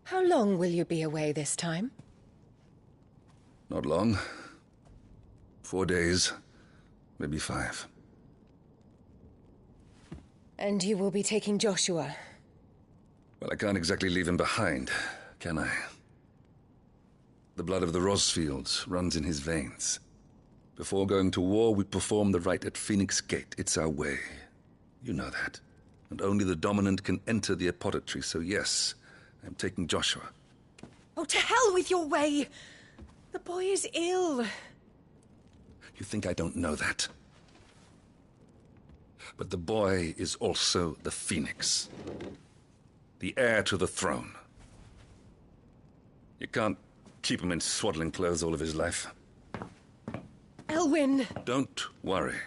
How long will you be away this time? Not long. 4 days, maybe 5. And you will be taking Joshua? Well, I can't exactly leave him behind, can I? The blood of the Rosfields runs in his veins. Before going to war, we perform the rite at Phoenix Gate. It's our way. You know that. And only the dominant can enter the apothecary, so yes, I'm taking Joshua. Oh, to hell with your way! The boy is ill. You think I don't know that? But the boy is also the Phoenix. The heir to the throne. You can't keep him in swaddling clothes all of his life. Elwyn! Don't worry.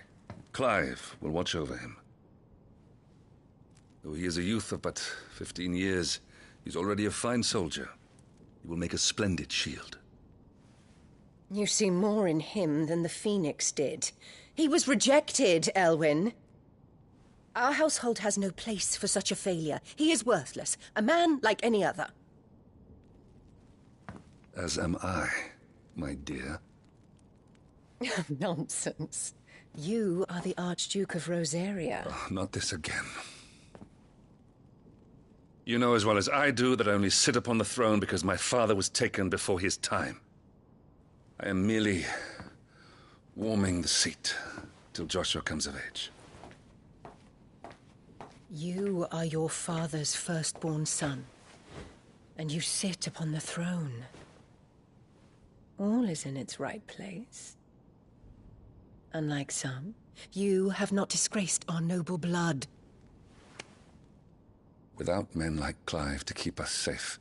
Clive will watch over him. Though he is a youth of but 15 years, he's already a fine soldier. He will make a splendid shield. You see more in him than the Phoenix did. He was rejected, Elwyn. Our household has no place for such a failure. He is worthless, a man like any other. As am I, my dear. Nonsense. You are the Archduke of Rosaria. Oh, not this again. You know as well as I do that I only sit upon the throne because my father was taken before his time. I am merely warming the seat till Joshua comes of age. You are your father's firstborn son, and you sit upon the throne. All is in its right place. Unlike some, you have not disgraced our noble blood. Without men like Clive to keep us safe,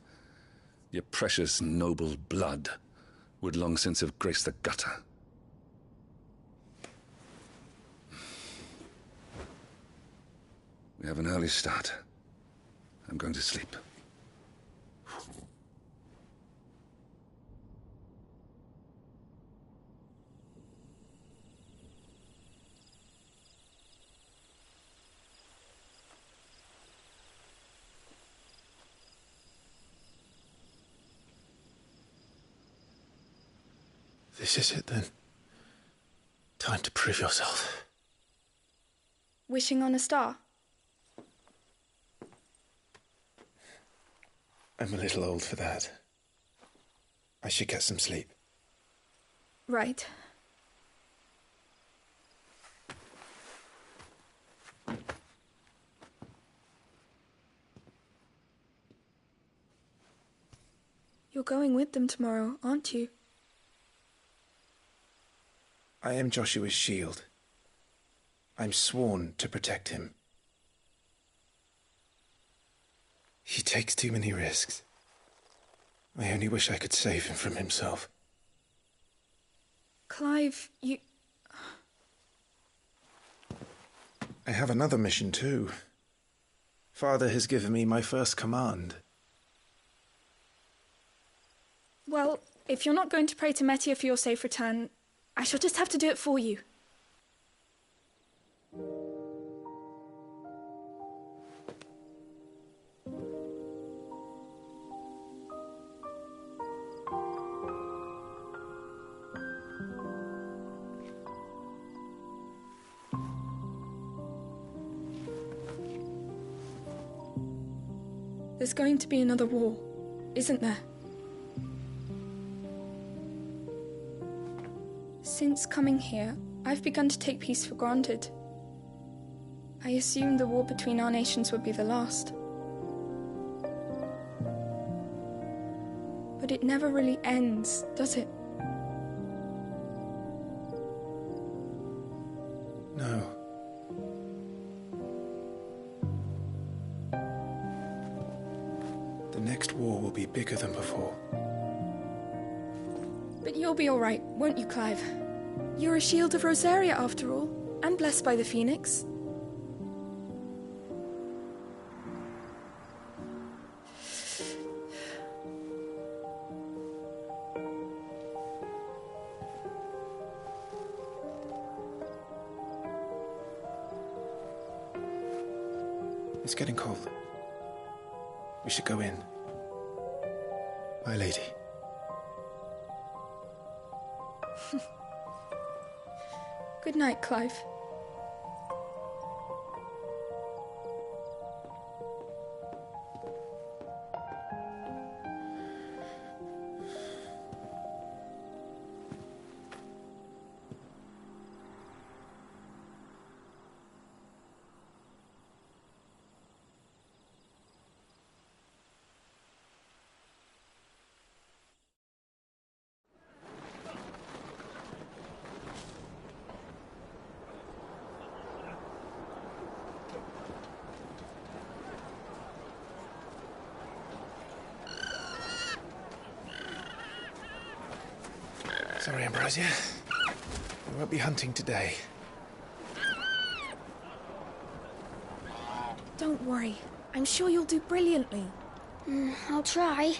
your precious noble blood would long since have graced the gutter. We have an early start. I'm going to sleep. This is it, then. Time to prove yourself. Wishing on a star? I'm a little old for that. I should get some sleep. Right. You're going with them tomorrow, aren't you? I am Joshua's shield. I'm sworn to protect him. He takes too many risks. I only wish I could save him from himself. Clive, you... I have another mission too. Father has given me my first command. Well, if you're not going to pray to Metia for your safe return, I shall just have to do it for you. There's going to be another war, isn't there? Since coming here, I've begun to take peace for granted. I assumed the war between our nations would be the last. But it never really ends, does it? No. The next war will be bigger than before. But you'll be all right, won't you, Clive? You're a shield of Rosaria, after all, and blessed by the Phoenix. It's getting cold. We should go in. My lady. Good night, Clive. Sorry, Ambrosia. We won't be hunting today. Don't worry. I'm sure you'll do brilliantly. I'll try.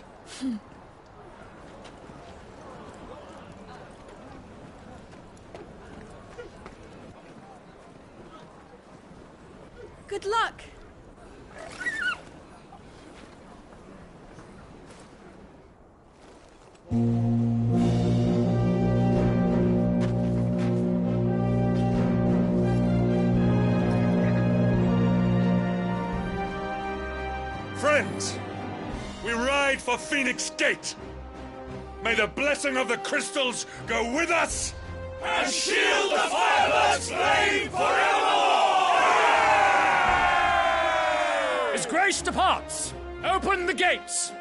Good luck! Friends, we ride for Phoenix Gate. May the blessing of the crystals go with us and shield the Firebird's flame forevermore! As grace departs, open the gates!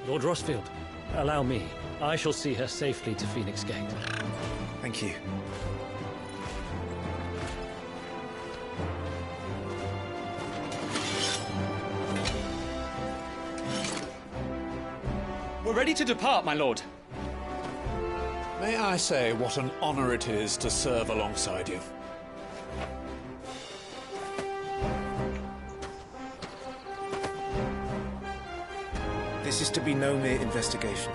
Lord Rossfield, allow me. I shall see her safely to Phoenix Gate. Thank you. We're ready to depart, my lord. May I say what an honor it is to serve alongside you? This is to be no mere investigation.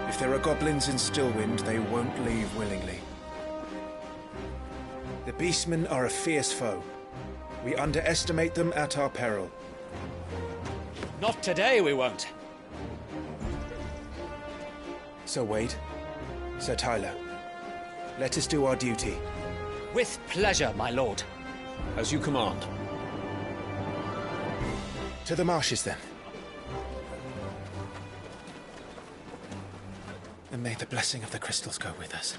If there are goblins in Stillwind, they won't leave willingly. The Beastmen are a fierce foe. We underestimate them at our peril. Not today, we won't. Sir Wade, Sir Tyler, let us do our duty. With pleasure, my lord. As you command. To the marshes, then. And may the blessing of the crystals go with us.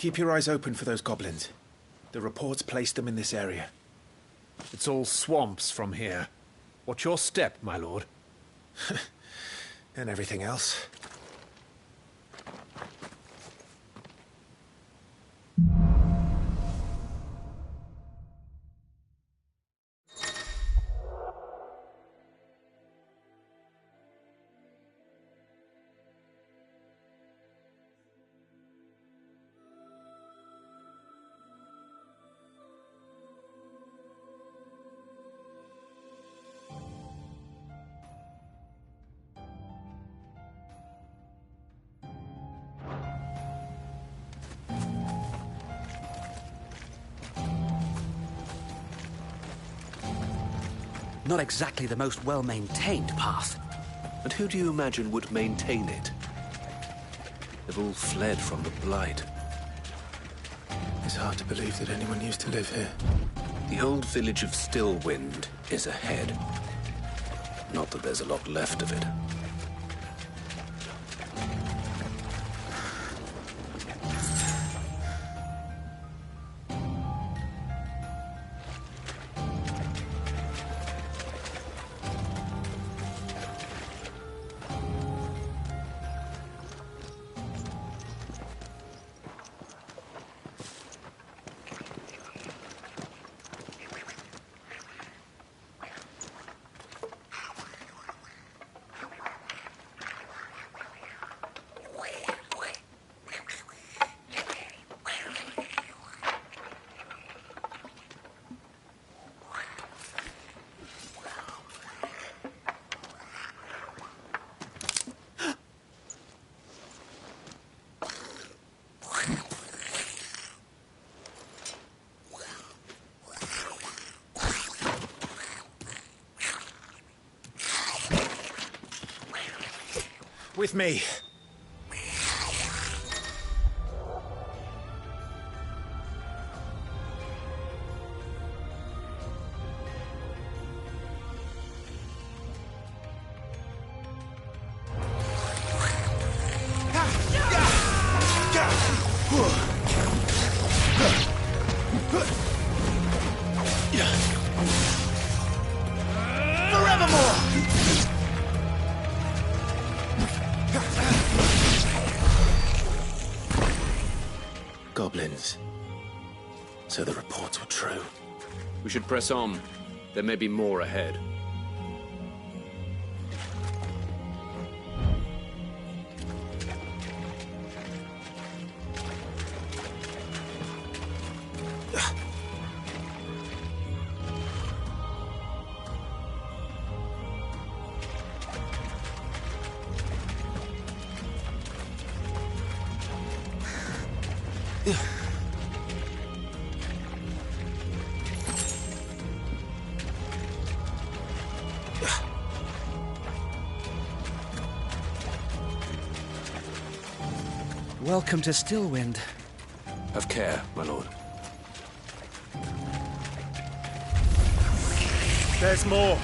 Keep your eyes open for those goblins. The reports placed them in this area. It's all swamps from here. What's your step, my lord? And everything else. Not exactly the most well-maintained path. And who do you imagine would maintain it? They've all fled from the Blight. It's hard to believe that anyone used to live here. The old village of Stillwind is ahead. Not that there's a lot left of it. With me. Goblins. So the reports were true. We should press on. There may be more ahead. Welcome to Stillwind. Have care, my lord. There's more.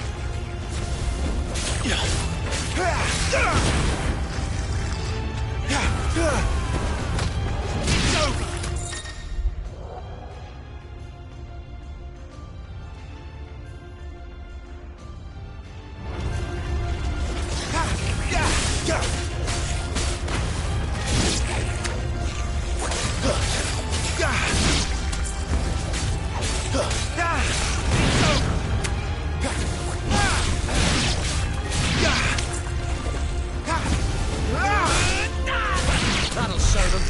That'll show them.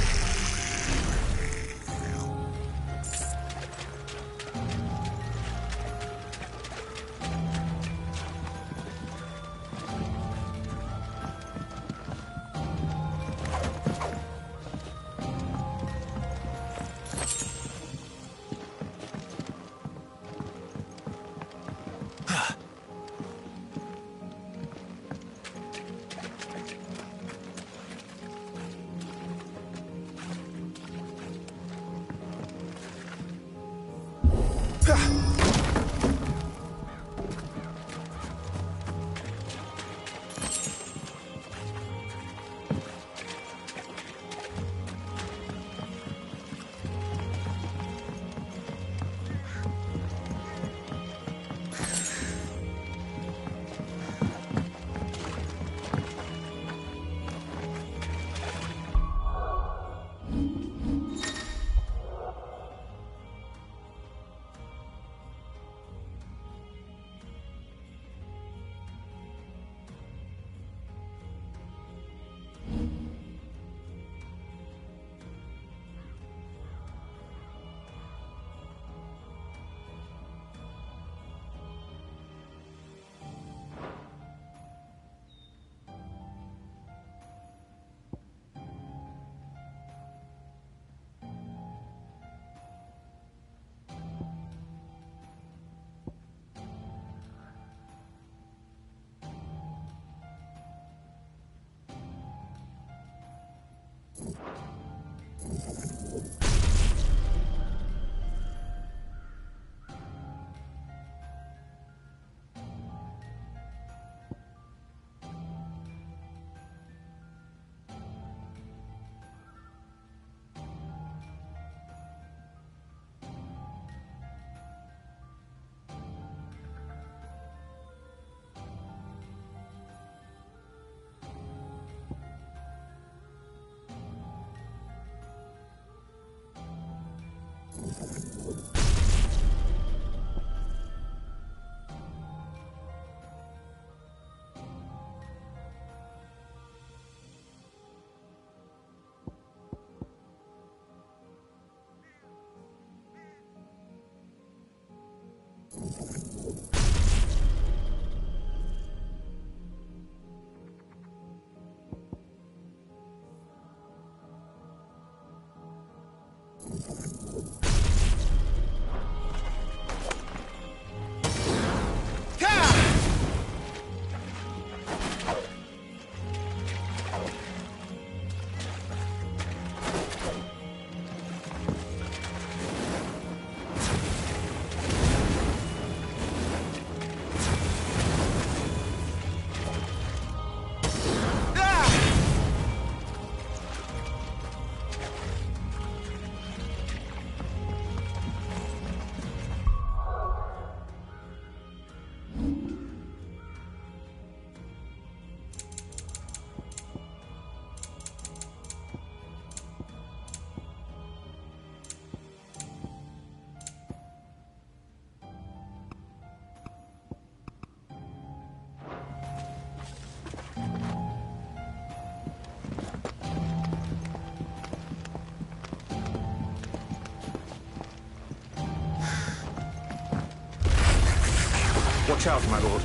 Watch out, my lord.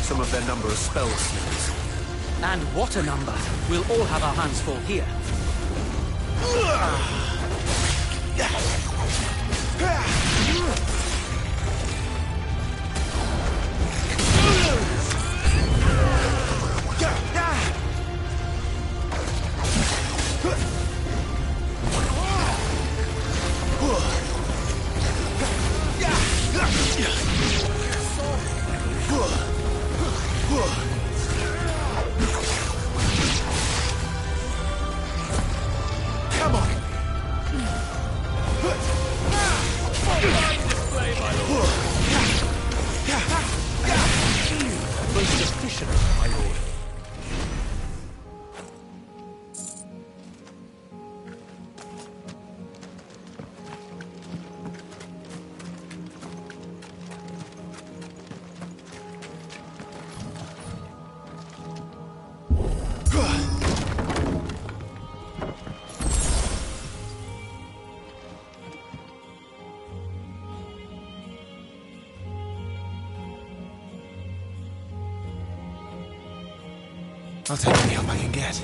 Some of their number are spell slingers. And what a number! We'll all have our hands full here. I'll take any help I can get.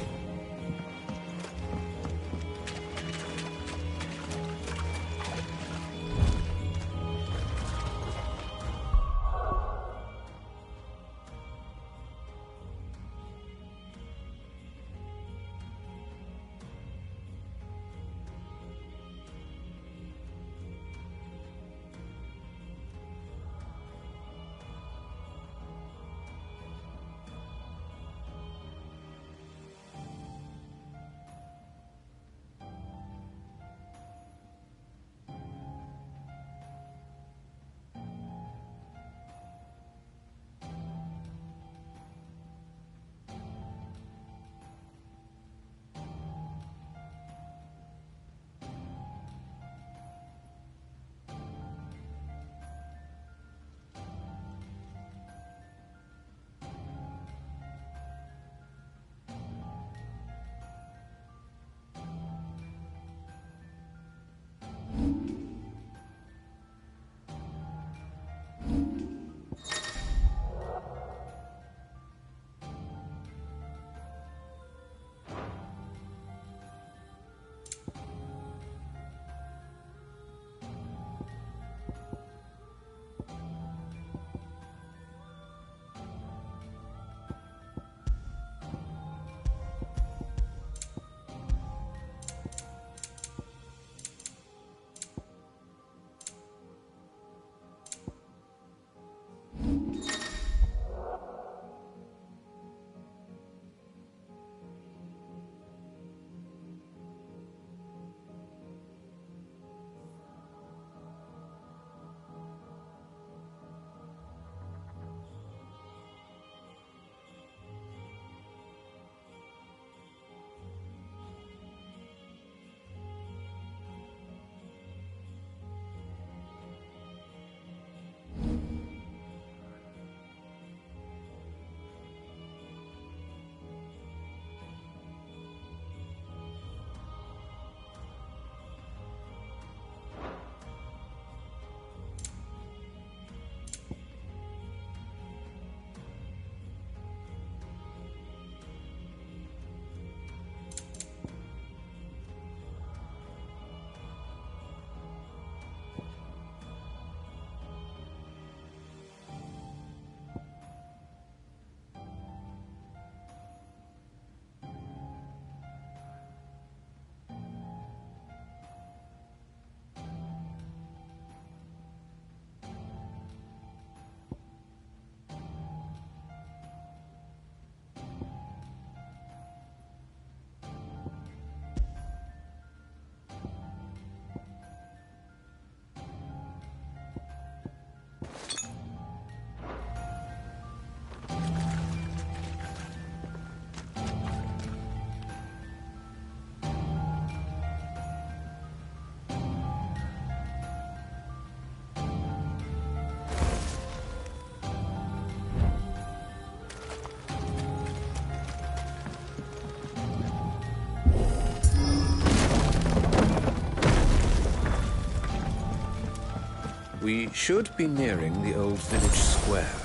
We should be nearing the old village square.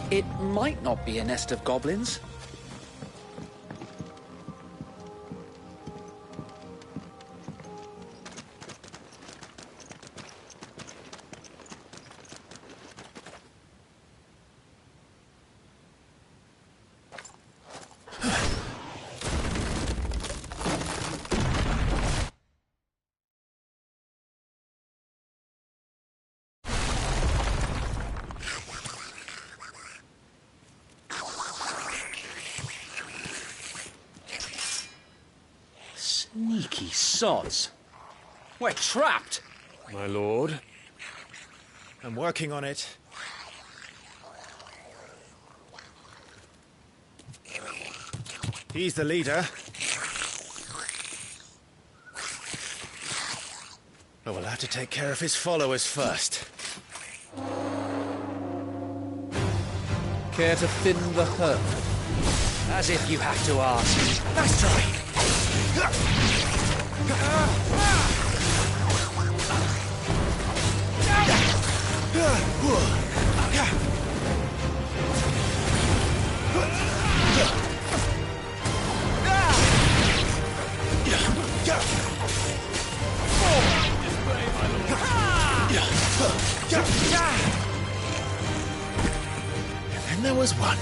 It might not be a nest of goblins. Sneaky sods. We're trapped! My lord. I'm working on it. He's the leader. But we'll have to take care of his followers first. Care to thin the herd? As if you have to ask. Nice try! And there was one.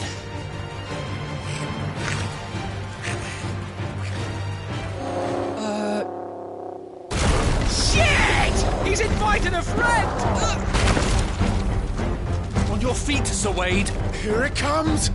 Shit! He's invited a friend! On your feet, Sir Wade. Here it comes!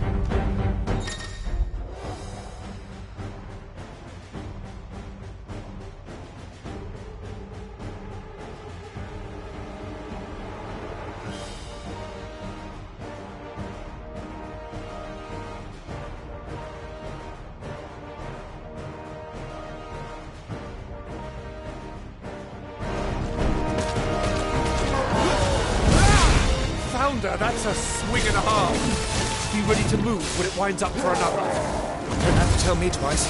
That's a swing and a half. Be ready to move when it winds up for another. Don't have to tell me twice.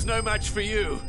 No match for you.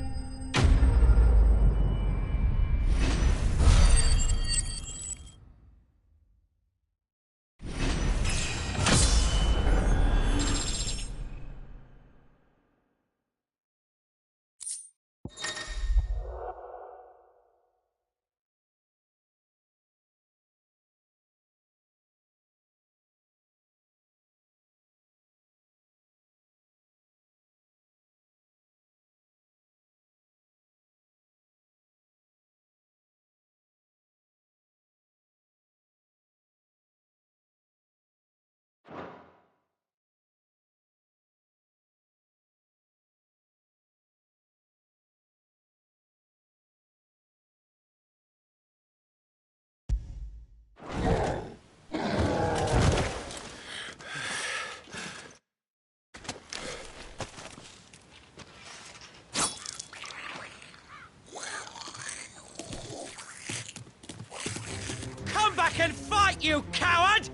you coward!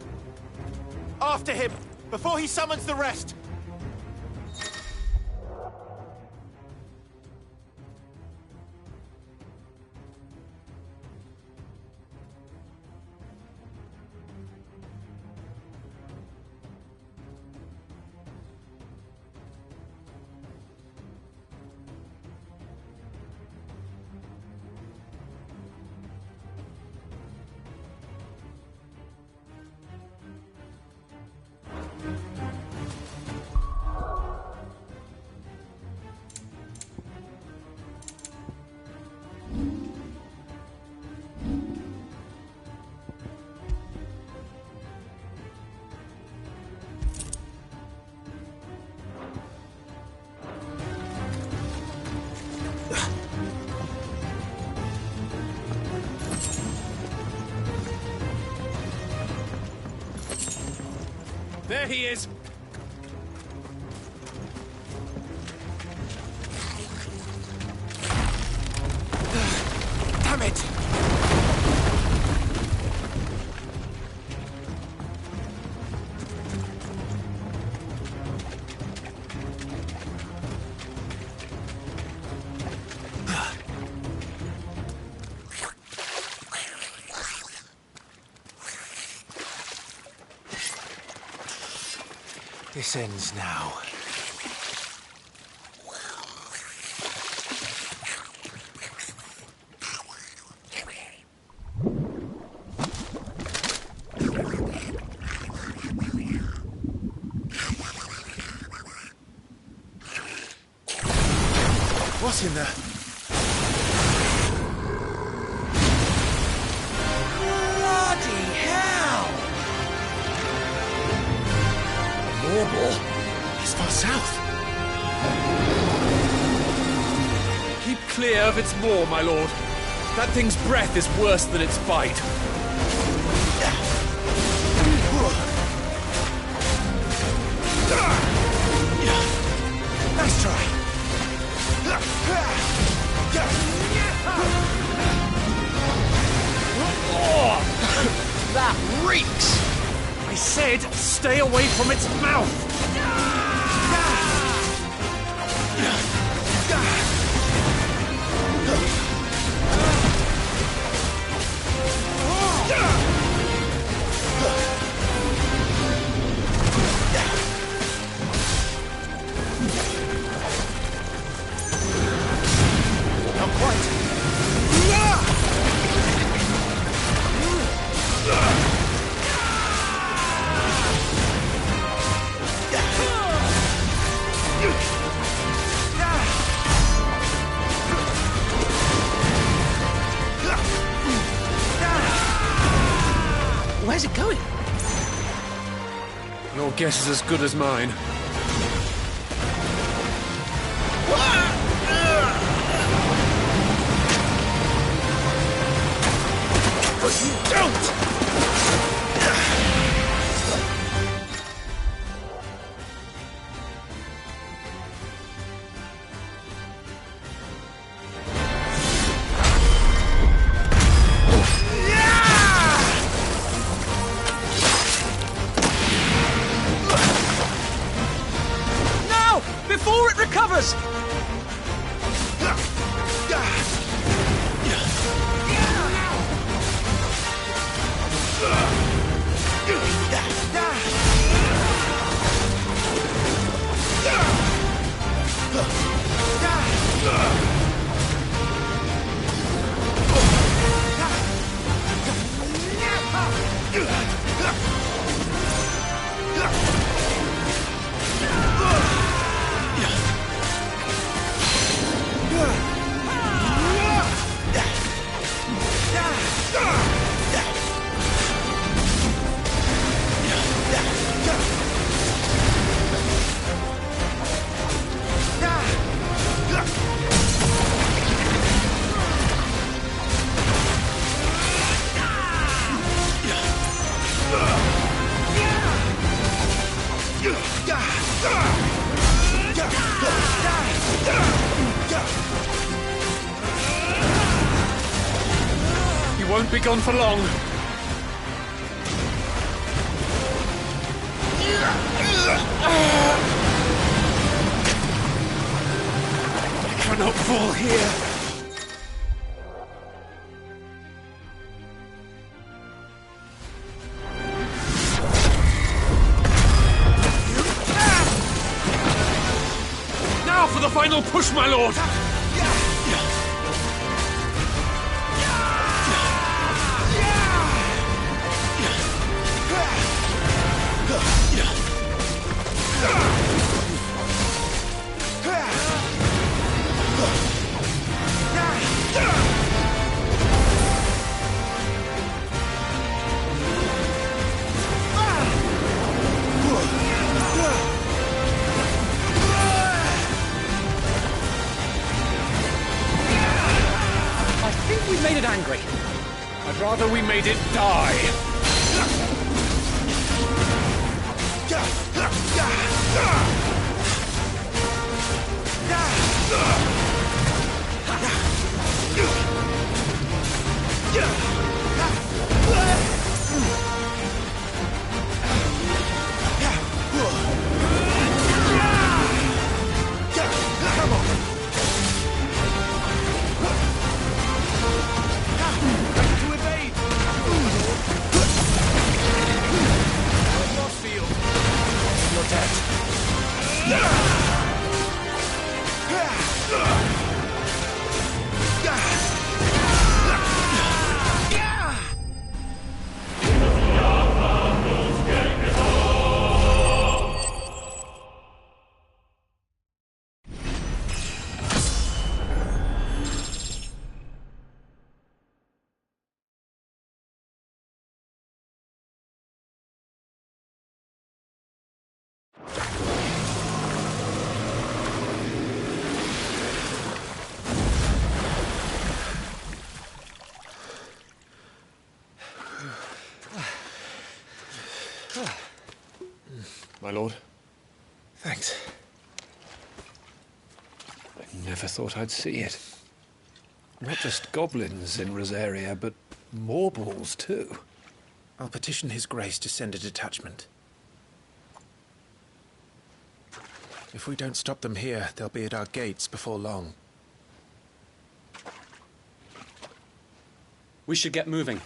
After him, before he summons the rest! There he is! Damn it! This ends now. What's in there? Bloody hell! Warble? He's far south. Keep clear of its maw, my lord. That thing's breath is worse than its bite. Nice try. Oh, that reeks! I said, stay away from its mouth! Not quite. Where's it going? Your guess is as good as mine. Don't! No! Before it recovers! He won't be gone for long. I cannot fall here. Now for the final push, my lord! I think we made it angry. I'd rather we made it die. My lord. Thanks. I never thought I'd see it. Not just goblins in Rosaria, but Morbles too. I'll petition His Grace to send a detachment. If we don't stop them here, they'll be at our gates before long. We should get moving.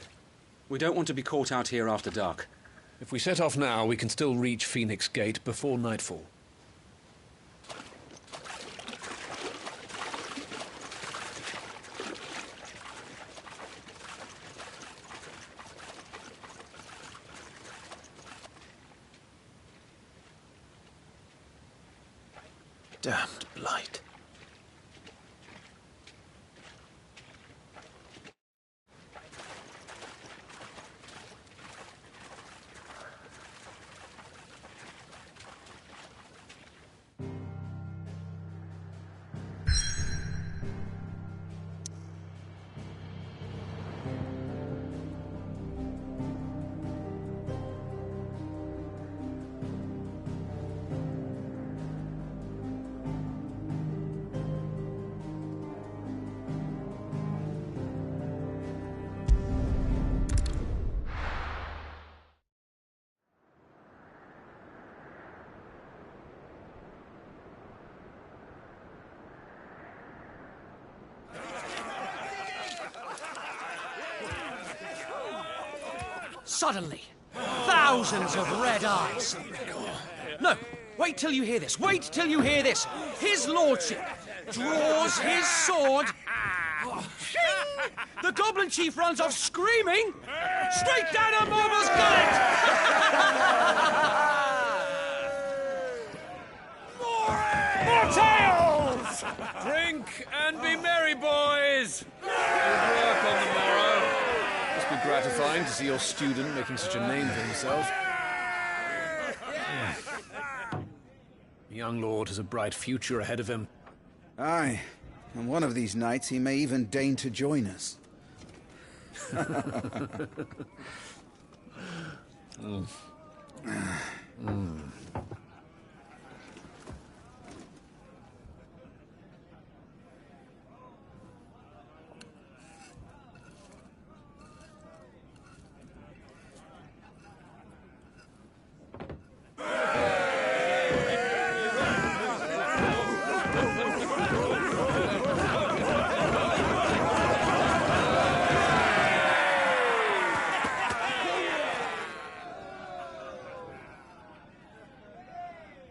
We don't want to be caught out here after dark. If we set off now, we can still reach Phoenix Gate before nightfall. Damned blight. Suddenly, thousands of red eyes. No, wait till you hear this. Wait till you hear this. His lordship draws his sword. The goblin chief runs off screaming straight down a Morbal's gullet. More tales! Drink and be merry, boys! Good work on the morrow. Must be gratifying to see your student making such a name for himself. The young lord has a bright future ahead of him. Aye, and one of these nights he may even deign to join us.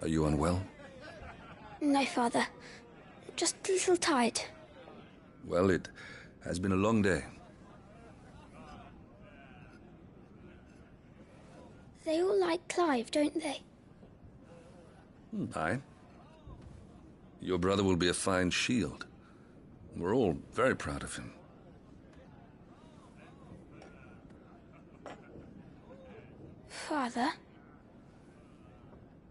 Are you unwell? No, Father. Just a little tired. Well, it has been a long day. They all like Clive, don't they? Aye. Your brother will be a fine shield. We're all very proud of him. Father?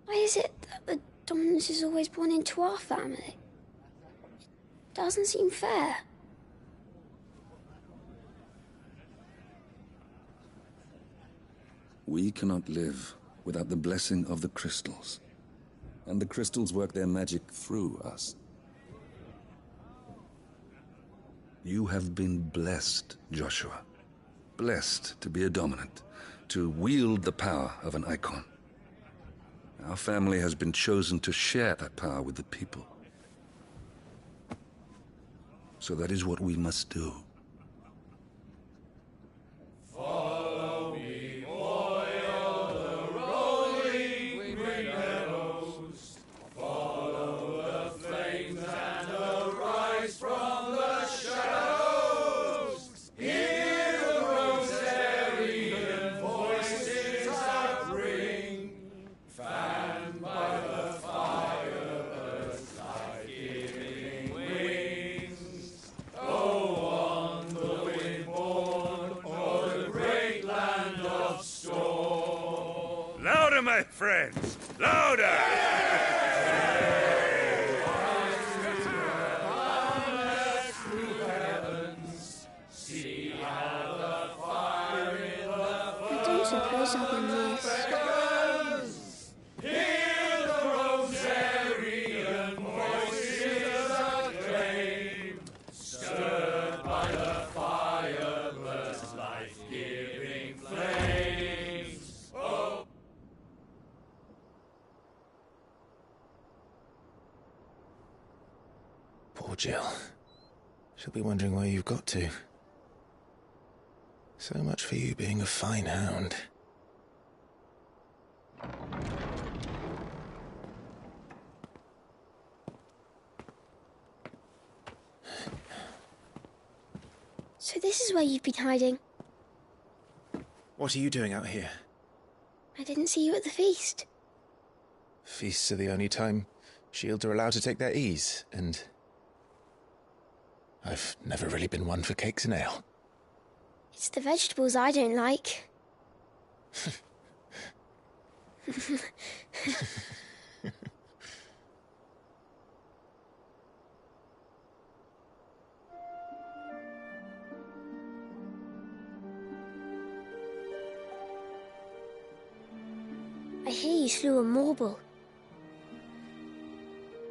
Why is it that the dominance is always born into our family? It doesn't seem fair. We cannot live without the blessing of the crystals. And the crystals work their magic through us. You have been blessed, Joshua. Blessed to be a dominant, to wield the power of an icon. Our family has been chosen to share that power with the people. So that is what we must do. Follow me, o'er the rolling green meadows. Follow the flames and arise from the shadows. Hear the Rosarian voices that ring, fanned by the firebird's life-giving wings. Go on, the wind-born, o'er the great land of storm. Louder, my friends! Louder! See how the fire in the I don't suppose I'll be missed. Hear the Rosarian voices acclaim, stirred by the firebird's life-giving flames. Oh. Poor Jill. She'll be wondering where you've got to. So much for you being a fine hound. So this is where you've been hiding. What are you doing out here? I didn't see you at the feast. Feasts are the only time shields are allowed to take their ease, and I've never really been one for cakes and ale. It's the vegetables I don't like. I hear you slew a Morble.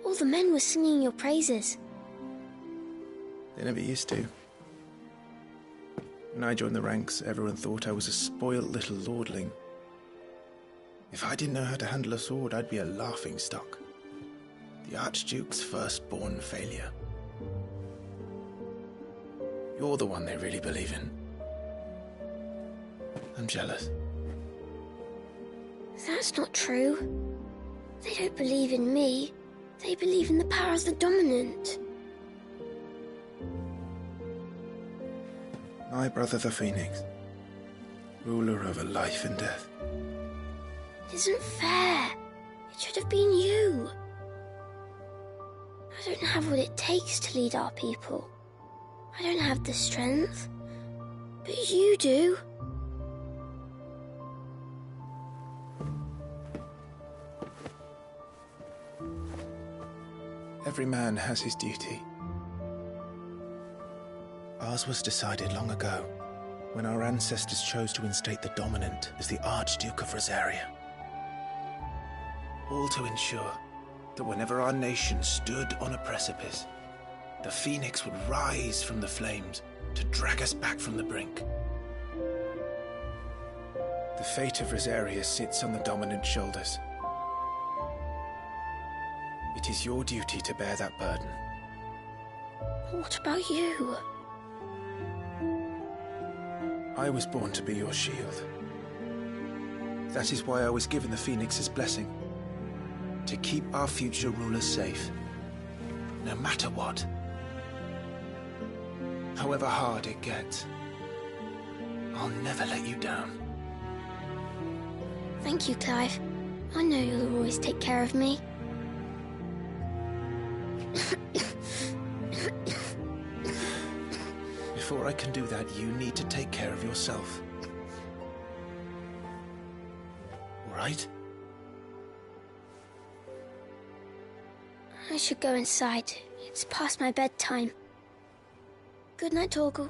All the men were singing your praises. They never used to. When I joined the ranks, everyone thought I was a spoilt little lordling. If I didn't know how to handle a sword, I'd be a laughingstock. The Archduke's firstborn failure. You're the one they really believe in. I'm jealous. That's not true. They don't believe in me. They believe in the power of the dominant. My brother the Phoenix, ruler over life and death. It isn't fair. It should have been you. I don't have what it takes to lead our people. I don't have the strength. But you do. Every man has his duty. Ours was decided long ago, when our ancestors chose to instate the dominant as the Archduke of Rosaria. All to ensure that whenever our nation stood on a precipice, the Phoenix would rise from the flames to drag us back from the brink. The fate of Rosaria sits on the dominant's shoulders. It is your duty to bear that burden. What about you? I was born to be your shield. That is why I was given the Phoenix's blessing. to keep our future rulers safe, no matter what. However hard it gets, I'll never let you down. Thank you, Clive. I know you'll always take care of me. Before I can do that, you need to take care of yourself. All right? I should go inside. It's past my bedtime. Good night, Torgal.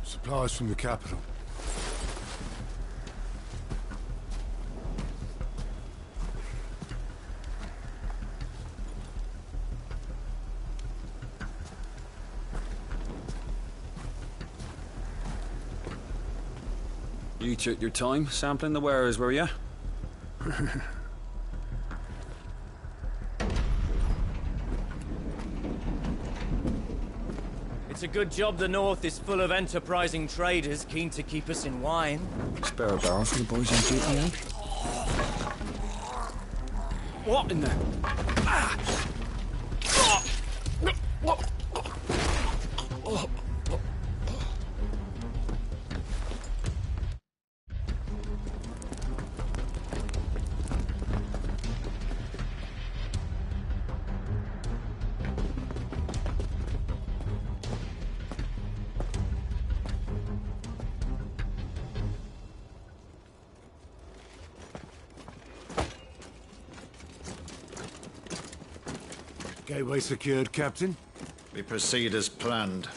Supplies from the capital. You took your time sampling the wares, were you? It's a good job the North is full of enterprising traders keen to keep us in wine. Spare a barrel for the boys on duty, eh? What in the... Gateway secured, Captain. We proceed as planned.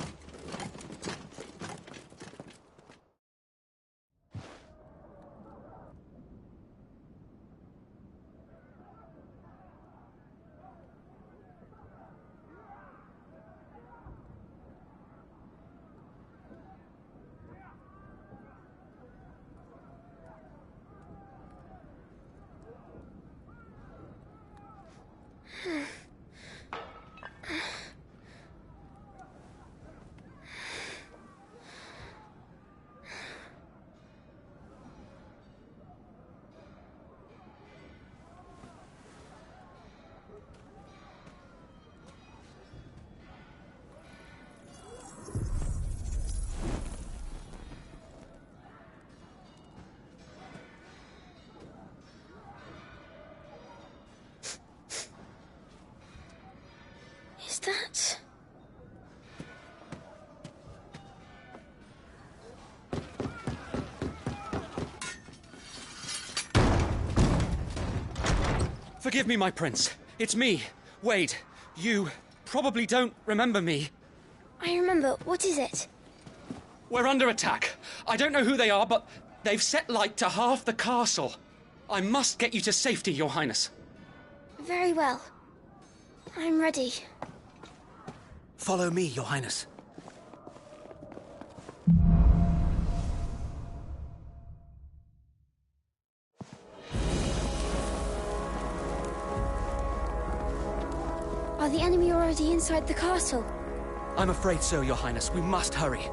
Is that... Forgive me, my prince. It's me, Wade. You probably don't remember me. I remember. What is it? We're under attack. I don't know who they are, but they've set light to half the castle. I must get you to safety, Your Highness. Very well. I'm ready. Follow me, Your Highness. Are the enemy already inside the castle? I'm afraid so, Your Highness. We must hurry.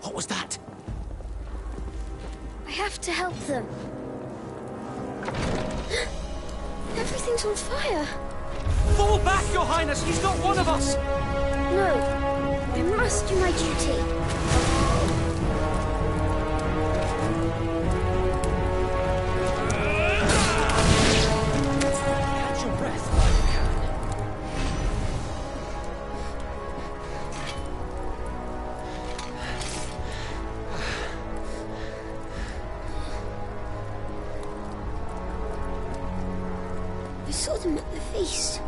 What was that? I have to help them. Everything's on fire. Fall back, Your Highness! He's not one of us! No. I must do my duty. them at the feast.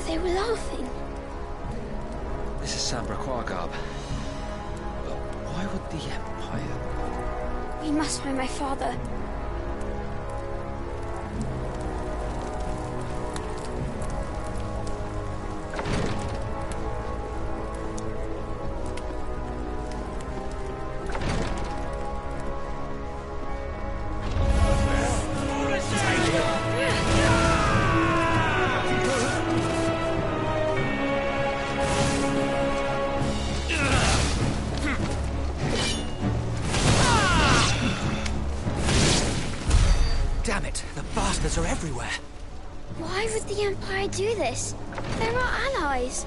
They were laughing. This is Sambra Garb. But why would the Empire... We must find my father. Damn it, the bastards are everywhere. Why would the Empire do this? They're our allies.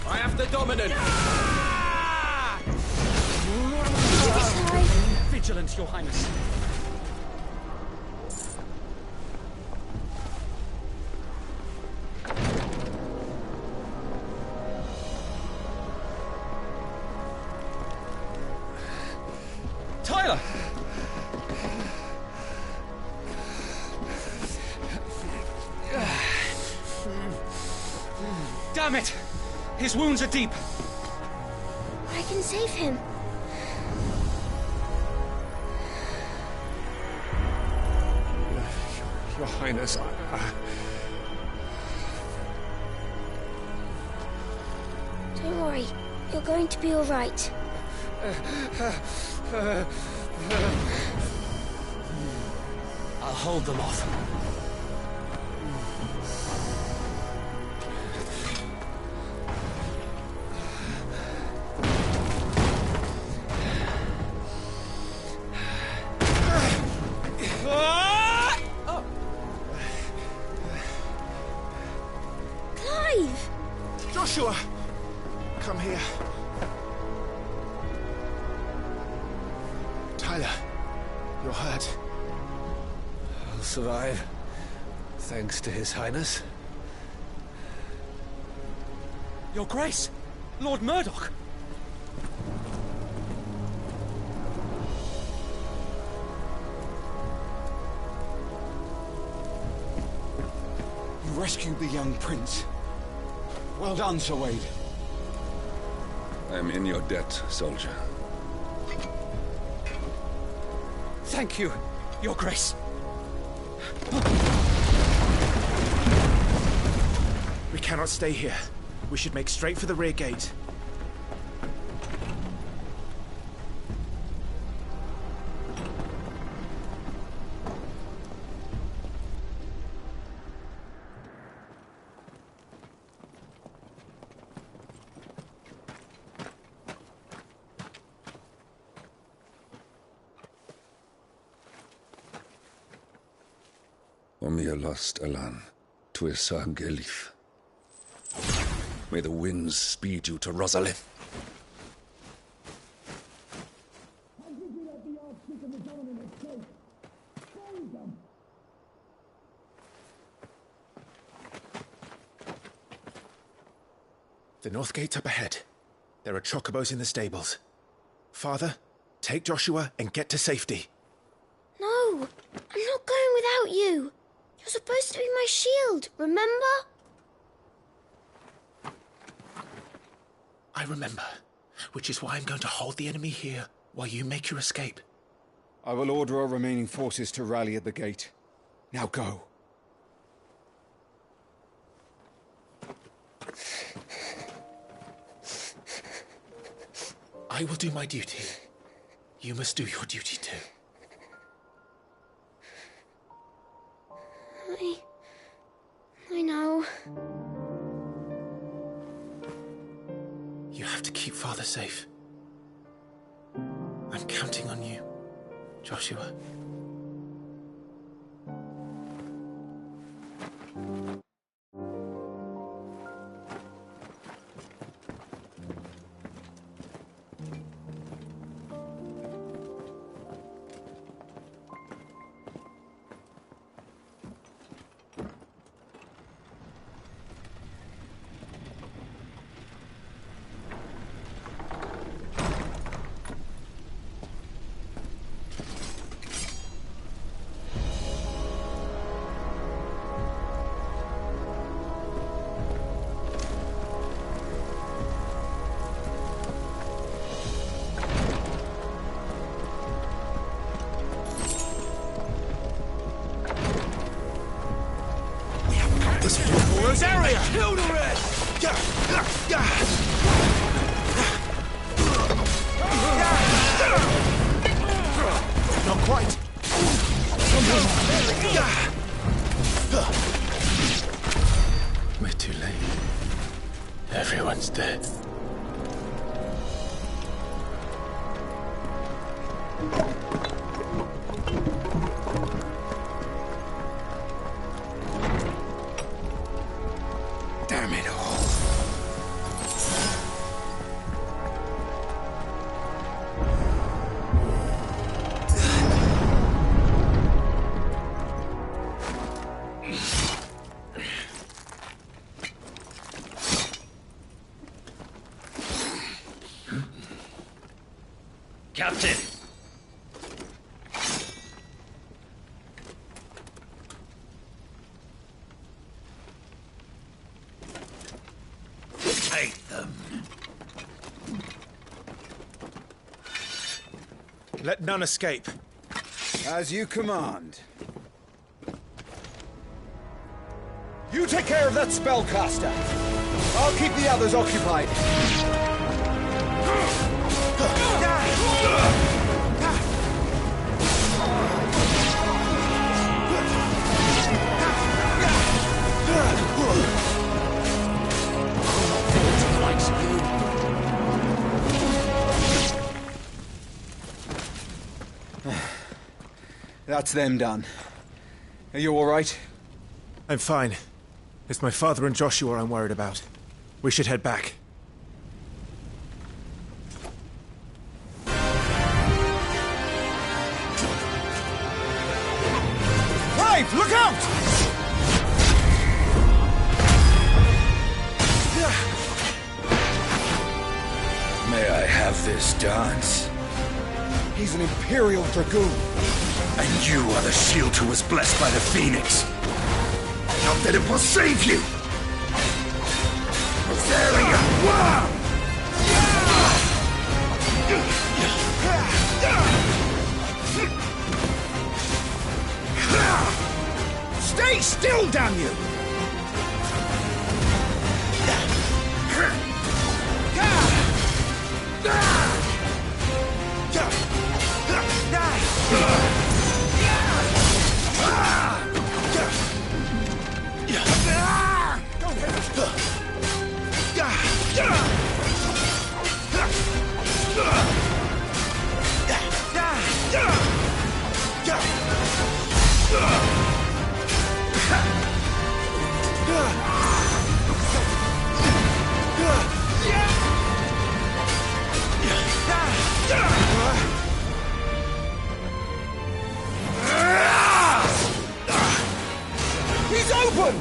I have the dominant! Vigilant, Your Highness. Tyler! Damn it! His wounds are deep. I can save him. Your Highness, Don't worry. You're going to be all right. I'll hold them off. Clive! Joshua! Come here. Tyler, you're hurt. I'll survive. Thanks to His Highness. Your Grace! Lord Murdoch! You rescued the young prince. Well done, Sir Wade. I'm in your debt, soldier. Thank you, Your Grace. We cannot stay here. We should make straight for the rear gate. Omnia lost Alan, Tuisa Gelif. May the winds speed you to Rosalind. The north gate's up ahead. There are chocobos in the stables. Father, take Joshua and get to safety. No, I'm not going without you. You're supposed to be my shield, remember? I remember, which is why I'm going to hold the enemy here while you make your escape. I will order our remaining forces to rally at the gate. Now go. I will do my duty. You must do your duty too. I know. You have to keep Father safe. I'm counting on you, Joshua. Those area! Kill the rest! Not quite. We're too late. Everyone's dead. Damn it all. Captain! Take them. Let none escape. As you command. You take care of that spellcaster. I'll keep the others occupied. That's them done. Are you all right? I'm fine. It's my father and Joshua I'm worried about. We should head back. Clive, look out! May I have this dance? He's an Imperial Dragoon. And you are the shield who was blessed by the Phoenix. Not that it will save you! Rosaria! Stay still, damn you! He's open!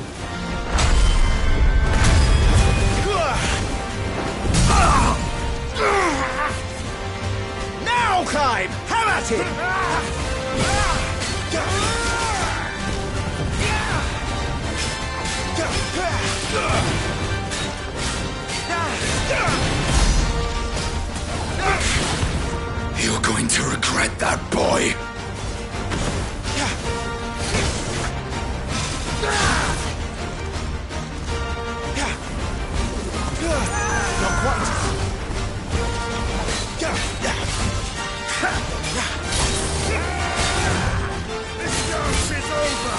Now, Clive! Have at it! You're going to regret that, boy. Not quite. This dance is over.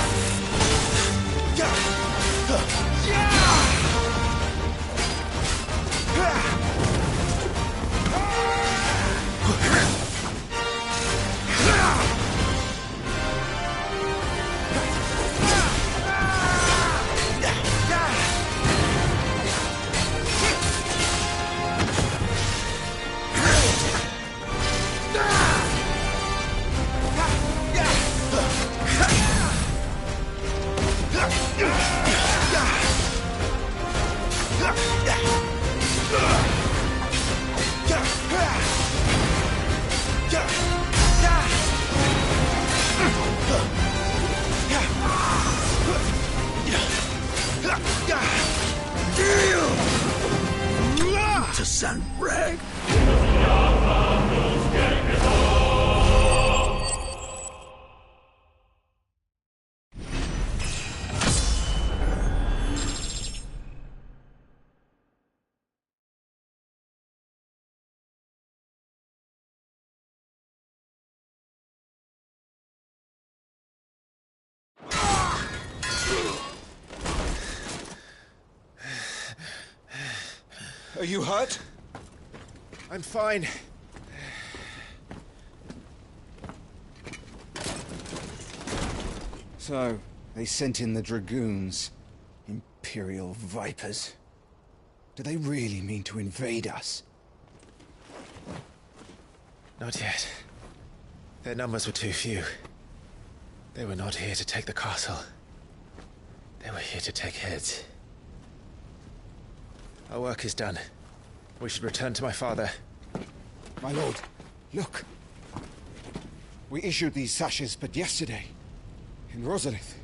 To San Reg. Are you hurt? I'm fine. So, they sent in the dragoons. Imperial vipers. Do they really mean to invade us? Not yet. Their numbers were too few. They were not here to take the castle. They were here to take heads. Our work is done. We should return to my father. My lord, look. We issued these sashes but yesterday. In Rosalith.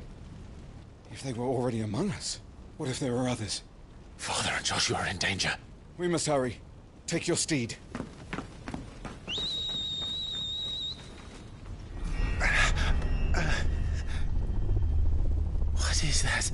If they were already among us, what if there were others? Father and Joshua are in danger. We must hurry. Take your steed. What is that?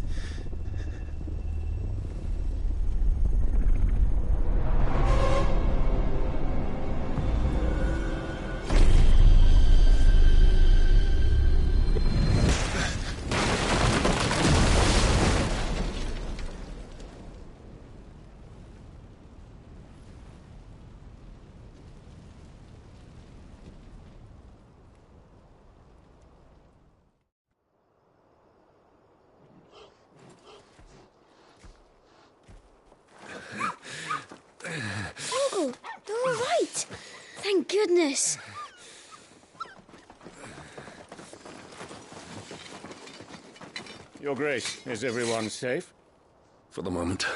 Uncle, you're all right. Thank goodness. Your Grace, is everyone safe? For the moment.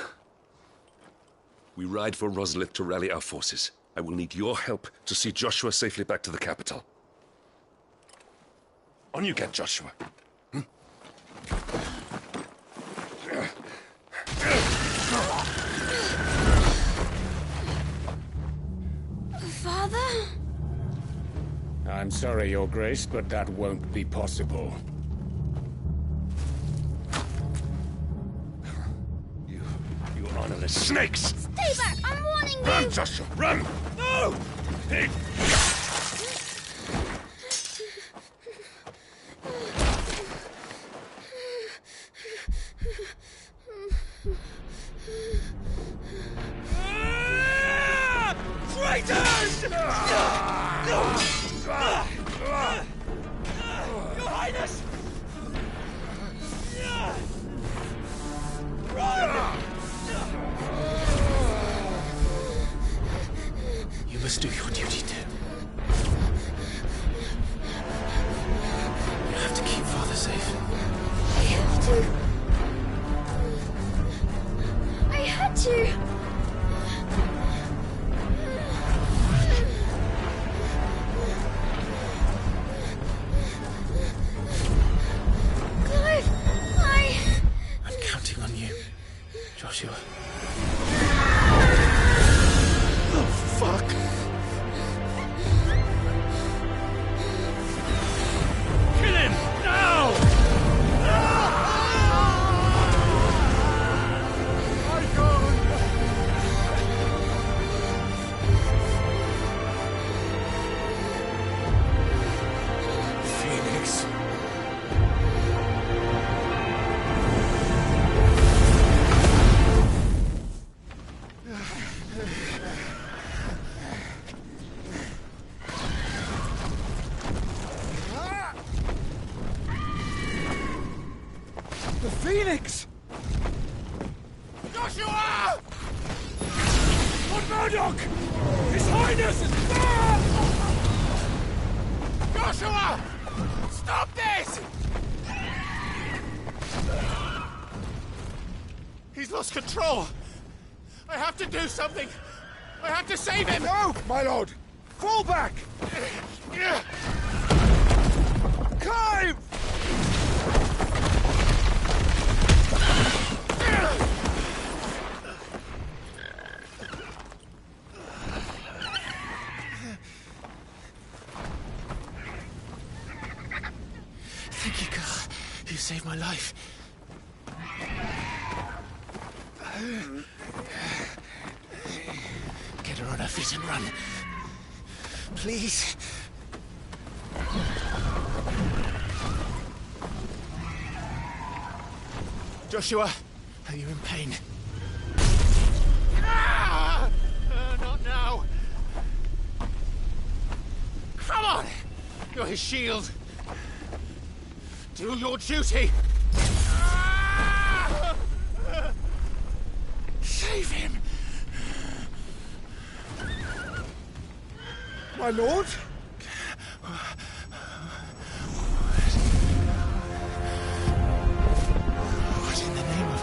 We ride for Rosalith to rally our forces. I will need your help to see Joshua safely back to the capital. On you get, Joshua. Father? I'm sorry, Your Grace, but that won't be possible. You honorless snakes! Stay back! I'm warning you! Run, Joshua, run! No! Hey. Traitors! Your Highness! Run! You must do your duty too. You have to keep Father safe. I have to. I had to. I'm counting on you, Joshua. Oh, fuck! Kill him! Now! Phoenix. The Phoenix! Joshua! Lord Murdoch! His Highness is back! Joshua! Stop this! He's lost control. I have to do something. I have to save him. No, my lord! Fall back! Climb! Thank you, Carl. You saved my life. Get her on her feet and run. Please. Joshua, are you in pain? Ah! You're his shield. Do your duty. Save him. My lord? What in the name of...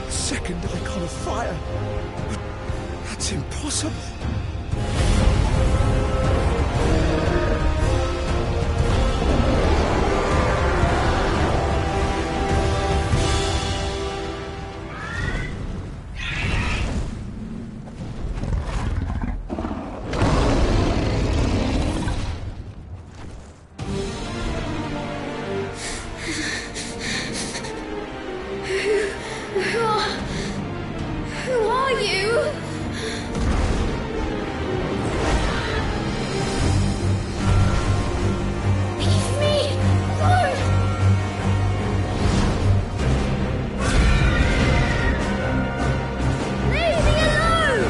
Second icon of fire. But that's impossible. Who are you? Leave me alone! Leave me alone!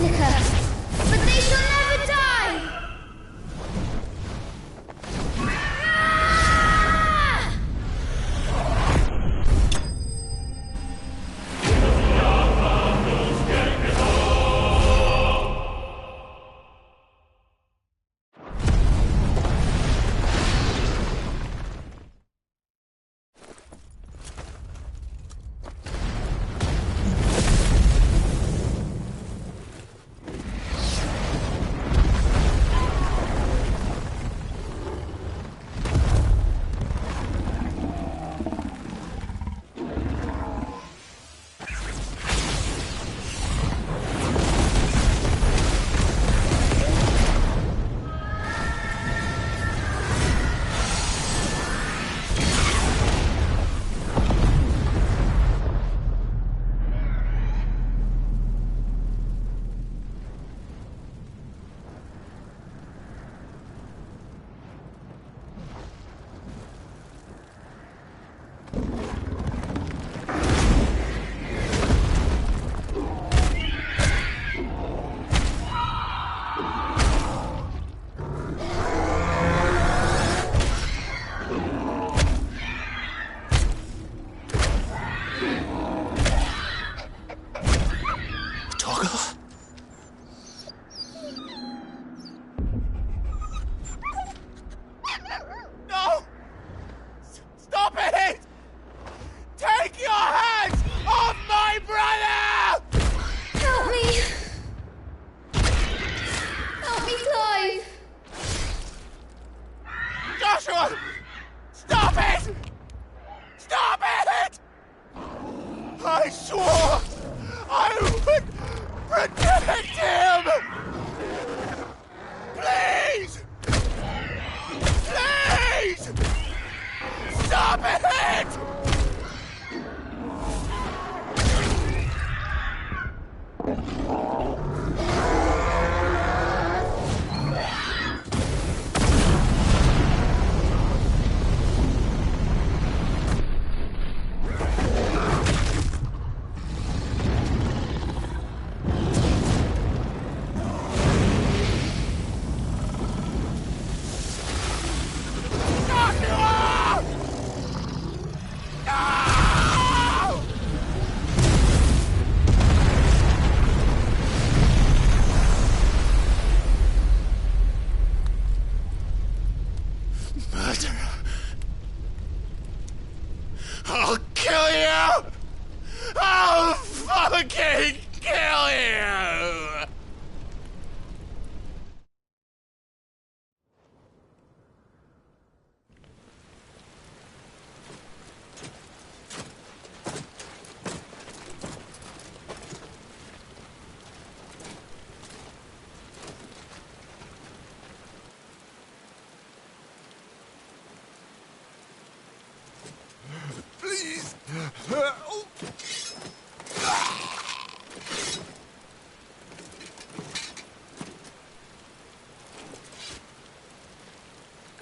flicker, but they shall never die!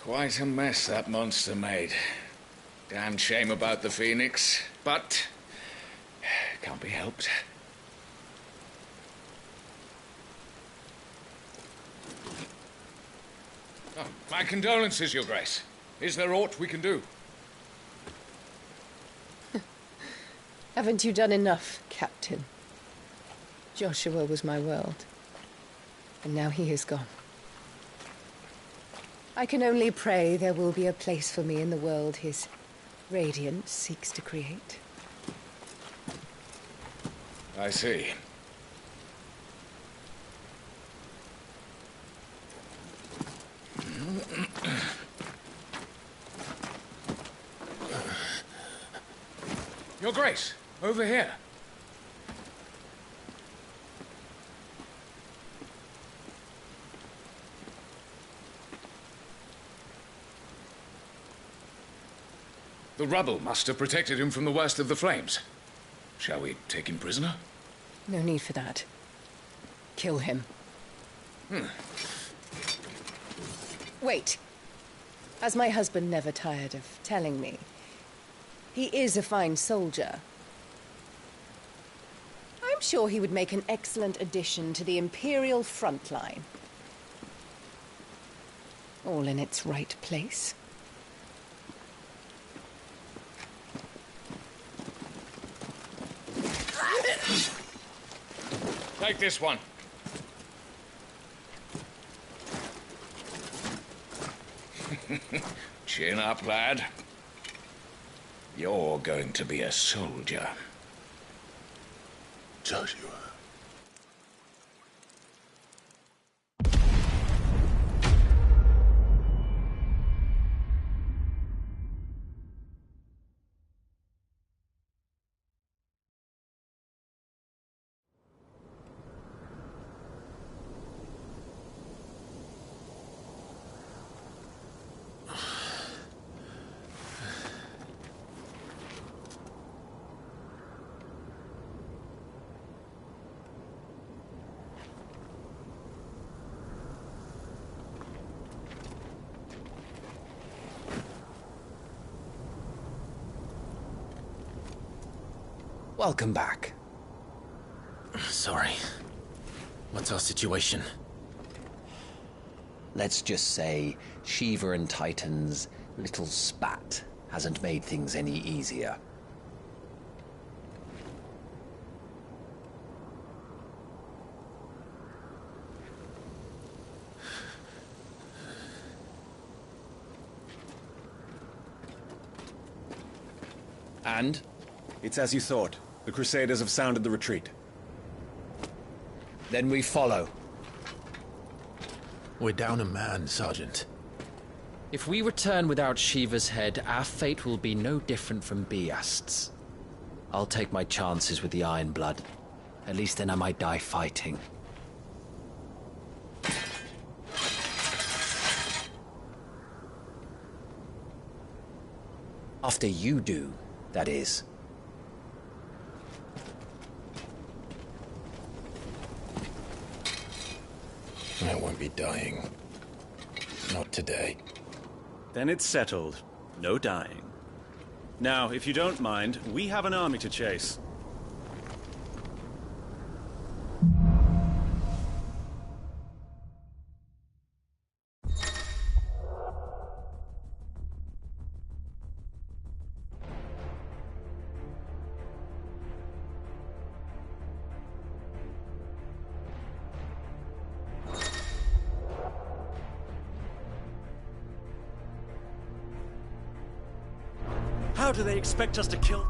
Quite a mess that monster made. Damn shame about the Phoenix, but can't be helped. Oh, my condolences, Your Grace. Is there aught we can do? Haven't you done enough, Captain? Joshua was my world, and now he is gone. I can only pray there will be a place for me in the world his radiance seeks to create. I see. Your Grace, over here. The rubble must have protected him from the worst of the flames. Shall we take him prisoner? No need for that. Kill him. Wait. As my husband never tired of telling me, he is a fine soldier. I'm I'm sure he would make an excellent addition to the Imperial front line. All in its right place. Take this one. Chin up, lad. You're going to be a soldier. Joshua. Welcome back. Sorry. What's our situation? Let's just say Shiva and Titan's little spat hasn't made things any easier. And? It's as you thought. The Crusaders have sounded the retreat. Then we follow. We're down a man, Sergeant. If we return without Shiva's head, our fate will be no different from Biast's. I'll take my chances with the Iron Blood. At least then I might die fighting. After you do, that is. I won't be dying. Not today. Then it's settled. No dying. Now, if you don't mind, we have an army to chase. How do they expect us to kill?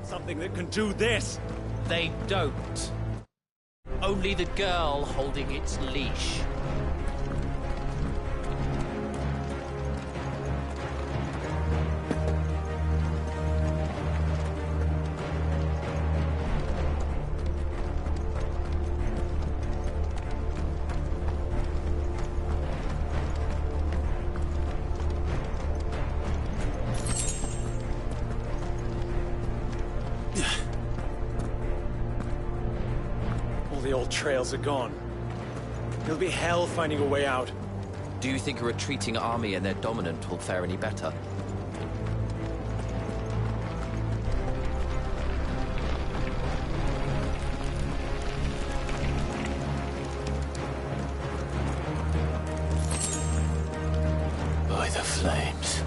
Something that can do this! They don't. Only the girl holding its leash. All the old trails are gone. It'll be hell finding a way out. Do you think a retreating army and their dominant will fare any better? By the flames.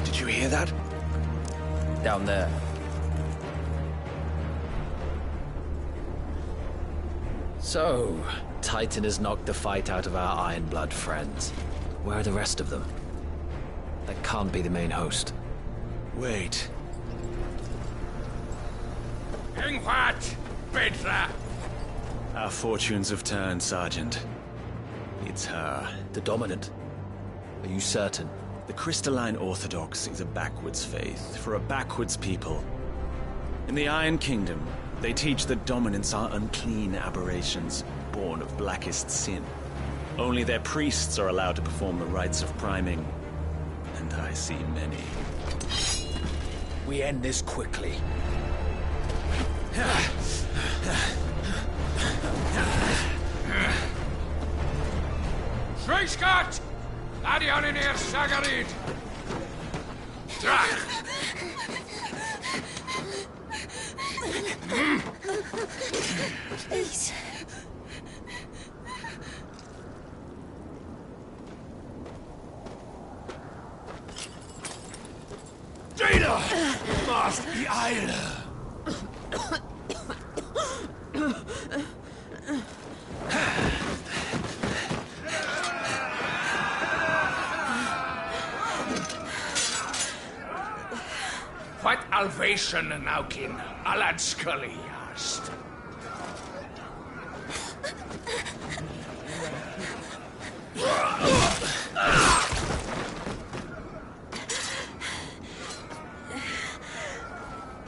Did you hear that? Down there. So, Titan has knocked the fight out of our Ironblood friends. Where are the rest of them? That can't be the main host. Wait. Ingwat! Bedra! Our fortunes have turned, Sergeant. It's her. The dominant? Are you certain? The Crystalline Orthodox is a backwards faith for a backwards people. In the Iron Kingdom, they teach that dominants are unclean aberrations, born of blackest sin. Only their priests are allowed to perform the rites of priming, and I see many. We end this quickly. Schweigschgott! Adion in eer Sagarid! Drach! Please. Dana! Must be Eile! What alvation naukin alad scully yast?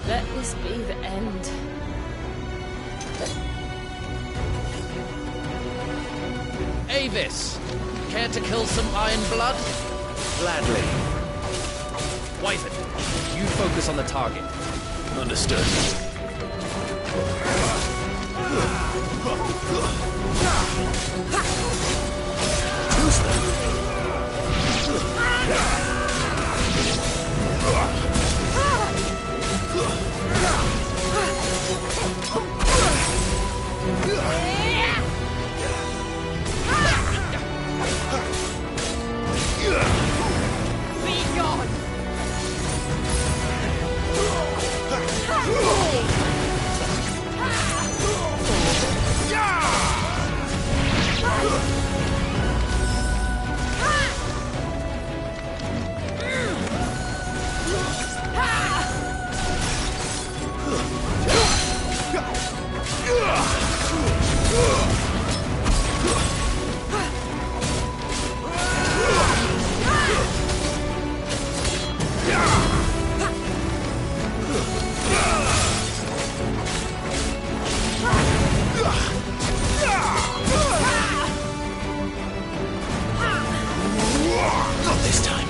Let this be the end. Avis! Care to kill some Ironblood? Gladly. Wyvern, you focus on the target. Understood. Be gone! Not this time.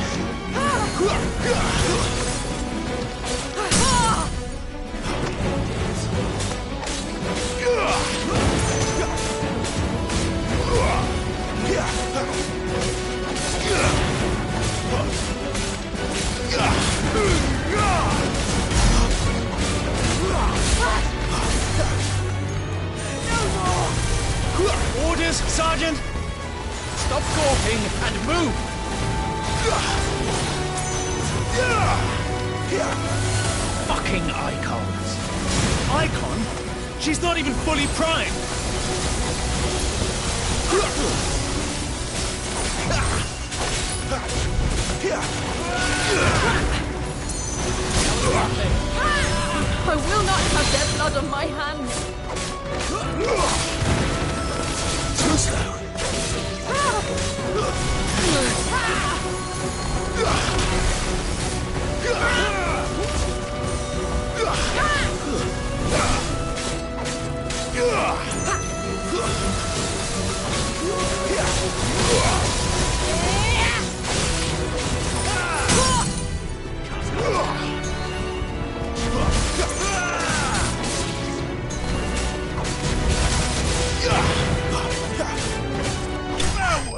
Orders, Sergeant! Stop gawping and move! Fucking icons. Icon? She's not even fully primed. hands! Too slow.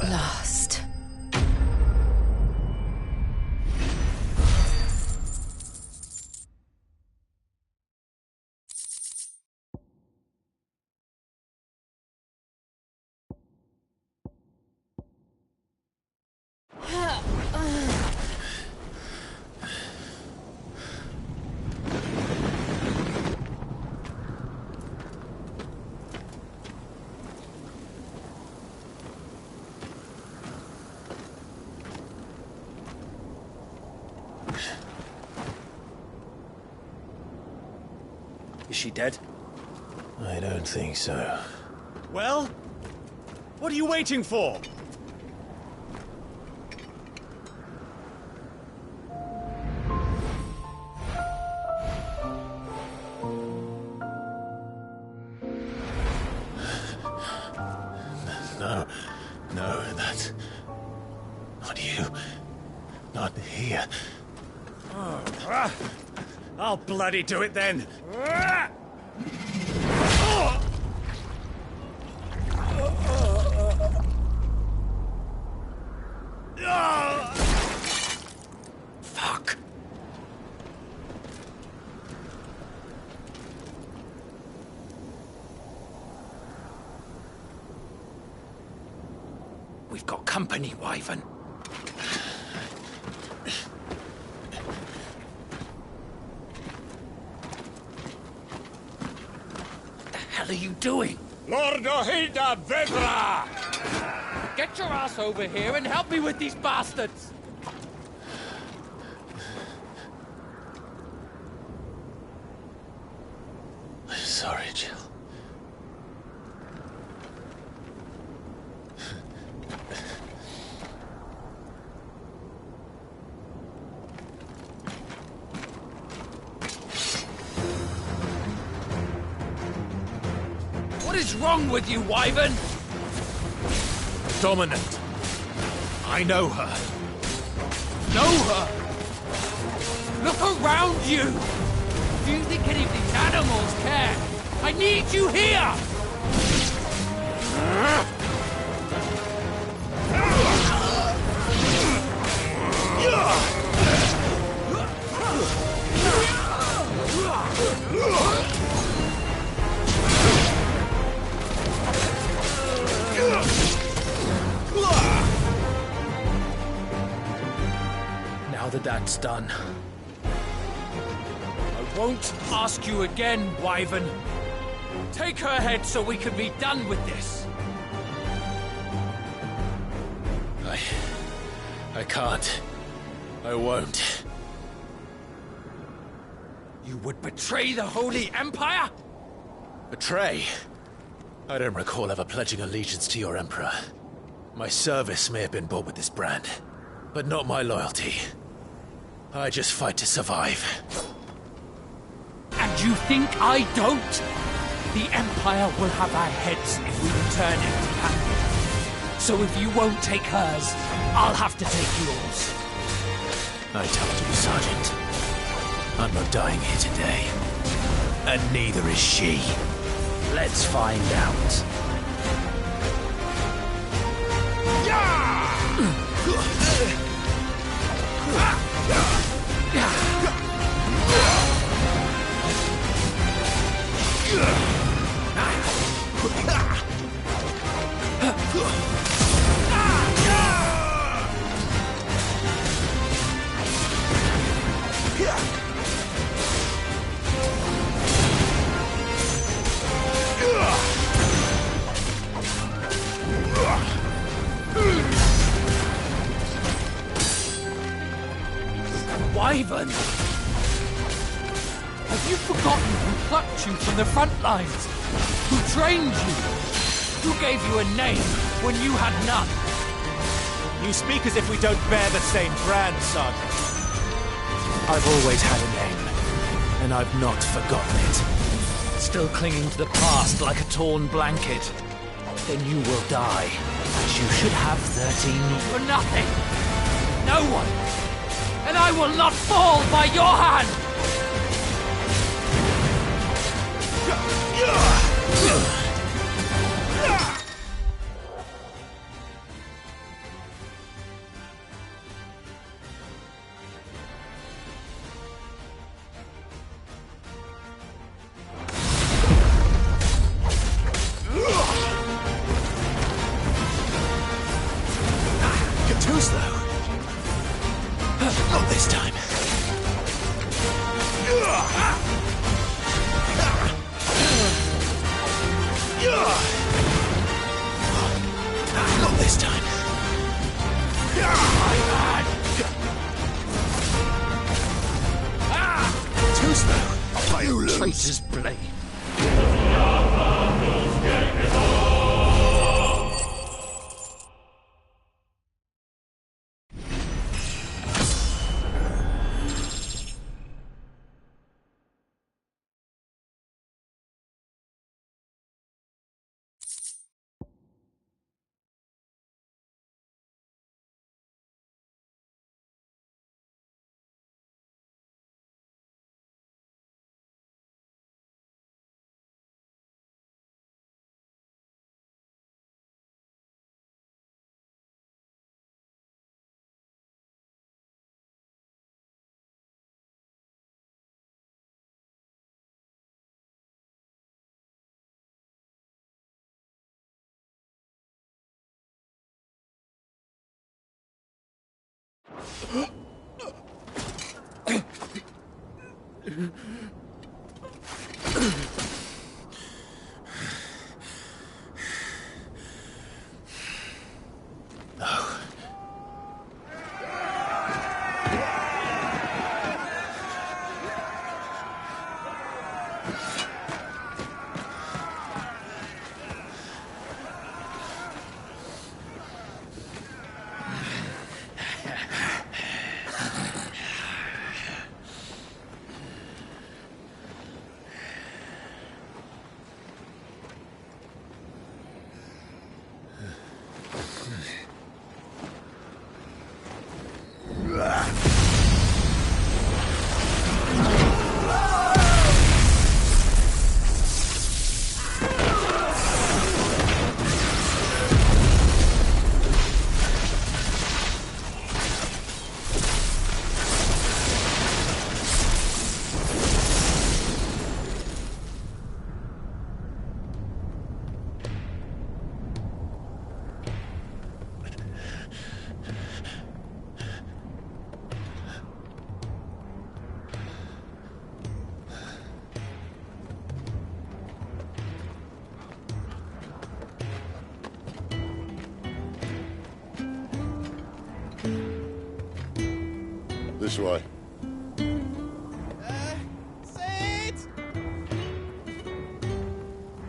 Lost. Is she dead? I don't think so. Well? What are you waiting for? No, that's... not you. Not here. I'll bloody do it then. Fuck. We've got company, Wyvern. What the hell are you doing? Lord Ohida Vedra! Get your ass over here and help me with these bastards! I'm sorry, Jill. What is wrong with you, Wyvern? Dominant. I know her. Know her? Look around you! Do you think any of these animals care? I need you here! Now that that's done, I won't ask you again, Wyvern. Take her head so we can be done with this. I can't. I won't. You would betray the Holy Empire? Betray? I don't recall ever pledging allegiance to your Emperor. My service may have been bought with this brand, but not my loyalty. I just fight to survive. And you think I don't? The Empire will have our heads if we return empty-handed. So if you won't take hers, I'll have to take yours. I told you, Sergeant. I'm not dying here today. And neither is she. let's find out. Wyvern! A Have you forgotten who plucked you from the front lines? Who trained you? Who gave you a name when you had none? You speak as if we don't bear the same brand, Sergeant. I've always had a name, and I've not forgotten it. Still clinging to the past like a torn blanket. Then you will die, as you should have 13 for nothing. No one. And I will not fall by your hand! You're too slow. Not this time. Not this time. Too slow. You lose. Traitor's blade. This way.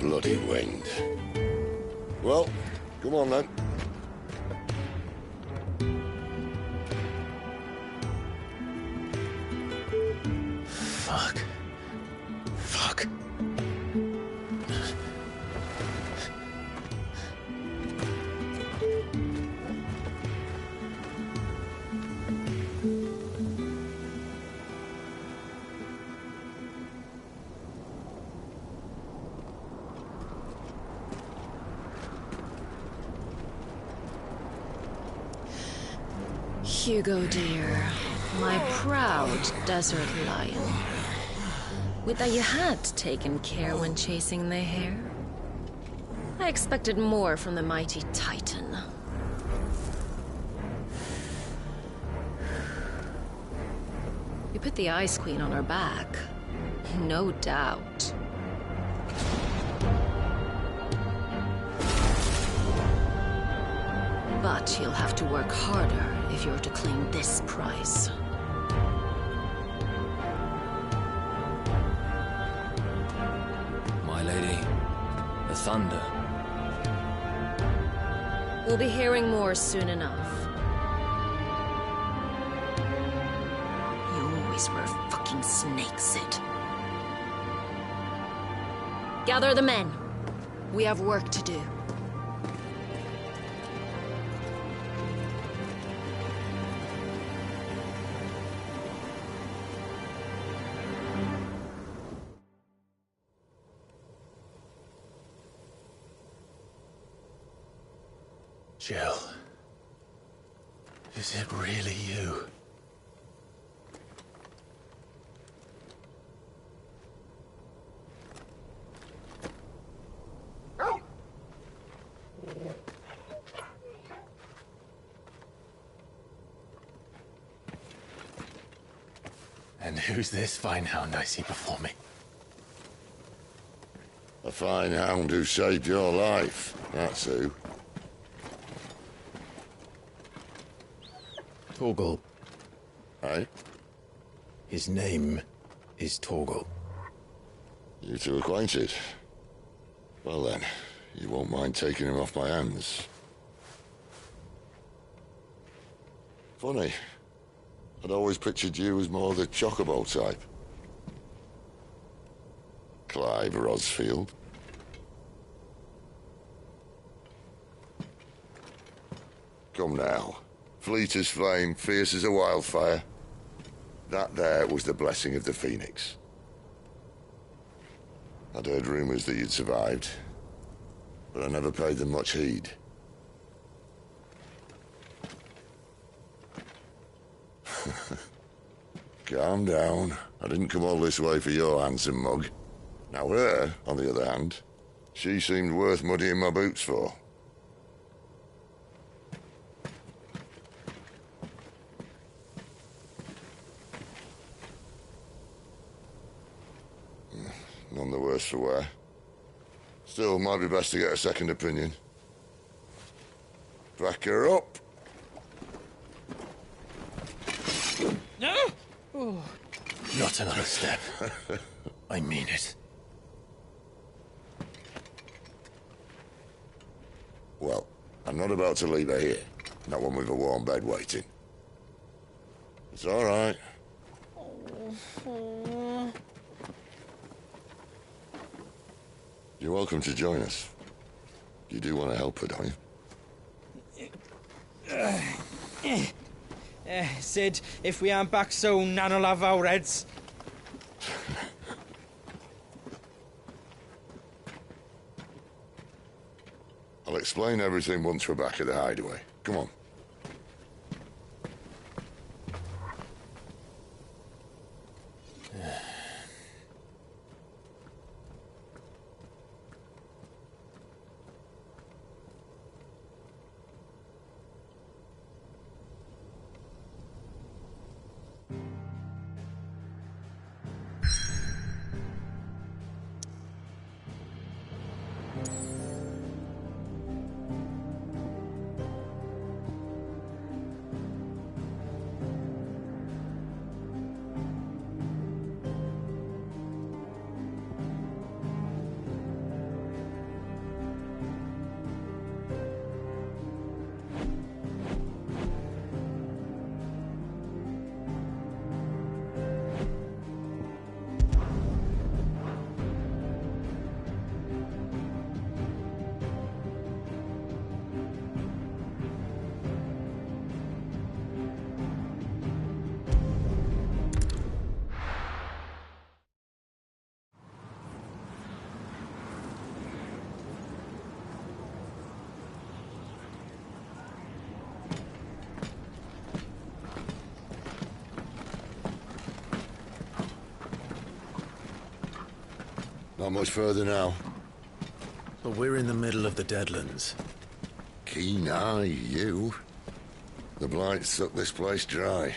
Bloody wind. Well, come on then. Fuck. Fuck. Hugo, dear, my proud desert lion. Would that you had taken care when chasing the hare. I expected more from the mighty Titan. You put the Ice Queen on her back, no doubt. But you'll have to work harder if you're to claim this prize. thunder. We'll be hearing more soon enough. You always were a fucking snake, Sid. Gather the men. We have work to do. Jill. Is it really you? And who's this fine hound I see before me? A fine hound who saved your life, that's who. Torgal. Aye? His name is Torgal. You two acquainted? Well then, you won't mind taking him off my hands. Funny. I'd always pictured you as more the chocobo type. Clive Rosfield. Come now. Fleet as flame, fierce as a wildfire. That there was the blessing of the Phoenix. I'd heard rumors that you'd survived, but I never paid them much heed. Calm down. I didn't come all this way for your handsome mug. Now her, on the other hand, she seemed worth muddying my boots for. None the worse for wear. Still, might be best to get a second opinion. Back her up. No! Oh. Not another step. I mean it. Well, I'm not about to leave her here. Not one with a warm bed waiting. It's all right. You're welcome to join us. You do want to help her, don't you? Sid, if we aren't back soon, Nan'll have our heads. I'll explain everything once we're back at the hideaway. Come on. Not much further now. But we're in the middle of the Deadlands. Keen eye, you. The blight sucked this place dry.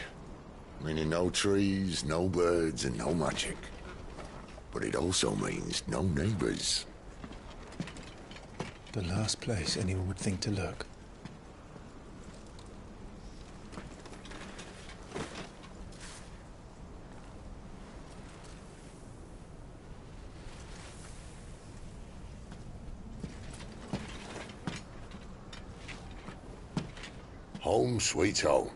Meaning no trees, no birds, and no magic. But it also means no neighbors. The last place anyone would think to look. Home sweet home.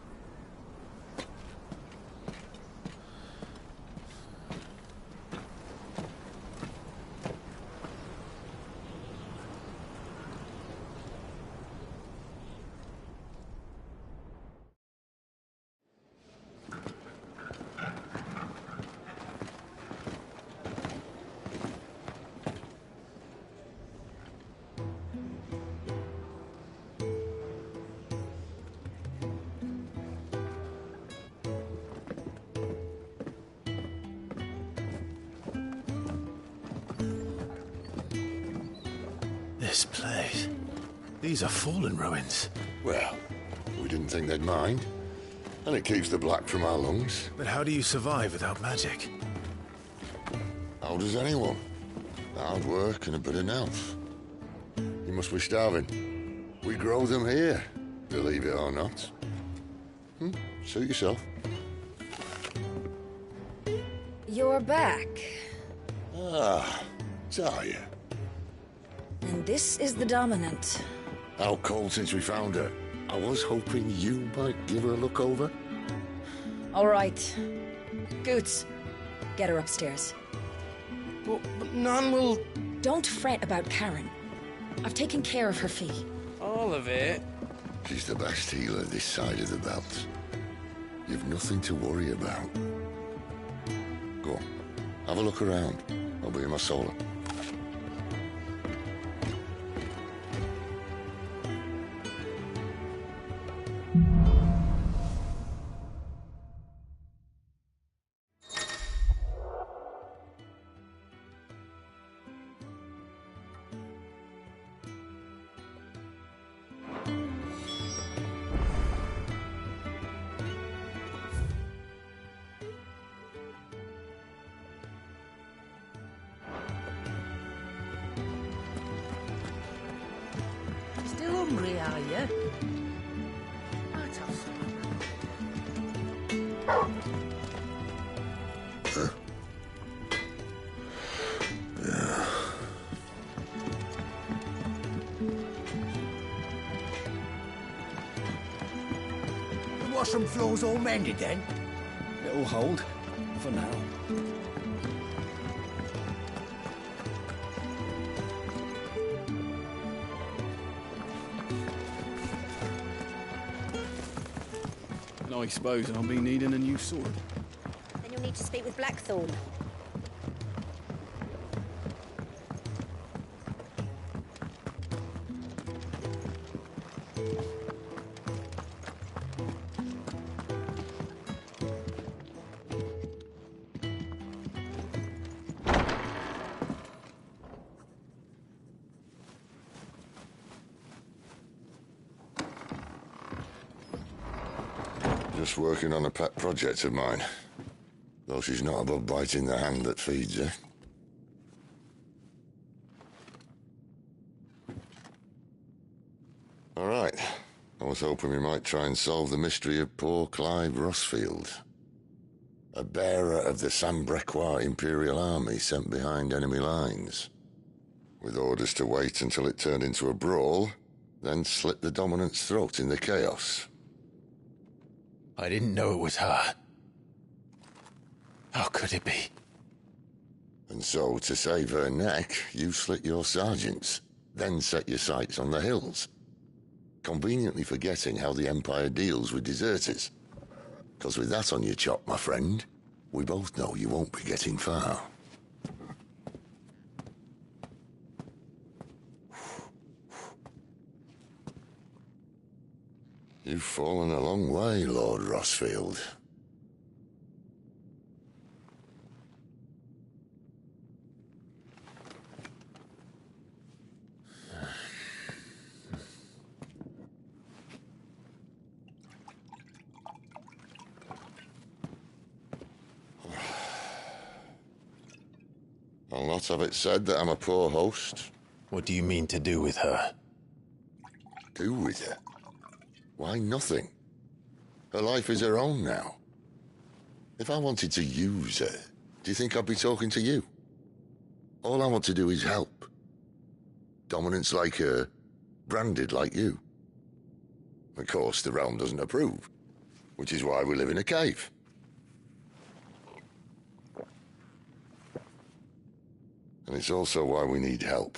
This place. These are fallen ruins. Well, we didn't think they'd mind. And it keeps the black from our lungs. But how do you survive without magic? How does anyone? Hard work and a bit of nerve. You must be starving. We grow them here, believe it or not. Suit yourself. You're back. Ah, Zarya. And this is the Dominant. Out cold since we found her. I was hoping you might give her a look over. All right. Goots, get her upstairs. But none will... Don't fret about Karen. I've taken care of her fee. All of it? She's the best healer this side of the belt. You've nothing to worry about. Go on, have a look around. I'll be in my solar. Still hungry, are you? Might have some. The washroom floor's all mended then? It'll hold. For now. I suppose I'll be needing a new sword. Then you'll need to speak with Blackthorn. Just working on a pet project of mine. Though she's not above biting the hand that feeds her. All right. I was hoping we might try and solve the mystery of poor Clive Rossfield. A bearer of the Sambrequois Imperial Army sent behind enemy lines. With orders to wait until it turned into a brawl, then slit the Dominant's throat in the chaos. I didn't know it was her. How could it be? And so, to save her neck, you slit your sergeants, then set your sights on the hills. Conveniently forgetting how the Empire deals with deserters. Because with that on your chop, my friend, we both know you won't be getting far. You've fallen a long way, Lord Rossfield. I'll not have it said that I'm a poor host. What do you mean to do with her? Do with her? Why, nothing. Her life is her own now. If I wanted to use her, do you think I'd be talking to you? All I want to do is help. Dominants like her, branded like you. Of course, the realm doesn't approve, which is why we live in a cave. And it's also why we need help.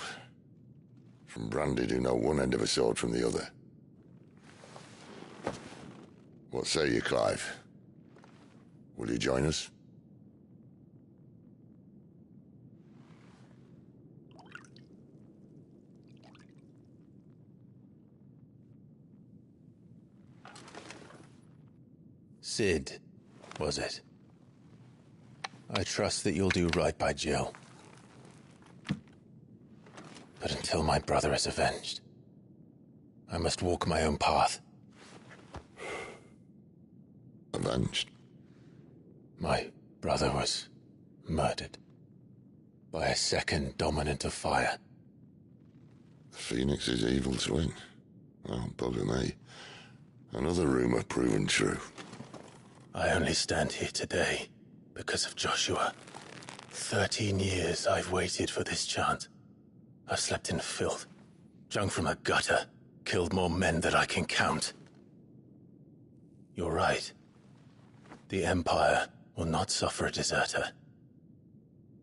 From Branded who know one end of a sword from the other. What say you, Clive? Will you join us? Sid, was it? I trust that you'll do right by Jill. But until my brother is avenged, I must walk my own path. Avenged? My brother was murdered by a second dominant of fire. Phoenix's evil twin. Well, bugger me. Another rumor proven true. I only stand here today because of Joshua. 13 years I've waited for this chance. I've slept in filth, drunk from a gutter, killed more men than I can count. You're right. The Empire will not suffer a deserter.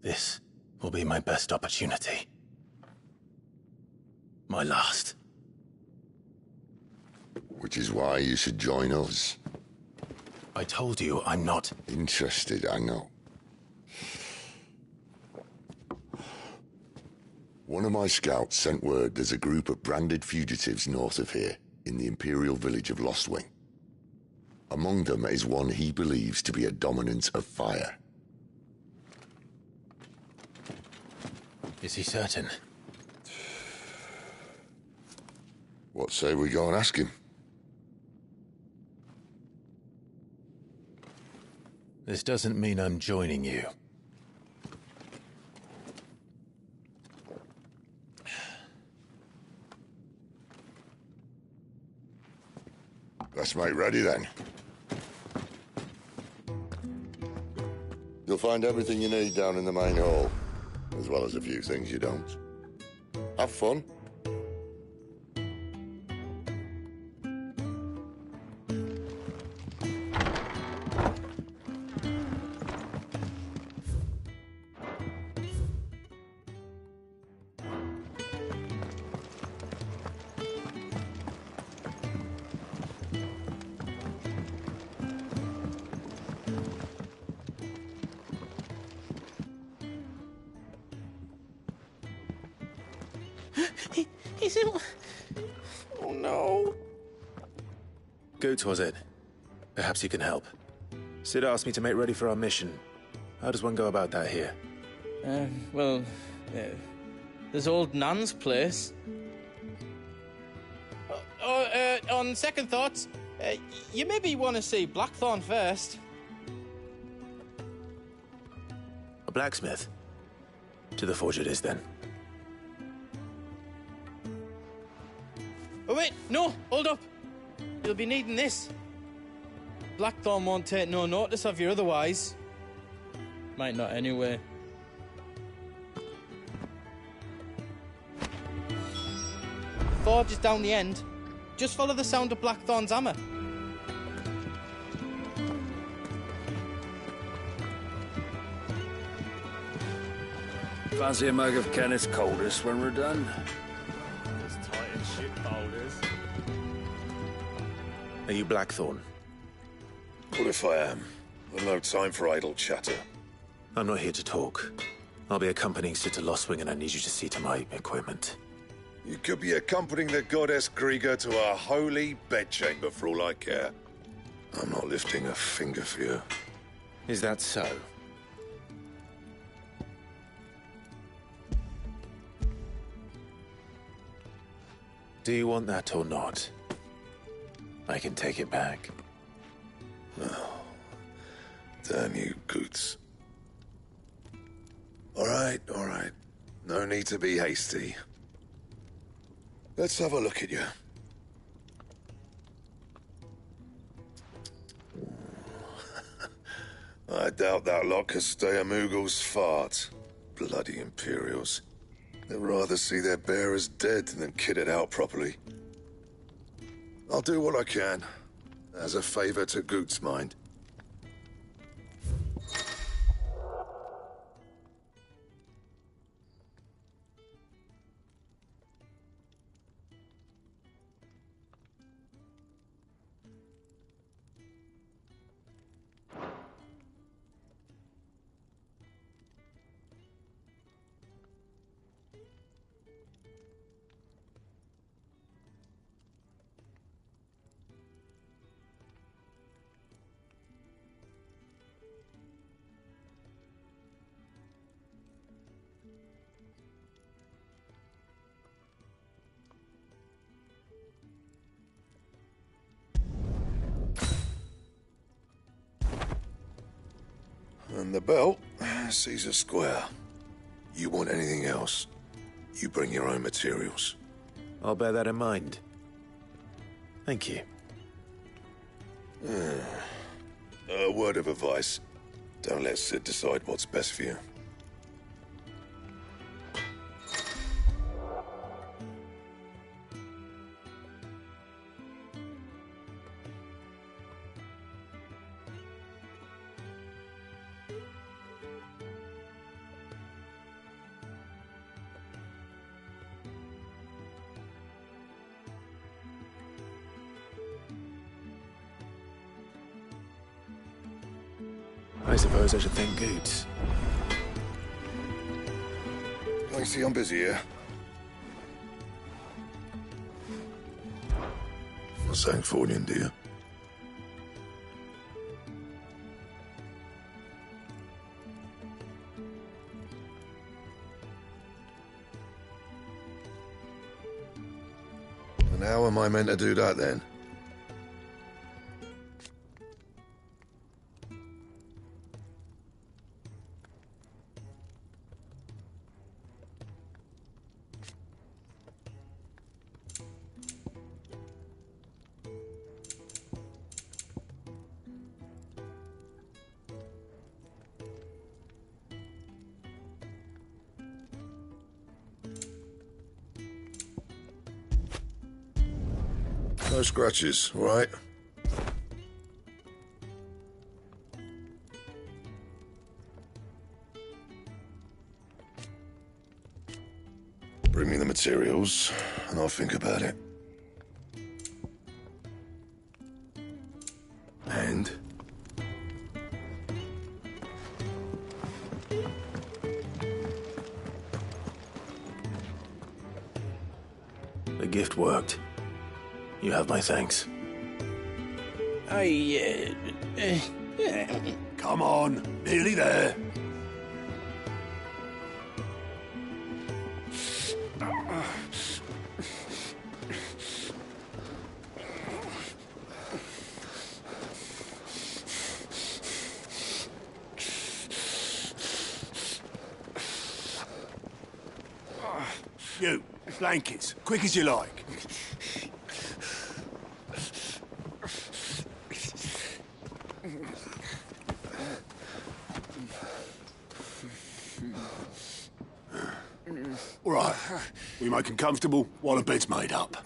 This will be my best opportunity. My last. Which is why you should join us. I told you I'm not interested, I know. One of my scouts sent word there's a group of branded fugitives north of here, in the Imperial village of Lostwing. Among them is one he believes to be a dominant of fire. Is he certain? What say we go and ask him? This doesn't mean I'm joining you. Let's make ready then. You'll find everything you need down in the main hall, as well as a few things you don't. Have fun. He's in... Oh no. Goots, was it? Perhaps you can help. Sid asked me to make ready for our mission. How does one go about that here? Well, there's old Nan's place. On second thoughts, you maybe want to see Blackthorn first. A blacksmith? To the forge it is, then. Oh wait, no, hold up. You'll be needing this. Blackthorn won't take no notice of you otherwise. Might not anyway. Forge is down the end. Just follow the sound of Blackthorn's hammer. Fancy a mug of Kenneth's coldest when we're done? Are you Blackthorn? What if I am? I've no time for idle chatter. I'm not here to talk. I'll be accompanying Sid to Lostwing, and I need you to see to my equipment. You could be accompanying the goddess Grieger to a holy bedchamber for all I care. I'm not lifting a finger for you. Is that so? Do you want that or not? I can take it back. Oh, damn you, Goots. All right. No need to be hasty. Let's have a look at you. I doubt that lot could stay a Moogle's fart. Bloody Imperials. They'd rather see their bearers dead than kitted out properly. I'll do what I can, as a favor to Goot's mind. And the belt sees a square. You want anything else, you bring your own materials. I'll bear that in mind. Thank you. A word of advice. Don't let Sid decide what's best for you. I suppose I should thank Goot. I see I'm busy here. A Sancfordian, dear. And how am I meant to do that then? No scratches, all right? Bring me the materials, and I'll think about it. And? The gift worked. You have my thanks. Come on, nearly there. You, blankets, quick as you like. All right, we make 'em comfortable while the bed's made up.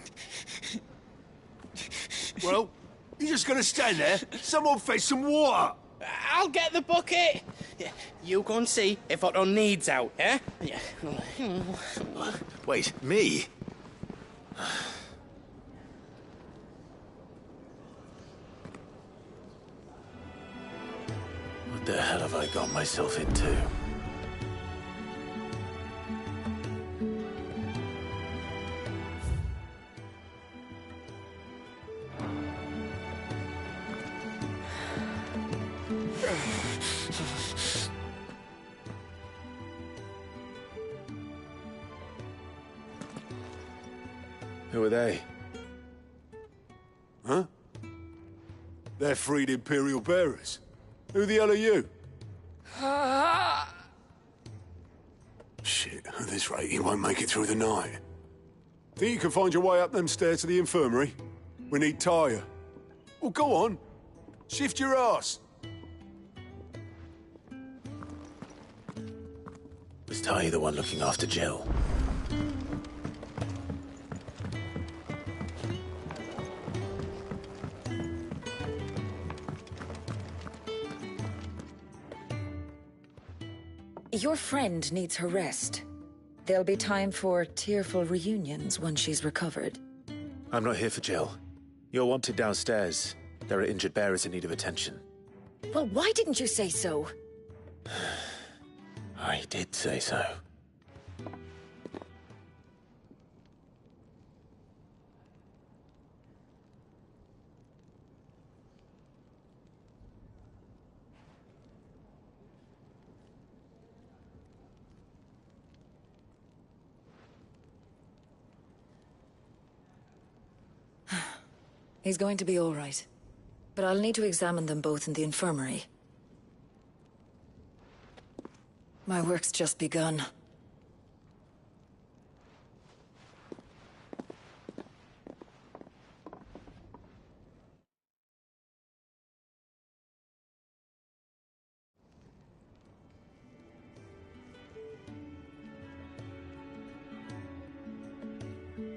Well, you're just gonna stand there? Someone fetch some water! I'll get the bucket! You go and see if Otto needs out, eh? Wait, me? What the hell have I got myself into? Who are they? Huh? They're freed Imperial bearers. Who the hell are you? Shit, at this rate, he won't make it through the night. Think you can find your way up them stairs to the infirmary? We need Tyre. Well, go on. Shift your ass. Was Ty the one looking after Jill? Your friend needs her rest. There'll be time for tearful reunions once she's recovered. I'm not here for Jill. You're wanted downstairs. There are injured bearers in need of attention. Well, why didn't you say so? I did say so. He's going to be all right. But I'll need to examine them both in the infirmary. My work's just begun.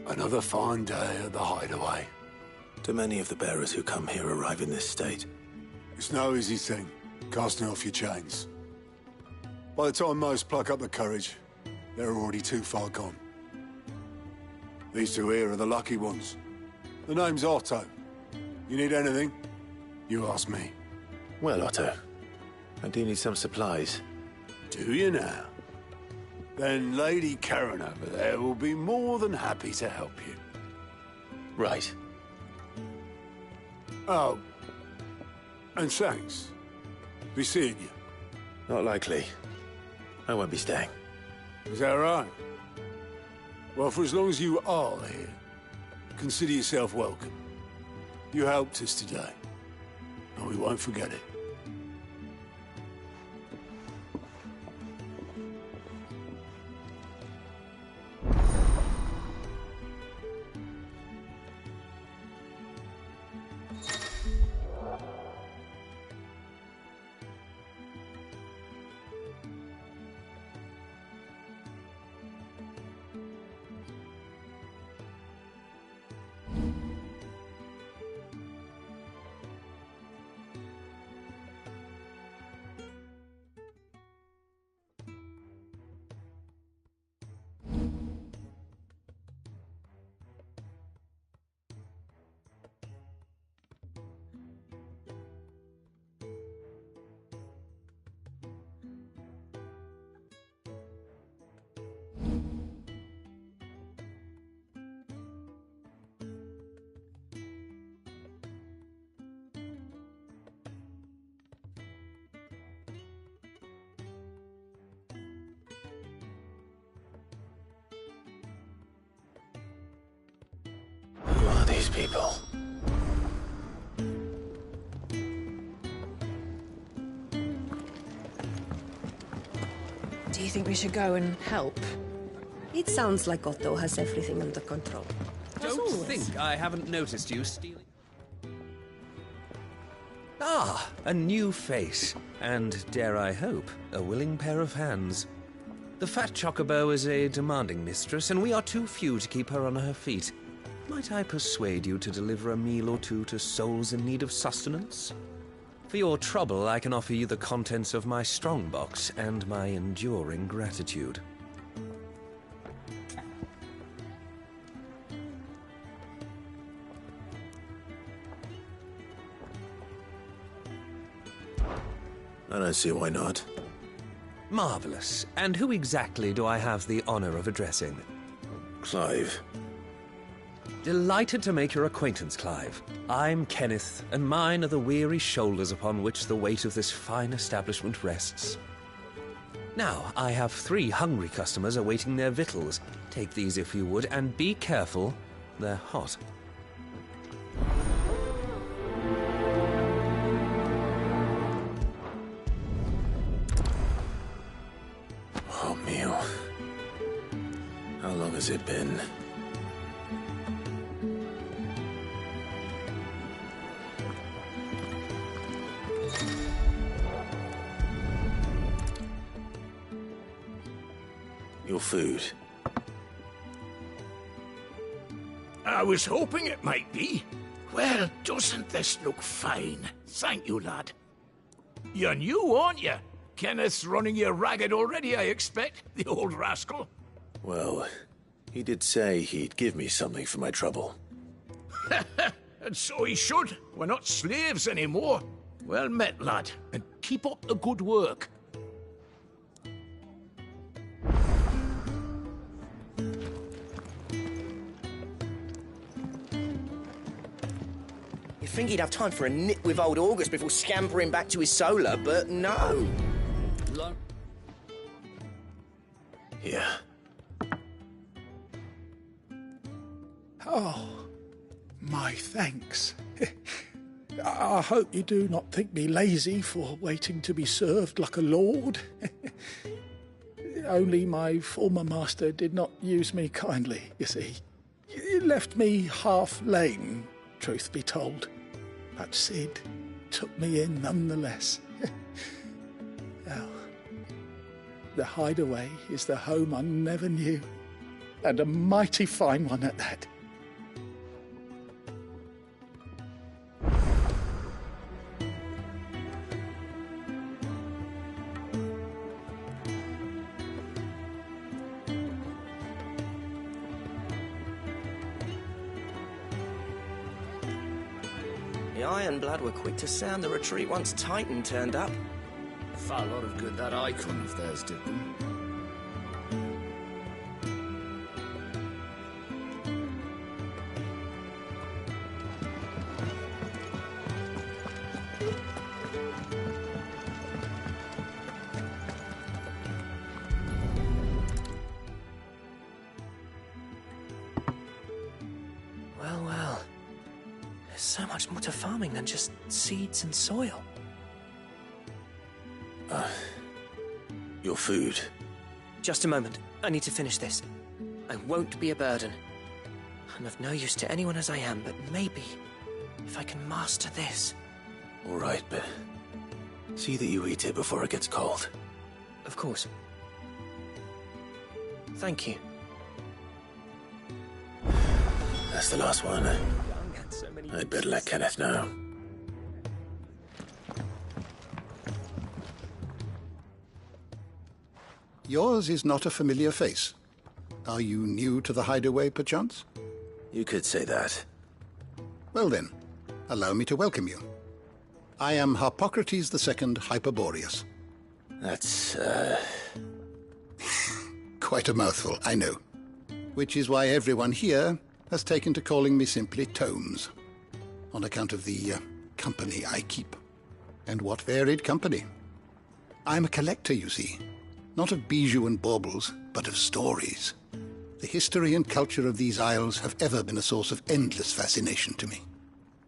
Another fine day at the hideaway. Do many of the bearers who come here arrive in this state? It's no easy thing, casting off your chains. By the time most pluck up the courage, they're already too far gone. These two here are the lucky ones. The name's Otto. You need anything? You ask me. Well, Otto, I do need some supplies. Do you now? Then Lady Karen over there will be more than happy to help you. Right. Oh, and thanks. Be seeing you. Not likely. I won't be staying. Is that right? Well, for as long as you are here, consider yourself welcome. You helped us today, and we won't forget it. Who are these people? Do you think we should go and help? It sounds like Otto has everything under control. Don't think I haven't noticed you stealing. Ah, a new face. And, dare I hope, a willing pair of hands. The fat chocobo is a demanding mistress, and we are too few to keep her on her feet. Might I persuade you to deliver a meal or two to souls in need of sustenance? For your trouble, I can offer you the contents of my strongbox and my enduring gratitude. I don't see why not. Marvelous. And who exactly do I have the honor of addressing? Clive. Delighted to make your acquaintance, Clive. I'm Kenneth, and mine are the weary shoulders upon which the weight of this fine establishment rests. Now, I have 3 hungry customers awaiting their victuals. Take these if you would, and be careful, they're hot. Hot meal. How long has it been? Your food. I was hoping it might be. Well, doesn't this look fine? Thank you, lad. You're new, aren't you? Kenneth's running you ragged already, I expect, the old rascal. Well, he did say he'd give me something for my trouble. And so he should. We're not slaves anymore. Well met, lad, and keep up the good work. You'd think he'd have time for a nip with old August before scampering back to his solar, but no. Here. Oh, my thanks. I hope you do not think me lazy for waiting to be served like a lord. Only my former master did not use me kindly, you see. He left me half lame, truth be told. But Sid took me in nonetheless. Well, the Hideaway is the home I never knew, and a mighty fine one at that. The Ironblood were quick to sound the retreat once Titan turned up. Far lot of good that icon of theirs did them. Well, well. There's so much more to farming than just seeds and soil. Your food. Just a moment. I need to finish this. I won't be a burden. I'm of no use to anyone as I am, but maybe if I can master this. All right, but see that you eat it before it gets cold. Of course. Thank you. That's the last one. I'd better let Kenneth know. Yours is not a familiar face. Are you new to the Hideaway, perchance? You could say that. Well then, allow me to welcome you. I am Harpocrates II Hyperboreus. That's, Quite a mouthful, I know. Which is why everyone here has taken to calling me simply Tomes, on account of the company I keep. And what varied company. I'm a collector, you see. Not of bijou and baubles, but of stories. The history and culture of these isles have ever been a source of endless fascination to me.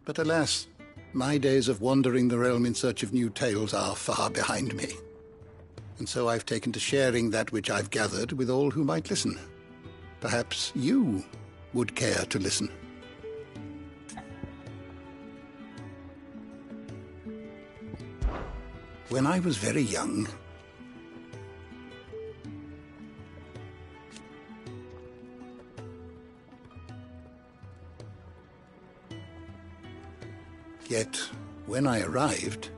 But alas, my days of wandering the realm in search of new tales are far behind me. And so I've taken to sharing that which I've gathered with all who might listen. Perhaps you would care to listen. When I was very young, yet when I arrived,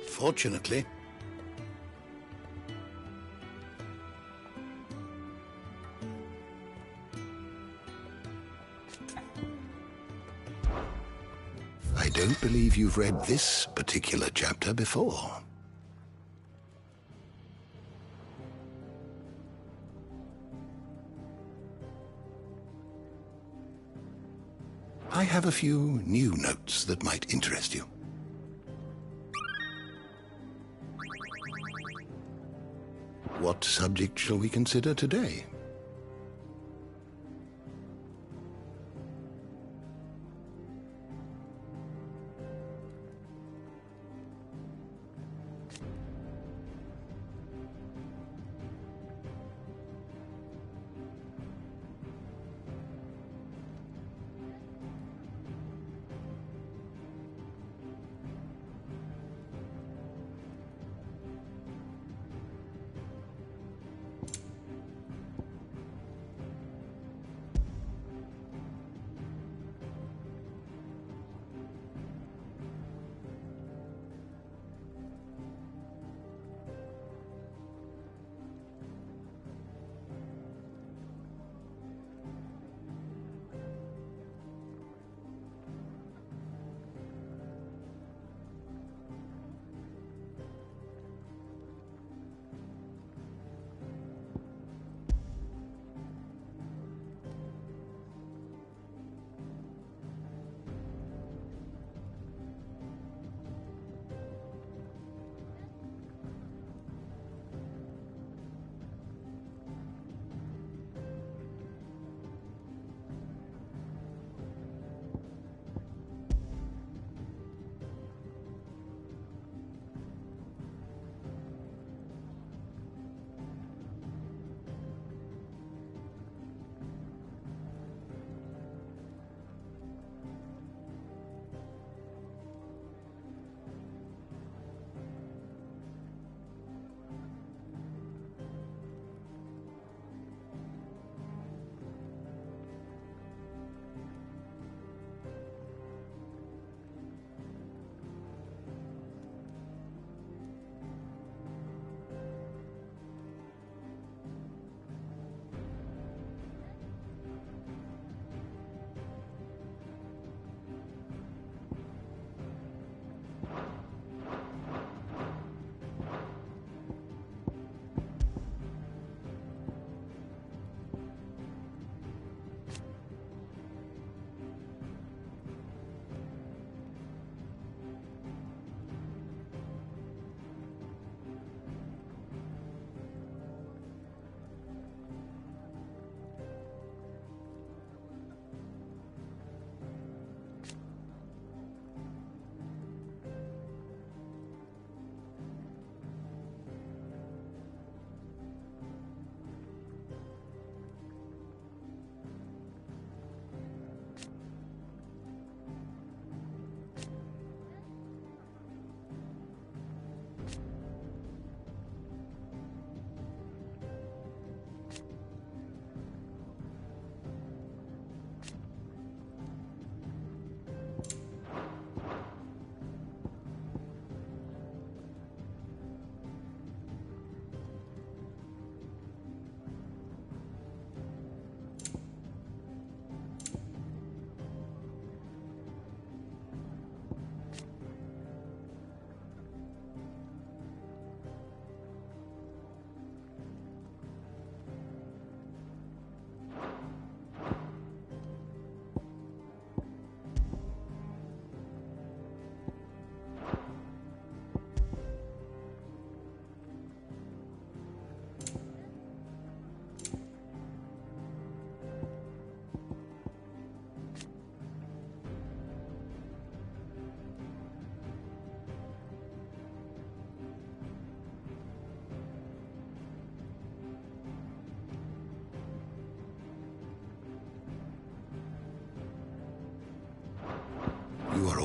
fortunately, I don't believe you've read this particular chapter before. I have a few new notes that might interest you. What subject shall we consider today?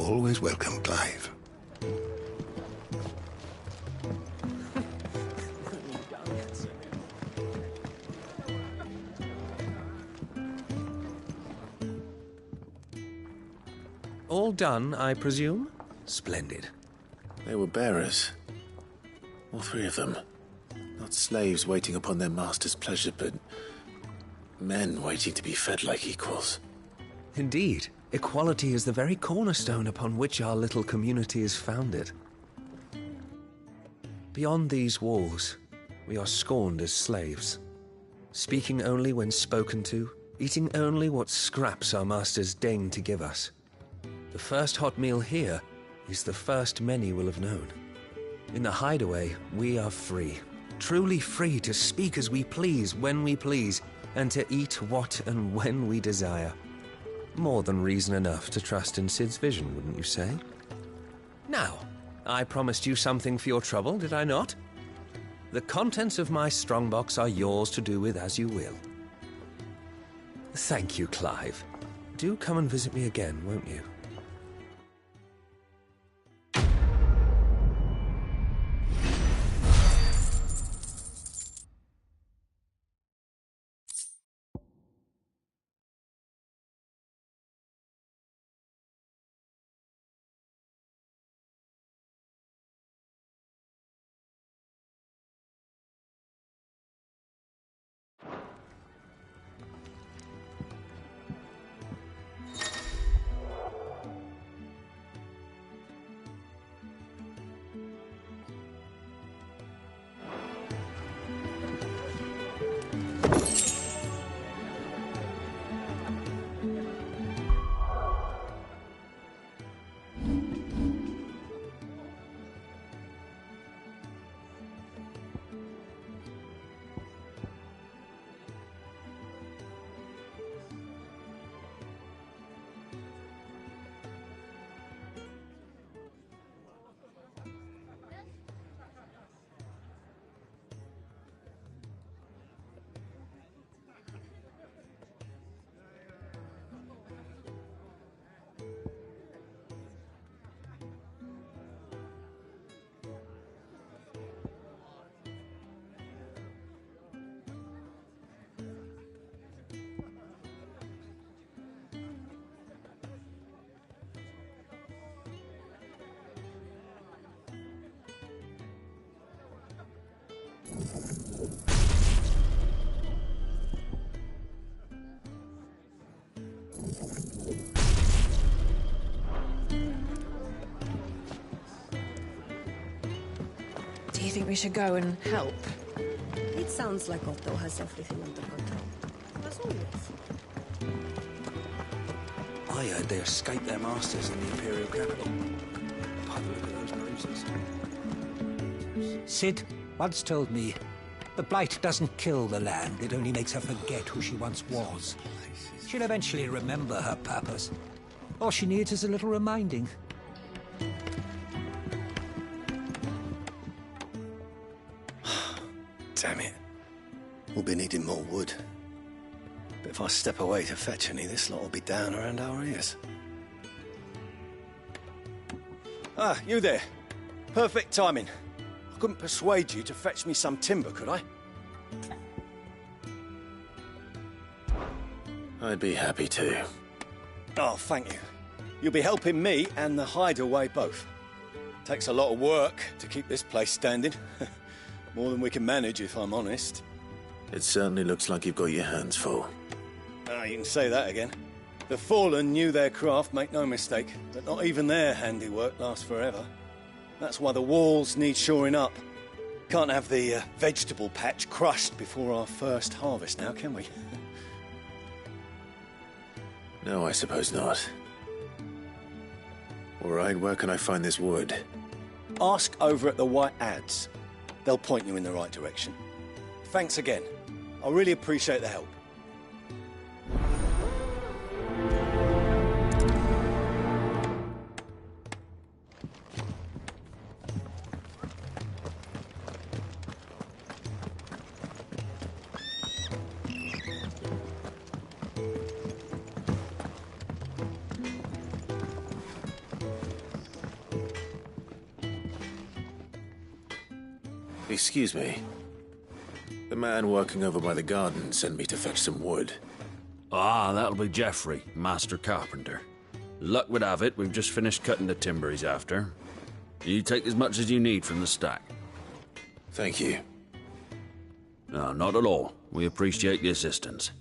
always welcome, Clive. All done, I presume? Splendid. They were bearers. All three of them. Not slaves waiting upon their master's pleasure, but men waiting to be fed like equals. Indeed. Equality is the very cornerstone upon which our little community is founded. Beyond these walls, we are scorned as slaves, speaking only when spoken to, eating only what scraps our masters deign to give us. The first hot meal here is the first many will have known. In the hideaway, we are free, truly free to speak as we please, when we please, and to eat what and when we desire. More than reason enough to trust in Sid's vision, wouldn't you say? Now, I promised you something for your trouble, did I not? The contents of my strongbox are yours to do with as you will. Thank you, Clive. Do come and visit me again, won't you? Do you think we should go and help? It sounds like Otto has everything under control. As always. I heard they escaped their masters in the Imperial capital. By the look at those bruises. Sid once told me, the blight doesn't kill the land, it only makes her forget who she once was. She'll eventually remember her purpose. All she needs is a little reminding. Damn it. We'll be needing more wood. But if I step away to fetch any, this lot will be down around our ears. Ah, you there. Perfect timing. I couldn't persuade you to fetch me some timber, could I? I'd be happy to. Oh, thank you. You'll be helping me and the hideaway both. Takes a lot of work to keep this place standing. More than we can manage, if I'm honest. It certainly looks like you've got your hands full. Ah, you can say that again. The Fallen knew their craft, make no mistake, but not even their handiwork lasts forever. That's why the walls need shoring up. Can't have the vegetable patch crushed before our first harvest now, can we? No, I suppose not. All right, where can I find this wood? Ask over at the White Ads. They'll point you in the right direction. Thanks again. I really appreciate the help. Excuse me. The man working over by the garden sent me to fetch some wood. Ah, that'll be Geoffrey, master carpenter. Luck would have it, we've just finished cutting the timber he's after. You take as much as you need from the stack. Thank you. No, not at all. We appreciate the assistance.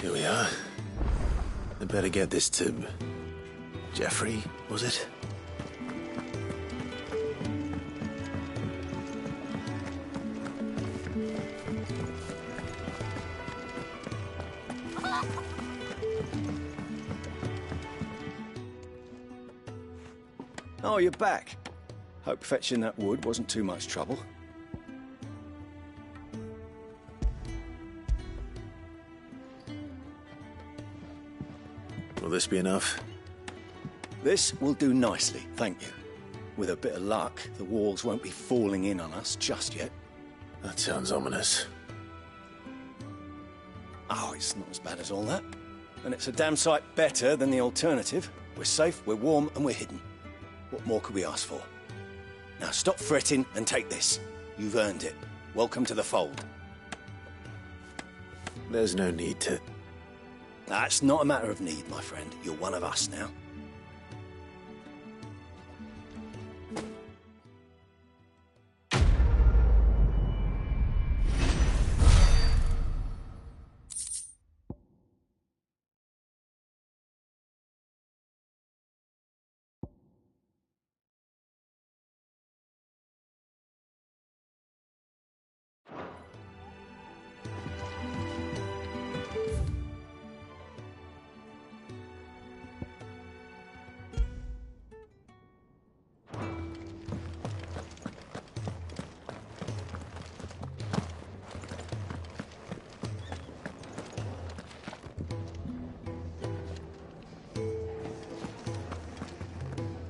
Here we are. I better get this to... Geoffrey, was it? Oh, you're back. Hope fetching that wood wasn't too much trouble. Will this be enough? This will do nicely, thank you. With a bit of luck, the walls won't be falling in on us just yet. That sounds ominous. Oh, it's not as bad as all that. And it's a damn sight better than the alternative. We're safe, we're warm, and we're hidden. What more could we ask for? Now stop fretting and take this. You've earned it. Welcome to the fold. There's no need to... That's not a matter of need, my friend. You're one of us now.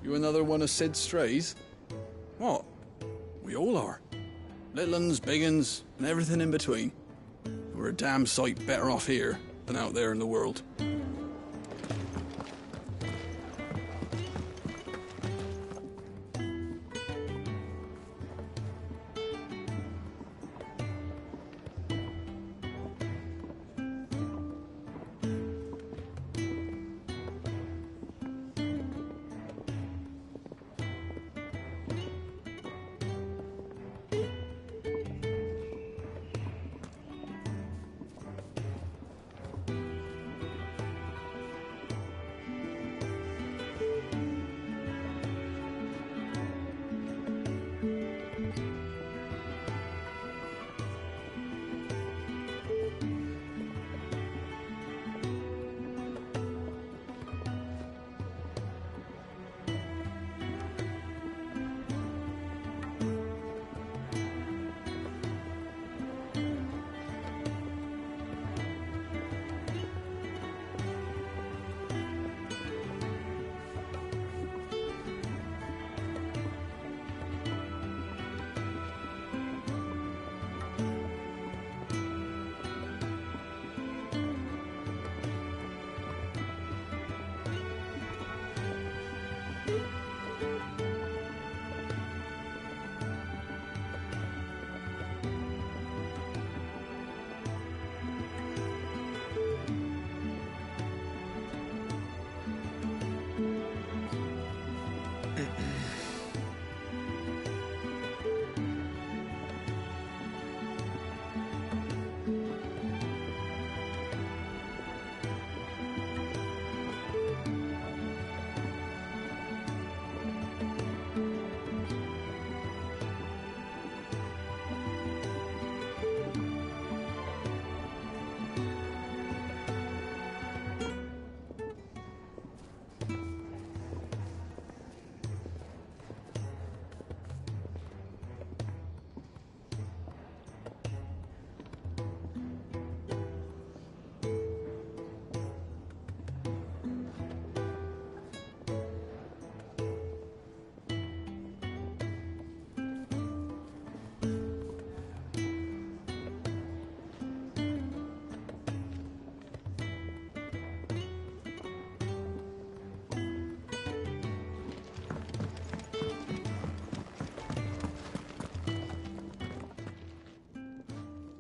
You another one of Sid's strays? What? We all are. Little uns, big uns, and everything in between. We're a damn sight better off here than out there in the world.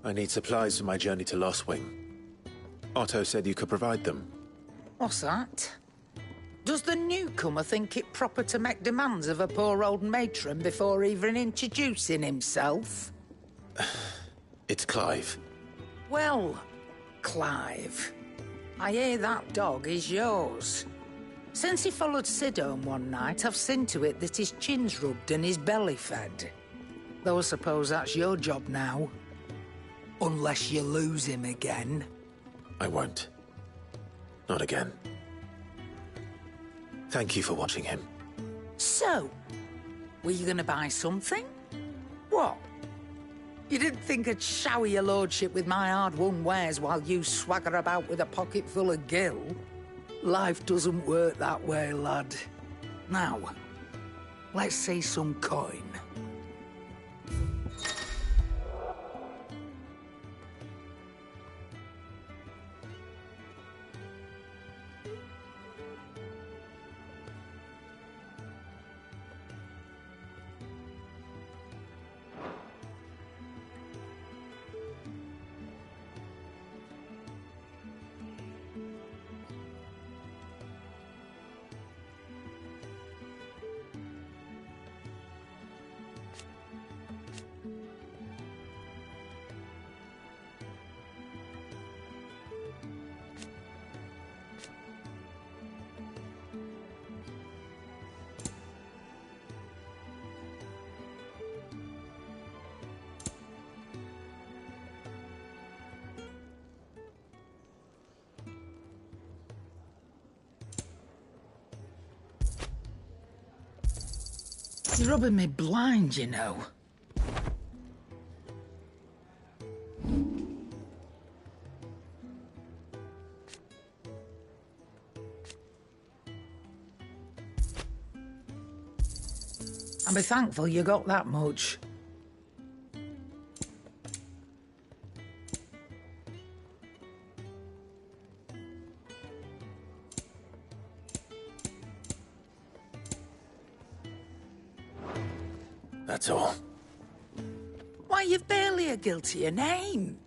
I need supplies for my journey to Lost Wing. Otto said you could provide them. What's that? Does the newcomer think it proper to make demands of a poor old matron before even introducing himself? It's Clive. Well, Clive, I hear that dog is yours. Since he followed Sid home one night, I've seen to it that his chin's rubbed and his belly fed. Though I suppose that's your job now. Unless you lose him again. I won't. Not again. Thank you for watching him. So, were you gonna buy something? What? You didn't think I'd shower your lordship with my hard-won wares while you swagger about with a pocket full of gil? Life doesn't work that way, lad. Now, let's see some coin. You're rubbing me blind, you know. I'll be thankful you got that much. That's all. Why, you've barely a guiltier name.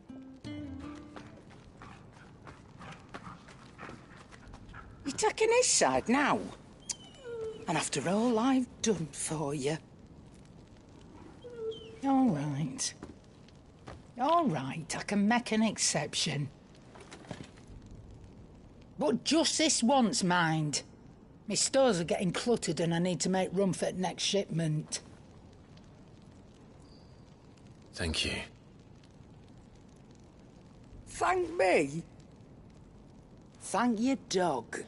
You're taking his side now? And after all I've done for you. All right. All right, I can make an exception. But just this once, mind. My stores are getting cluttered and I need to make room for the next shipment. Thank you. Thank me? Thank your dog.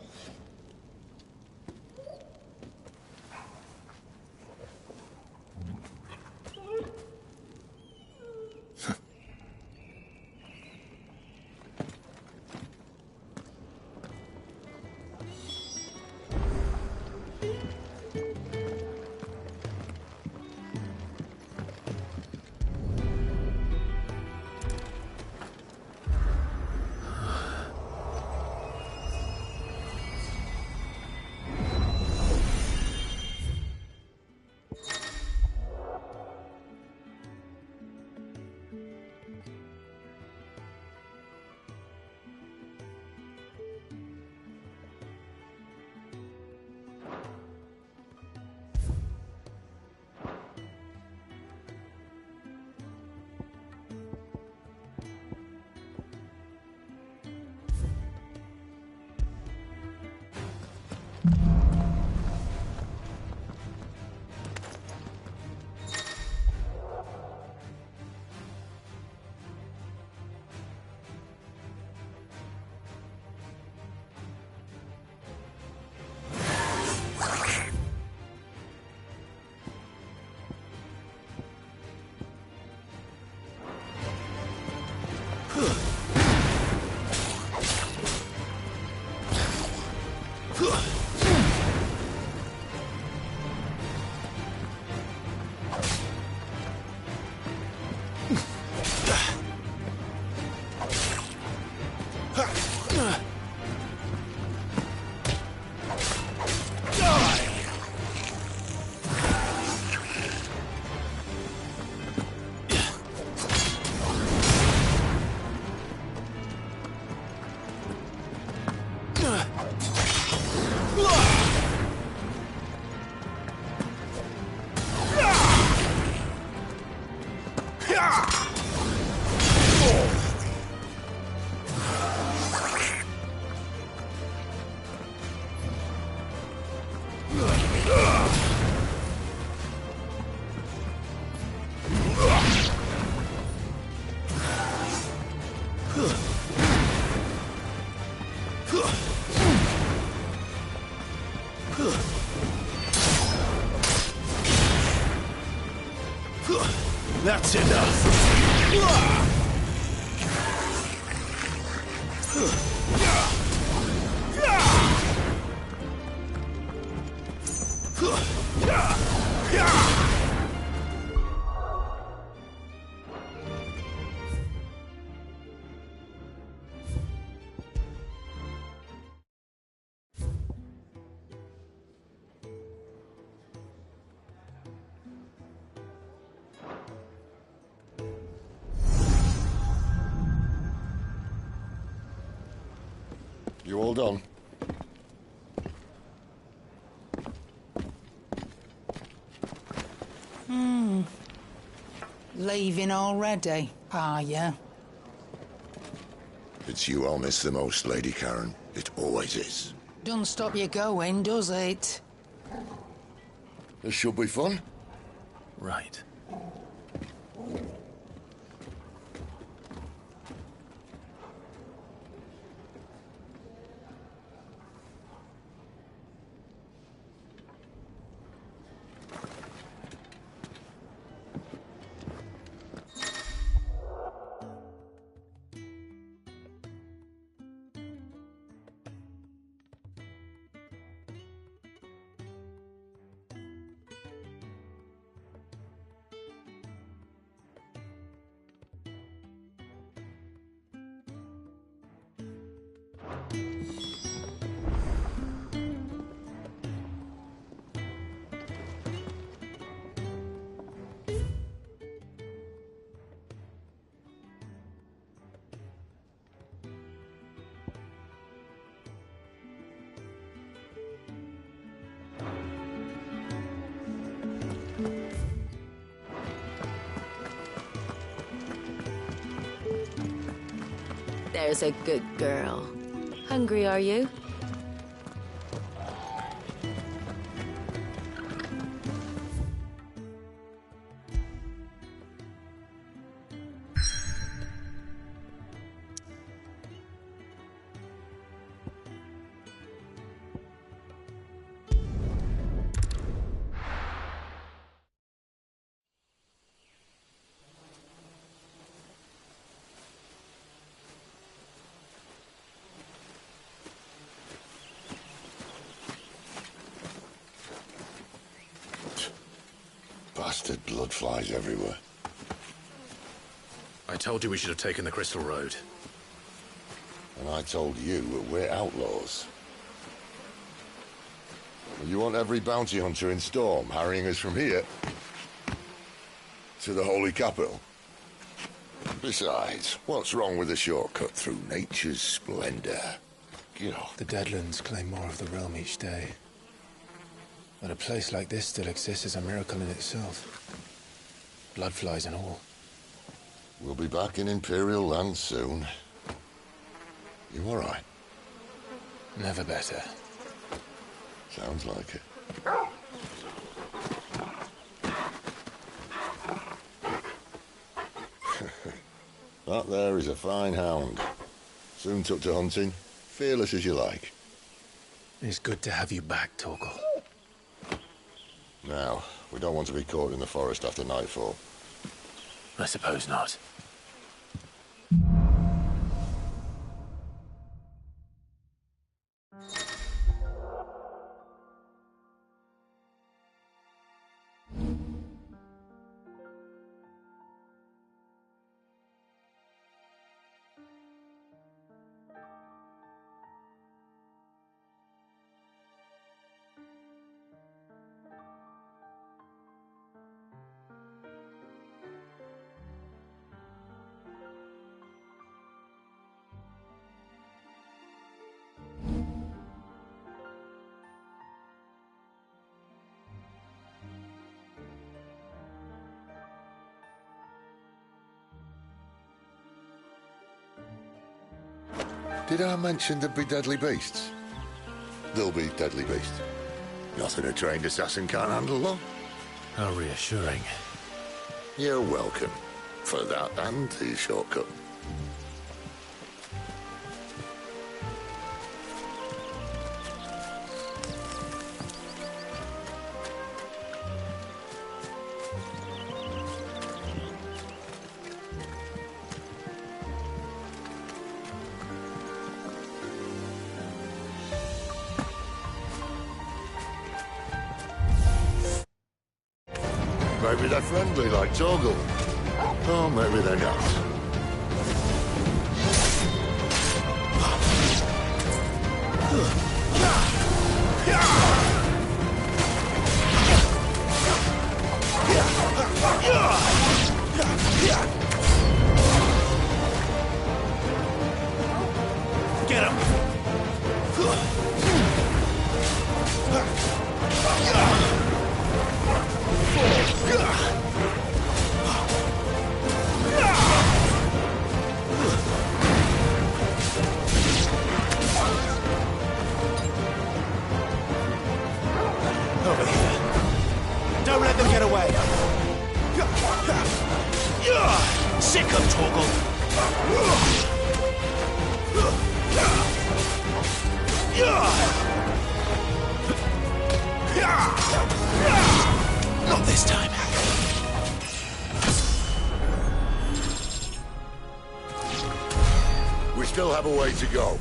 That's enough! You all done? Leaving already, are ya? It's you I'll miss the most, Lady Karen. It always is. Don't stop you going, does it? This should be fun. Right. There's a good girl. Hungry, are you? Bastard blood flies everywhere. I told you we should have taken the Crystal Road. And I told you that we're outlaws. You want every bounty hunter in Storm harrying us from here to the Holy Capital? Besides, what's wrong with a shortcut through nature's splendor? The Deadlands claim more of the realm each day. That a place like this still exists is a miracle in itself. Bloodflies and all. We'll be back in Imperial land soon. You all right? Never better. Sounds like it. That there is a fine hound. Soon took to hunting. Fearless as you like. It's good to have you back, Torgal. Now, we don't want to be caught in the forest after nightfall. I suppose not. Did I mention there'd be deadly beasts? There'll be deadly beasts. Nothing a trained assassin can't handle, though. How reassuring. You're welcome. For that and the shortcut. Maybe they're friendly like Torgal. Or maybe they're not. Get him! Over here. Don't let them get away. Sick of Torgal. Not this time. We still have a way to go.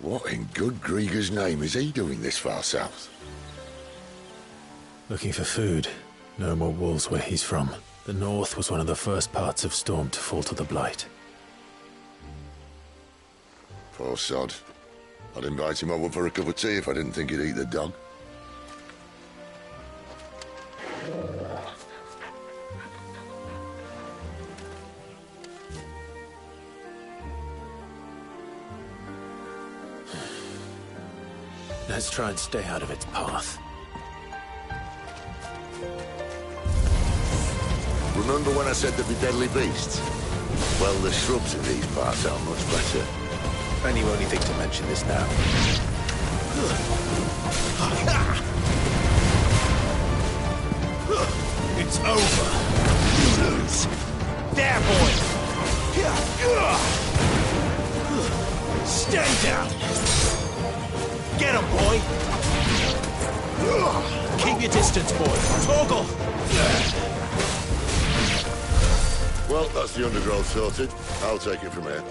What in good Grieger's name is he doing this far south? Looking for food. No more wolves where he's from. The north was one of the first parts of Storm to fall to the Blight. Poor sod. I'd invite him over for a cup of tea if I didn't think he'd eat the dog. Let's try and stay out of its path. Remember when I said there'd be deadly beasts? Well, the shrubs in these parts are much better. And you only think to mention this now. It's over. You lose. There, boy. Stay down. Get him, boy. Keep your distance, boy. Torgal. Well, that's the undergrowth sorted. I'll take it from here.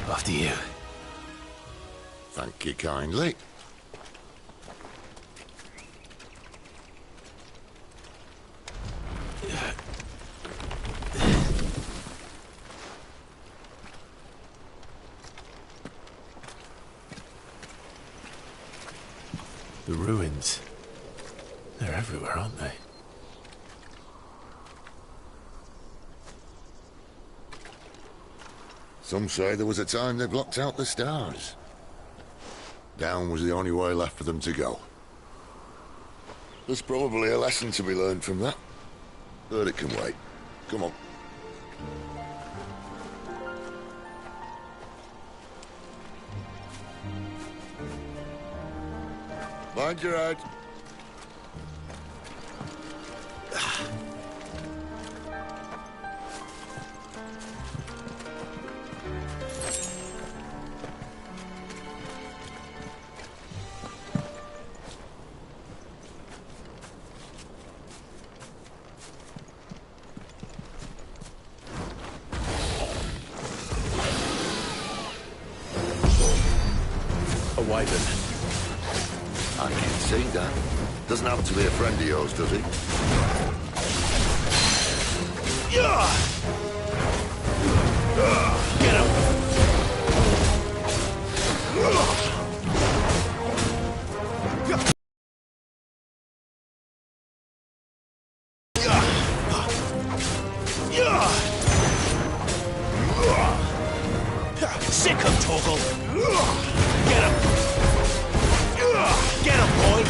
After you. Thank you kindly. The ruins. They're everywhere, aren't they? Some say there was a time they blocked out the stars. Down was the only way left for them to go. There's probably a lesson to be learned from that. But it can wait. Come on. Mind your head. A wyvern. I can see that. Doesn't happen to be a friend of yours, does he? Get him! sick of Torgal. Get him. Get him, boy.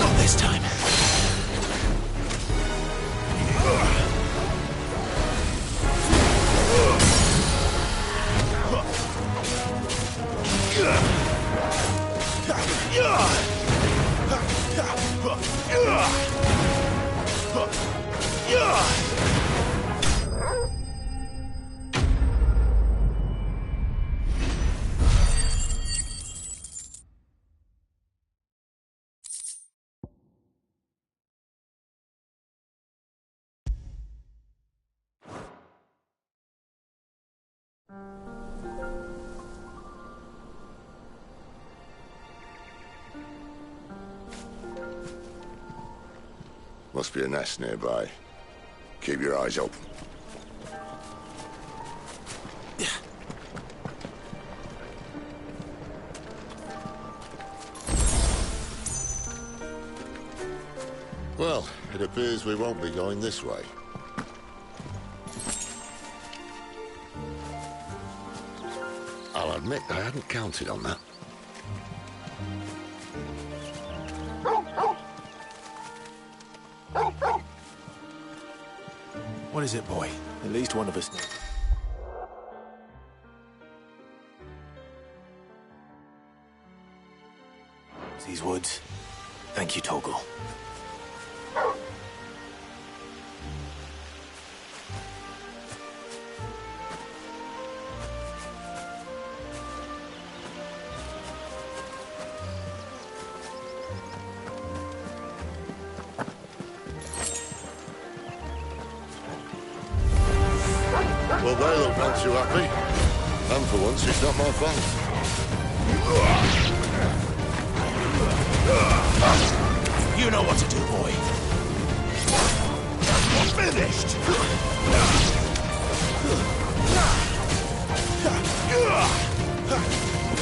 Not this time. Must be a nest nearby. Keep your eyes open. Well, it appears we won't be going this way. I'll admit I hadn't counted on that. What is it, boy? At least one of us knows. These woods. Thank you, Torgal. Well, they look not too happy. And for once, it's not my fault. You know what to do, boy. Finished!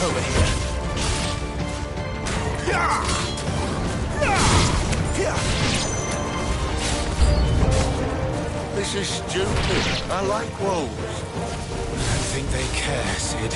Over here. This is stupid. I like wolves. I don't think they care, Sid.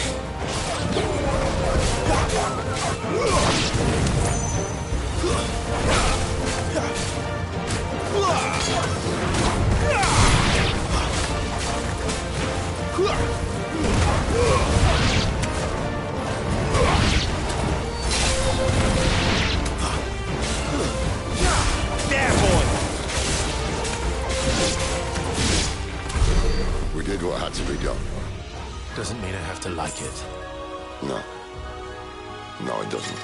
There, boy! We did what had to be done. Doesn't mean I have to like it. No. No, it doesn't.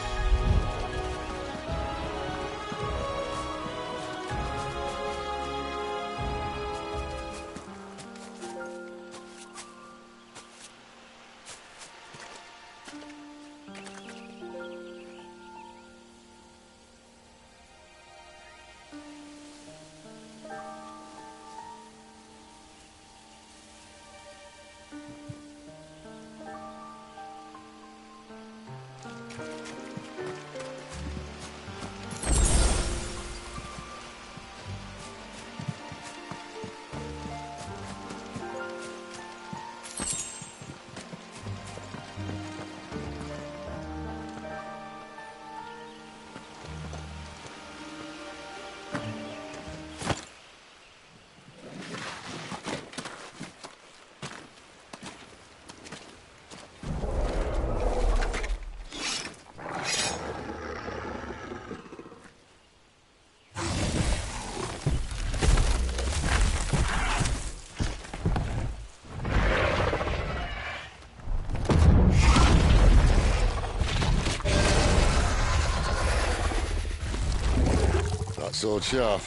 Sword sharp.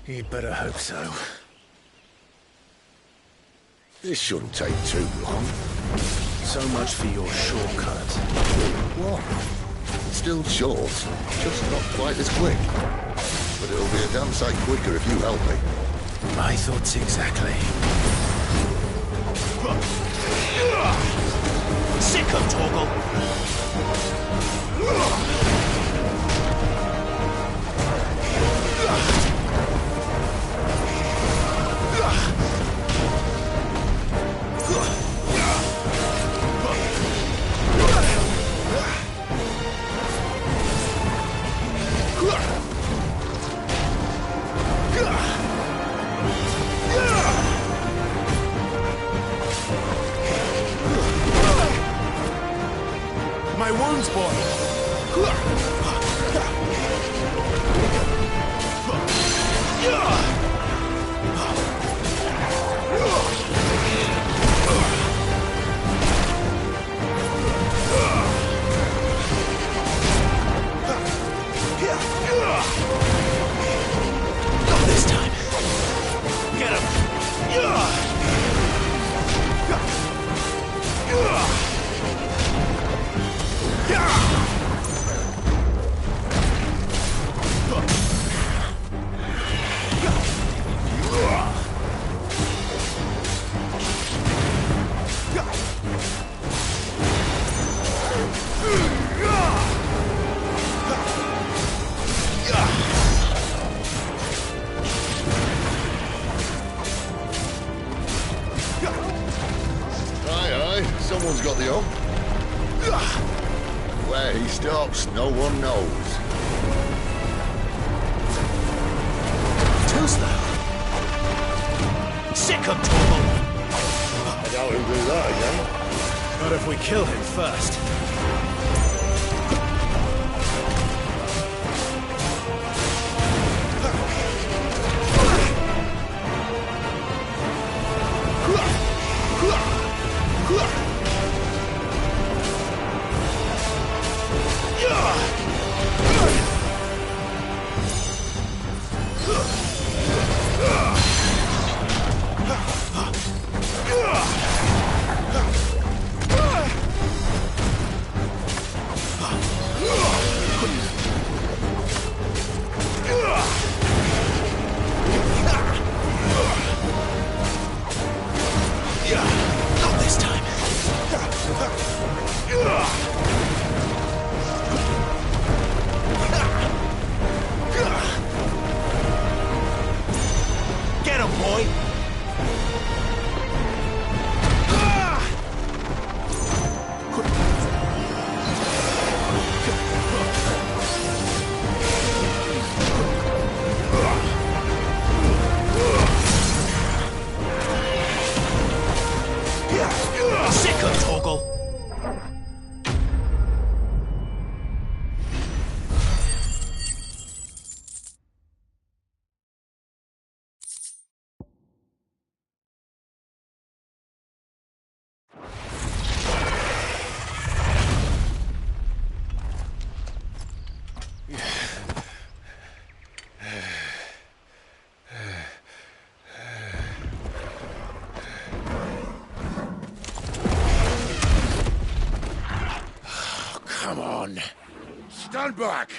You'd better hope so. This shouldn't take too long. So much for your shortcut. What? Still short, just not quite as quick. But it'll be a damn sight quicker if you help me. My thoughts exactly. Sick of Torgal! My wounds, boy! Not this time. Get him! Someone's got the hook. Where he stops, no one knows. Too slow. Sick of Torgal! I doubt he'll do that again. Not if we kill him first. Not this time. Get him, boy! Sick of Torgal! Come on. Stand back!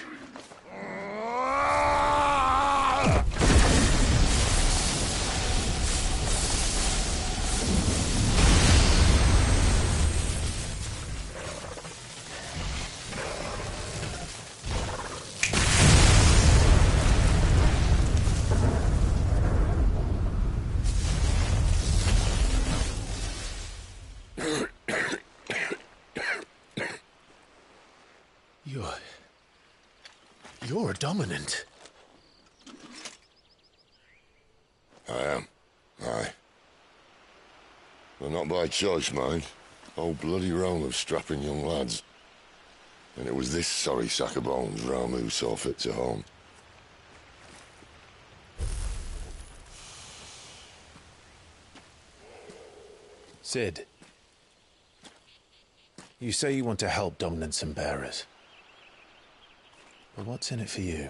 You're a dominant. I am. Aye. Well, not by choice, mind. Whole bloody realm of strapping young lads. And it was this sorry sack of bones Ramu saw fit to home. Sid, you say you want to help dominants and bearers. But what's in it for you?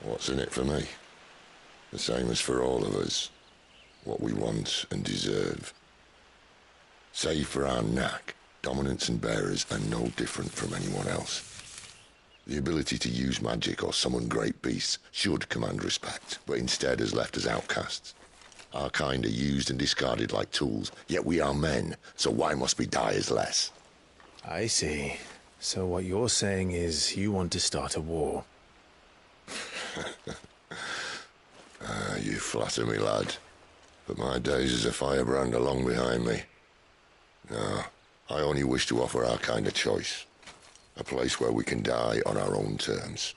What's in it for me? The same as for all of us. What we want and deserve. Save for our knack, dominants and bearers are no different from anyone else. The ability to use magic or summon great beasts should command respect, but instead has left us outcasts. Our kind are used and discarded like tools, yet we are men, so why must we die as less? I see. So what you're saying is you want to start a war. You flatter me, lad. But my days as a firebrand are long behind me. No, I only wish to offer our kind a choice. A place where we can die on our own terms.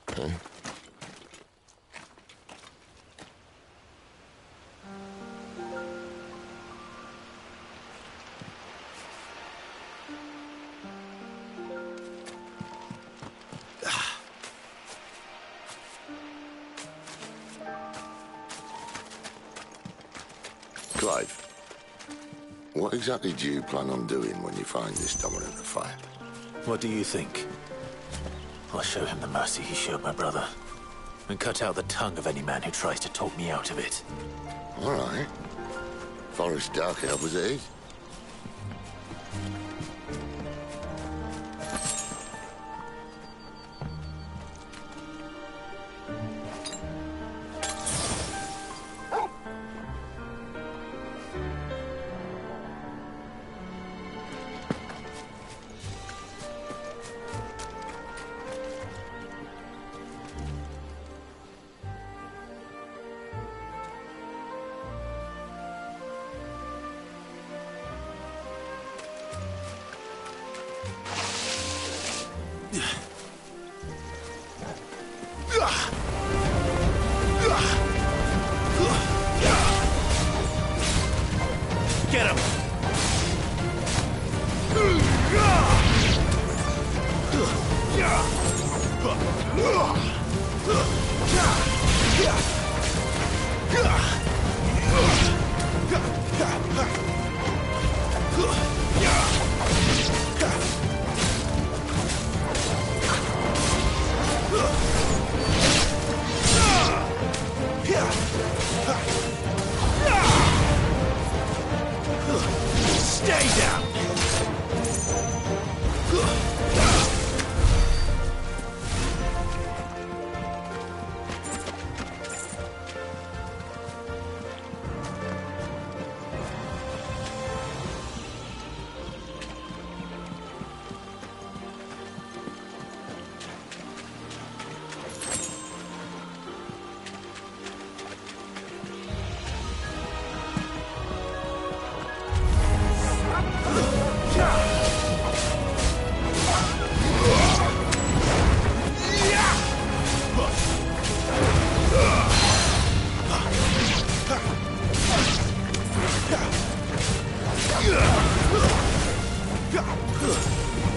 Okay? Clive, what exactly do you plan on doing when you find this dominant of fire? What do you think? I'll show him the mercy he showed my brother, and cut out the tongue of any man who tries to talk me out of it. All right. Forest dark enough as it is. Get him! Stay down!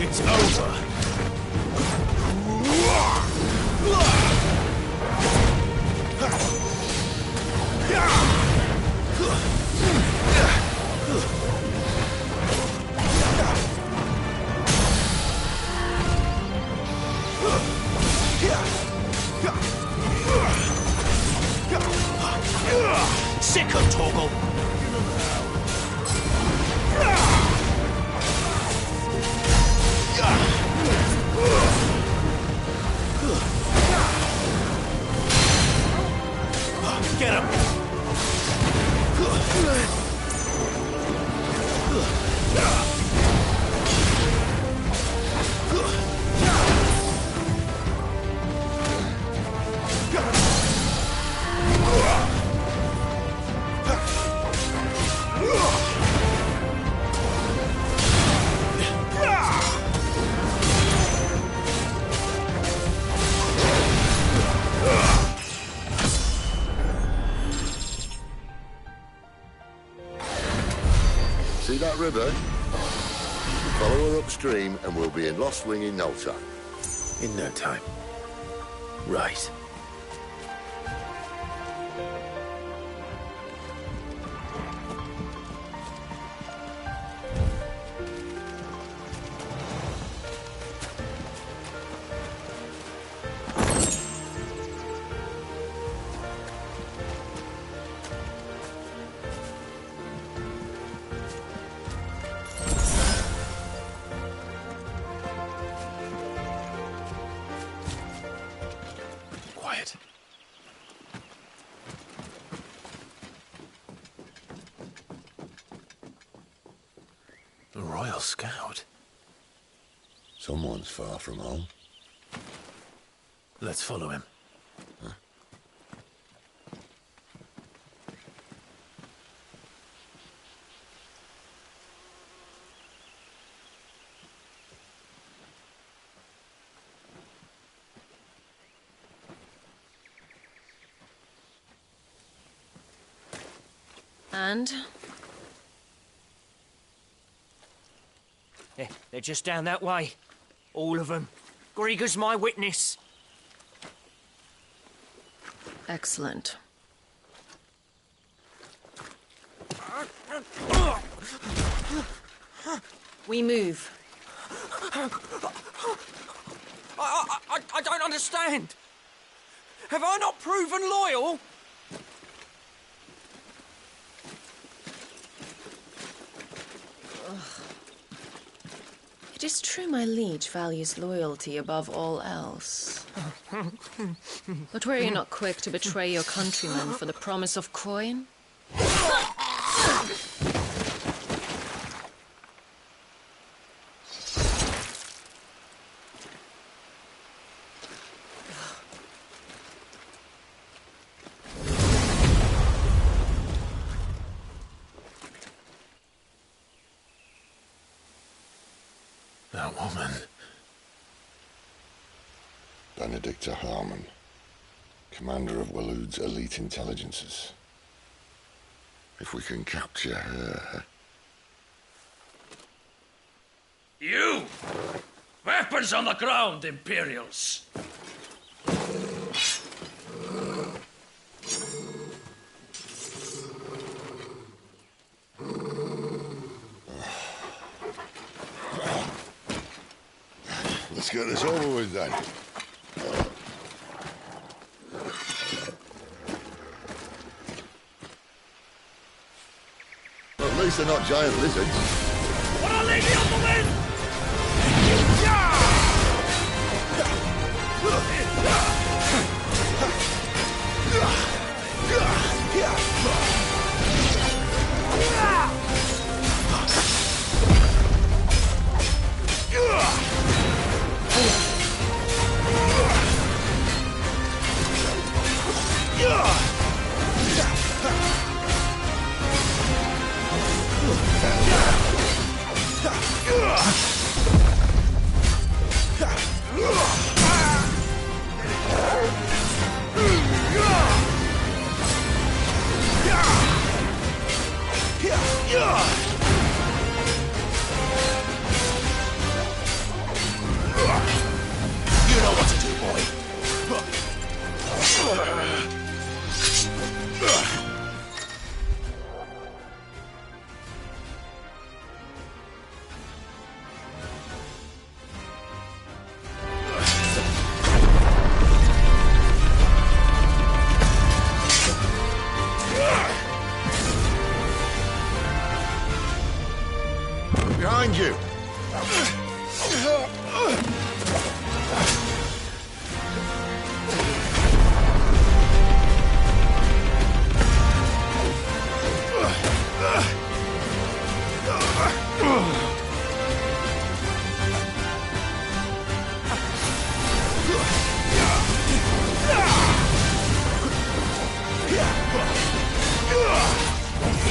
It's over. Sick of Toggle. Get him! See that river? Follow her upstream and we'll be in Lost Wing in no time. In no time. Right. scout. Someone's far from home. Let's follow him. Huh? And? They're just down that way. All of them. Grieger's my witness. Excellent. We move. I don't understand. Have I not proven loyal? It is true my liege values loyalty above all else. But were you not quick to betray your countrymen for the promise of coin? That woman. Benedicta Harmon, commander of Waloed's elite intelligences. If we can capture her... You! Weapons on the ground, Imperials! Let's get this over with then. At least they're not giant lizards. What a lady on the wind! You know what to do, boy. Behind you!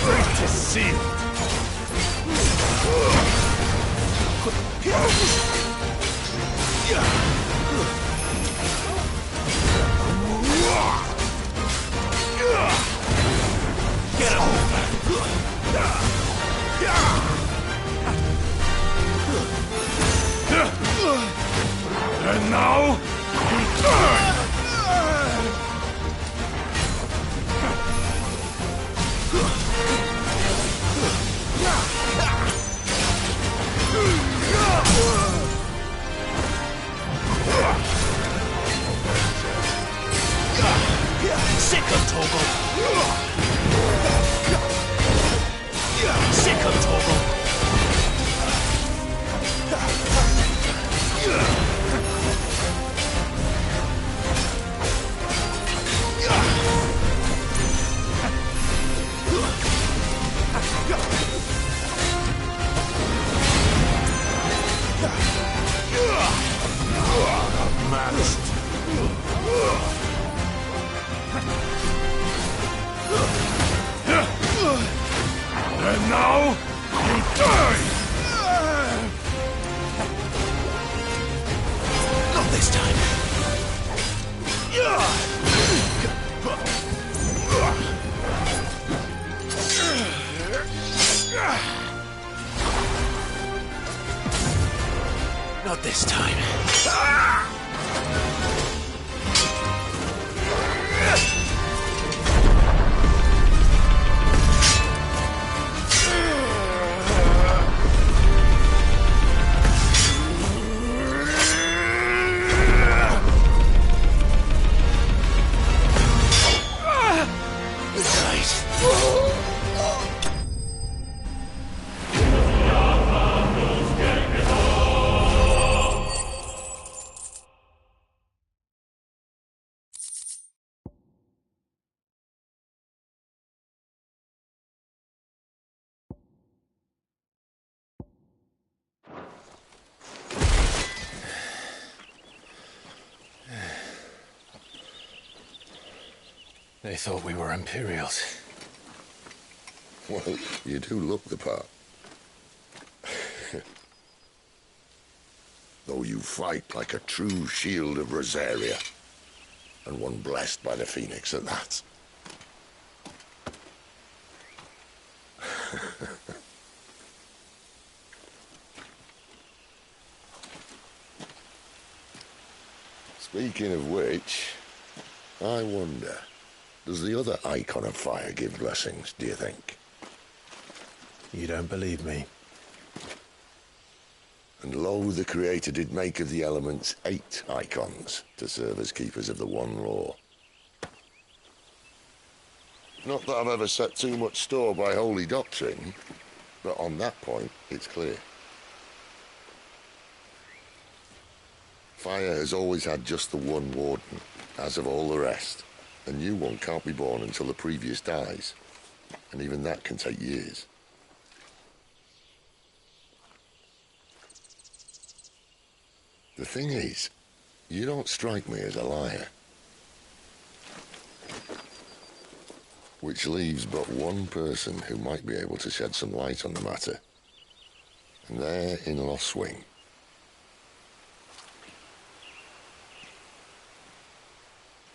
Great to see it. Get him! And now, return! Sick of Togo! Sick of Togo! And now, you die! Not this time. Not this time. They thought we were Imperials. Well, you do look the part. Though you fight like a true shield of Rosaria, and one blessed by the Phoenix at that. Speaking of which, I wonder, does the other icon of fire give blessings, do you think? You don't believe me? And lo, the Creator did make of the elements 8 icons to serve as keepers of the one law. Not that I've ever set too much store by holy doctrine, but on that point, it's clear. Fire has always had just the one warden, as of all the rest. A new one can't be born until the previous dies, and even that can take years. The thing is, you don't strike me as a liar. Which leaves but one person who might be able to shed some light on the matter. And they're in Lost Swing.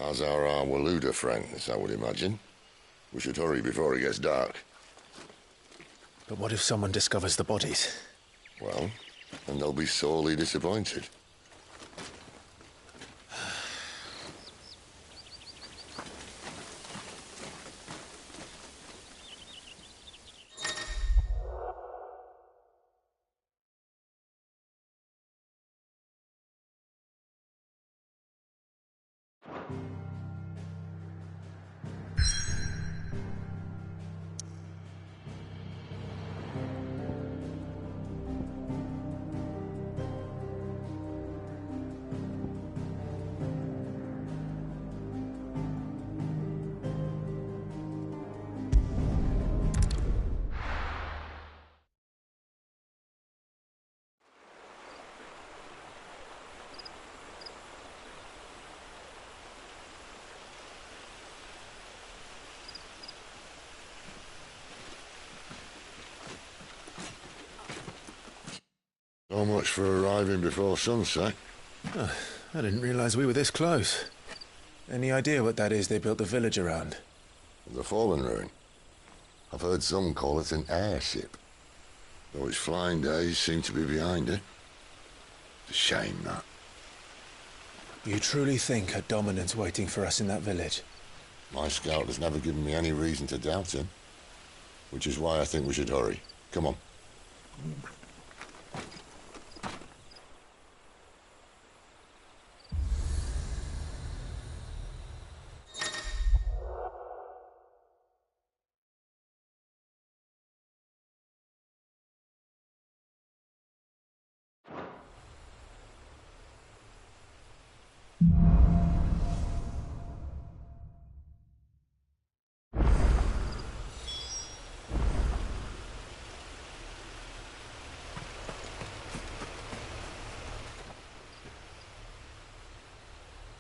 As are our Waluda friends, I would imagine. We should hurry before it gets dark. But what if someone discovers the bodies? Well, and they'll be sorely disappointed. So much for arriving before sunset. Oh, I didn't realize we were this close. Any idea what that is they built the village around? The Fallen Ruin. I've heard some call it an airship. Though its flying days seem to be behind it. It's a shame, that. You truly think a dominant's waiting for us in that village? My scout has never given me any reason to doubt him. Which is why I think we should hurry. Come on.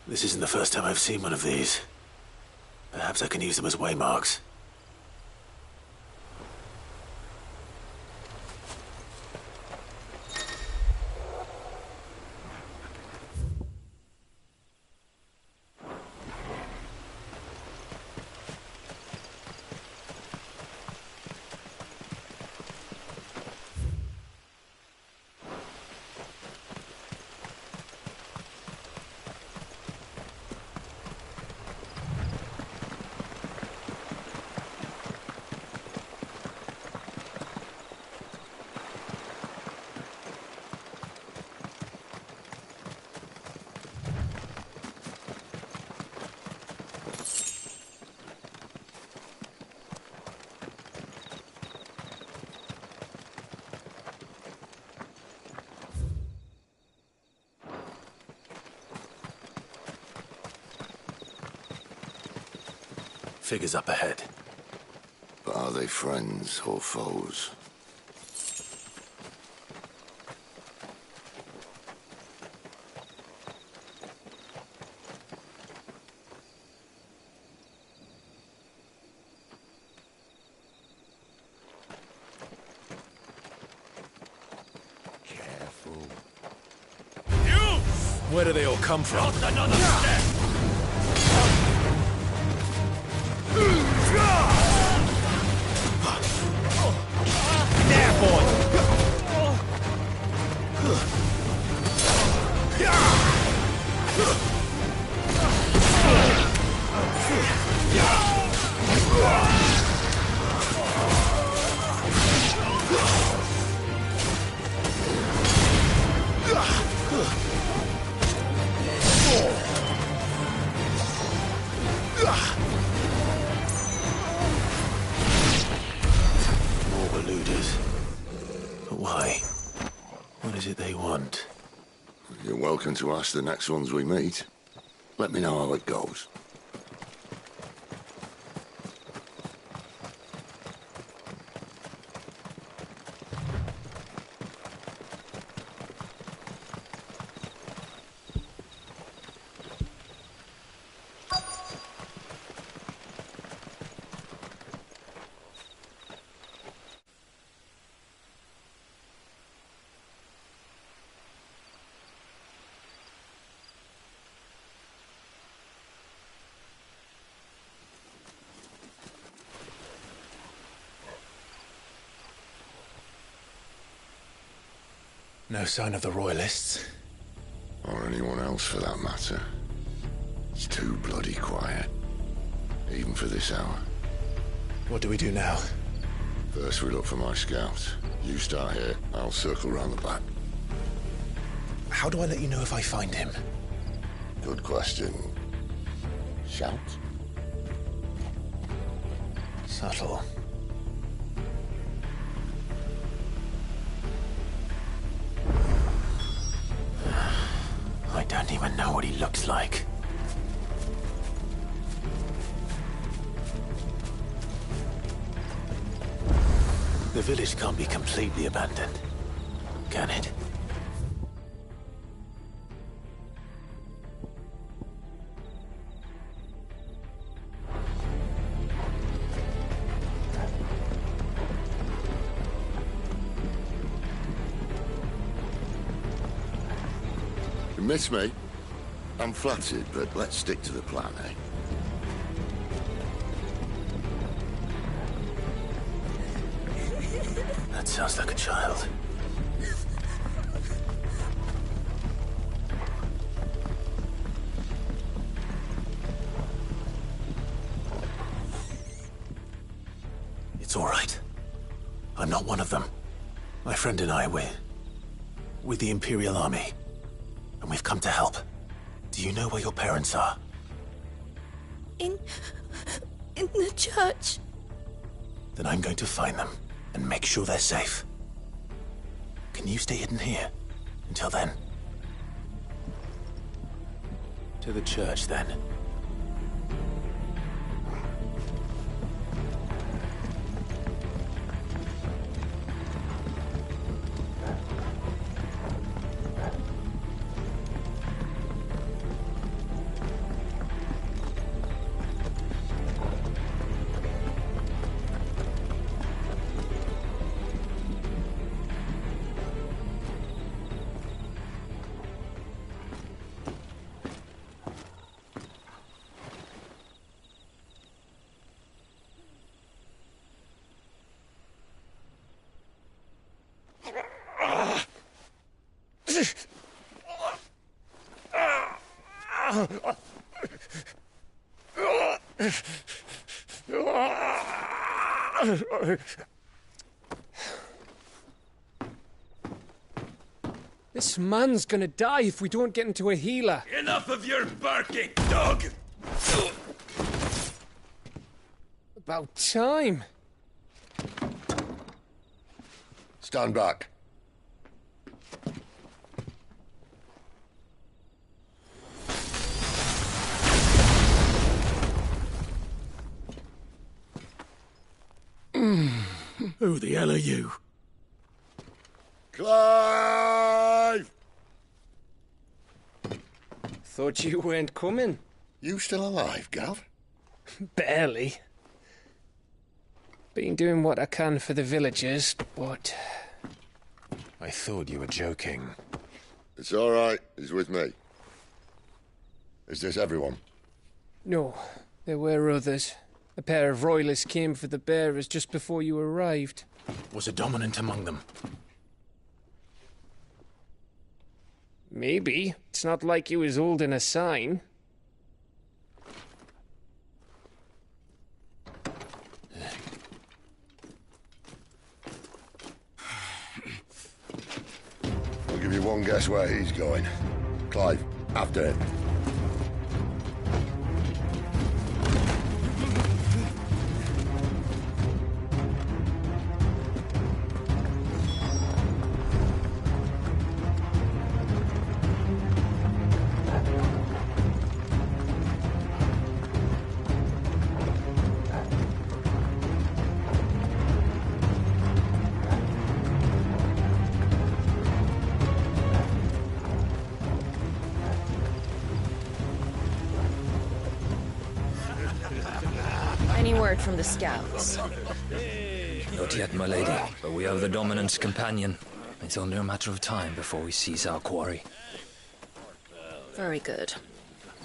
This isn't the first time I've seen one of these. Perhaps I can use them as waymarks. Figures up ahead. But are they friends or foes? Careful. Where do they all come from? Not another step! There, boy! More eluders. But why? What is it they want? You're welcome to ask the next ones we meet. Let me know how it goes. No sign of the Royalists. Or anyone else for that matter. It's too bloody quiet. Even for this hour. What do we do now? First we look for my scouts. You start here, I'll circle round the back. How do I let you know if I find him? Good question. Shout? Subtle. I don't even know what he looks like. The village can't be completely abandoned, can it? You miss me? I'm flattered, but let's stick to the plan, eh? That sounds like a child. It's all right. I'm not one of them. My friend and I, we're with the Imperial Army. And we've come to help. Do you know where your parents are? In the church. Then I'm going to find them and make sure they're safe. Can you stay hidden here until then? To the church, then. This man's gonna die if we don't get into a healer. Enough of your barking, dog! About time. Stand back. Who the hell are you? Clive! Thought you weren't coming. You still alive, Gav? Barely. Been doing what I can for the villagers, but... I thought you were joking. It's all right. He's with me. Is this everyone? No, there were others. A pair of royalists came for the bearers just before you arrived. Was a dominant among them? Maybe. It's not like he was holding a sign. I'll give you one guess where he's going. Clive, after him. Any word from the scouts? Not yet, my lady, but we have the dominant's companion. It's only a matter of time before we seize our quarry. Very good.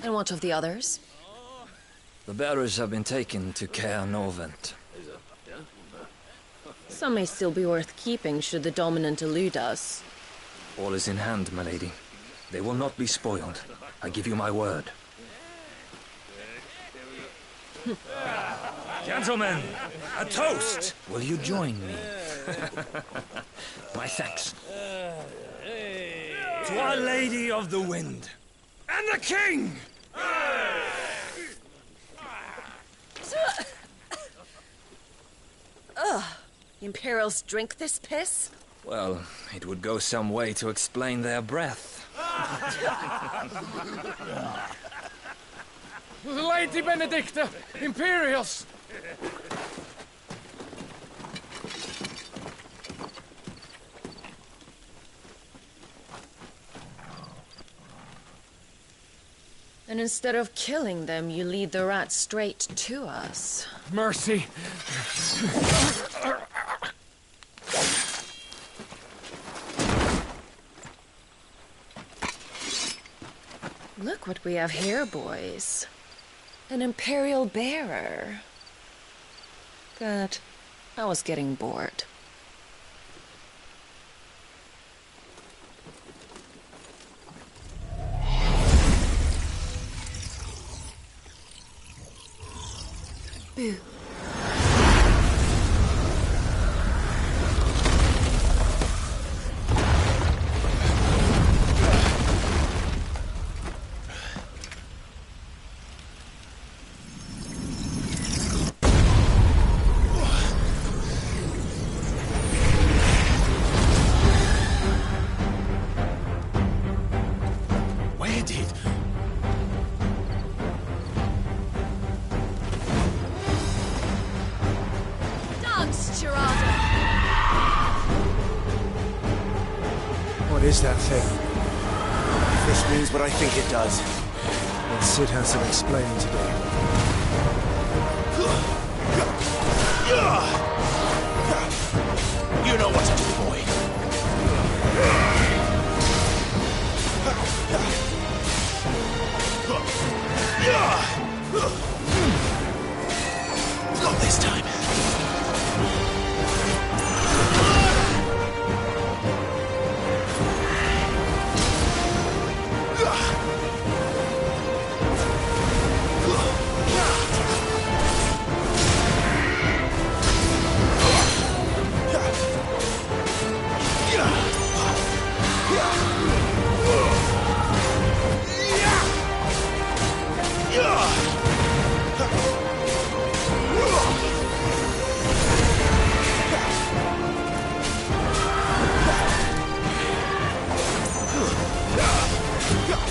And what of the others? The bearers have been taken to Caer Norvent. Some may still be worth keeping should the dominant elude us. All is in hand, my lady. They will not be spoiled. I give you my word. Gentlemen, a toast! Will you join me? My thanks. To Our Lady of the Wind. And the King! Ugh. The Imperials drink this piss? Well, it would go some way to explain their breath. Lady Benedicta! Imperials! And instead of killing them, you lead the rats straight to us. Mercy! Look what we have here, boys. An Imperial bearer. Good. I was getting bored. Boo. Where did... Dance, Gerardo! What is that thing? If this means what I think it does. Then Sid has some explaining to do. You know what to do, boy. Not this time.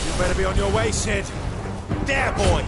You better be on your way, Sid. There, boy!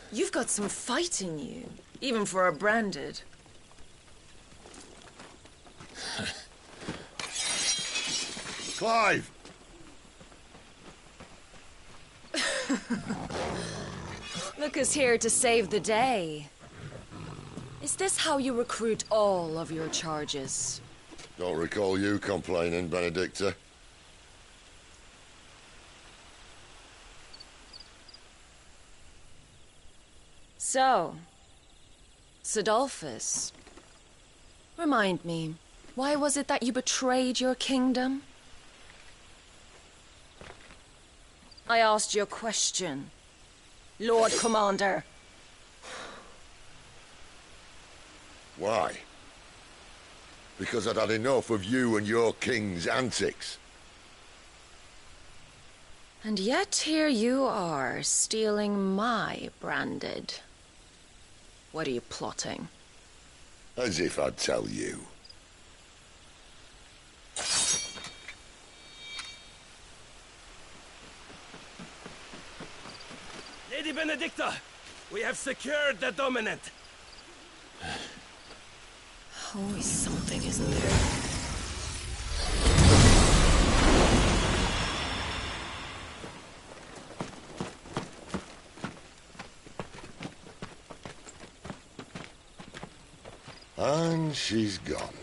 You've got some fight in you, even for a branded. Clive! Look who's here to save the day. Is this how you recruit all of your charges? Don't recall you complaining, Benedicta. So, Sidolphus, remind me, why was it that you betrayed your kingdom? I asked you a question, Lord Commander. Why? Because I'd had enough of you and your king's antics. And yet here you are, stealing my branded. What are you plotting? As if I'd tell you. Lady Benedicta, we have secured the dominant. Always something, isn't there? And she's gone.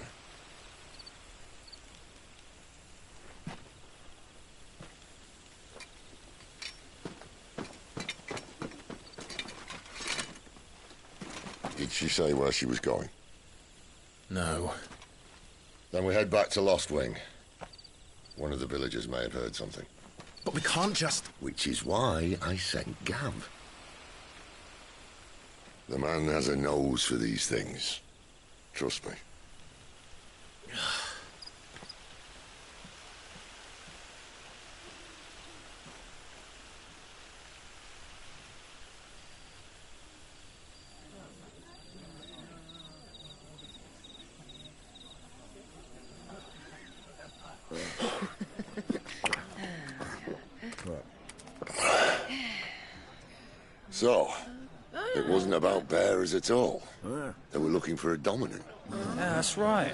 Did she say where she was going? No. Then we head back to Lost Wing. One of the villagers may have heard something. But we can't just... Which is why I sent Gav. The man has a nose for these things. Trust me. So, it wasn't about bearers at all. They were looking for a dominant. Yeah, that's right.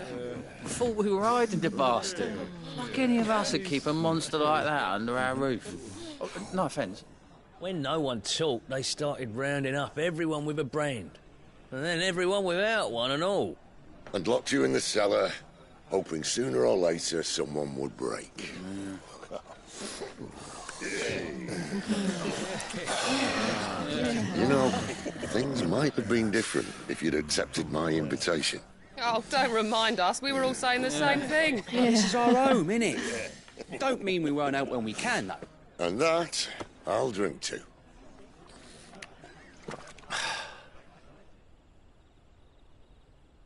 Thought we were hiding the bastard. Like any of us would keep a monster like that under our roof. Oh, no offence. When no one talked, they started rounding up everyone with a brand. And then everyone without one and all. And locked you in the cellar, hoping sooner or later someone would break. You know, things might have been different if you'd accepted my invitation. Oh, don't remind us. We were all saying the same thing. This is our home, innit? Don't mean we won't help when we can, though. And that, I'll drink to.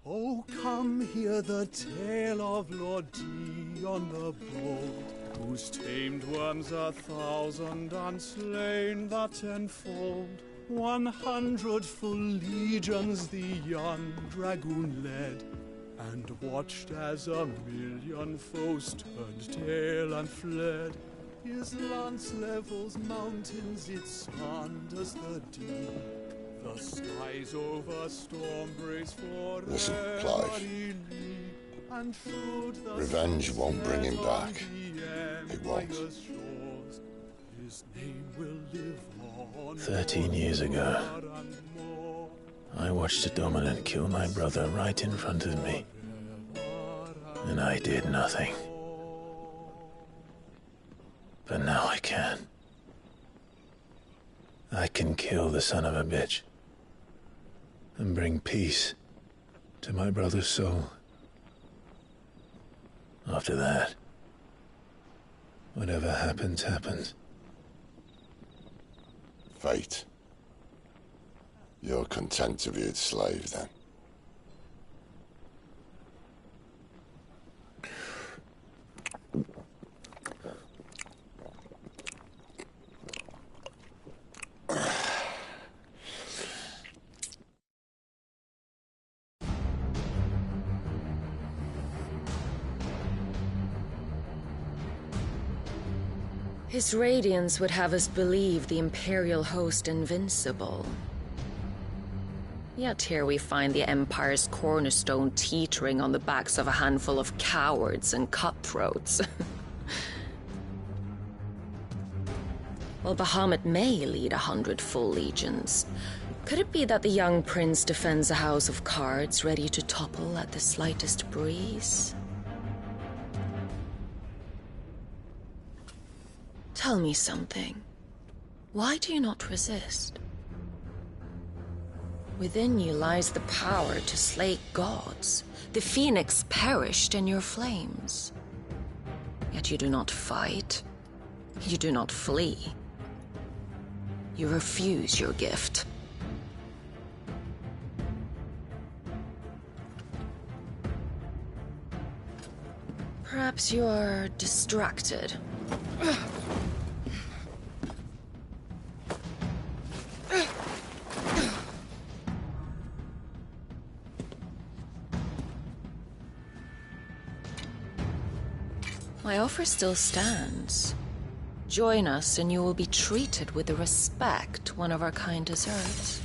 Oh, come hear the tale of Lord Dion the Bold, whose tamed worms 1,000 and slain the tenfold. 100 full legions the young dragoon led, and watched as 1,000,000 foes turned tail and fled. His lance levels mountains, it sanders the deep. The skies over storm brace for Listen, Clive. Revenge won't bring him back. It won't. His name will live on. 13 years ago, I watched a dominant kill my brother right in front of me. And I did nothing. But now I can. I can kill the son of a bitch. And bring peace to my brother's soul. After that, whatever happens, happens. Fate. You're content to be its slave, then? His radiance would have us believe the Imperial host invincible. Yet here we find the Empire's cornerstone teetering on the backs of a handful of cowards and cutthroats. While Bahamut may lead 100 full legions, could it be that the young prince defends a house of cards ready to topple at the slightest breeze? Tell me something. Why do you not resist? Within you lies the power to slay gods. The phoenix perished in your flames. Yet you do not fight. You do not flee. You refuse your gift. Perhaps you are distracted. My offer still stands. Join us and you will be treated with the respect one of our kind deserves.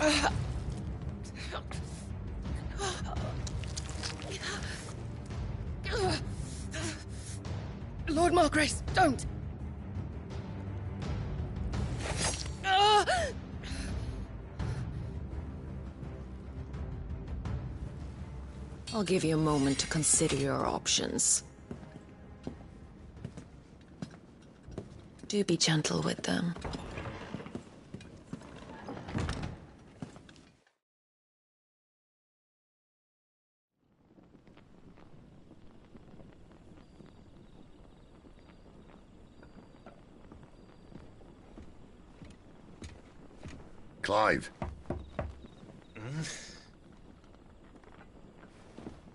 Lord Margrace, don't! I'll give you a moment to consider your options. Do be gentle with them. Clive.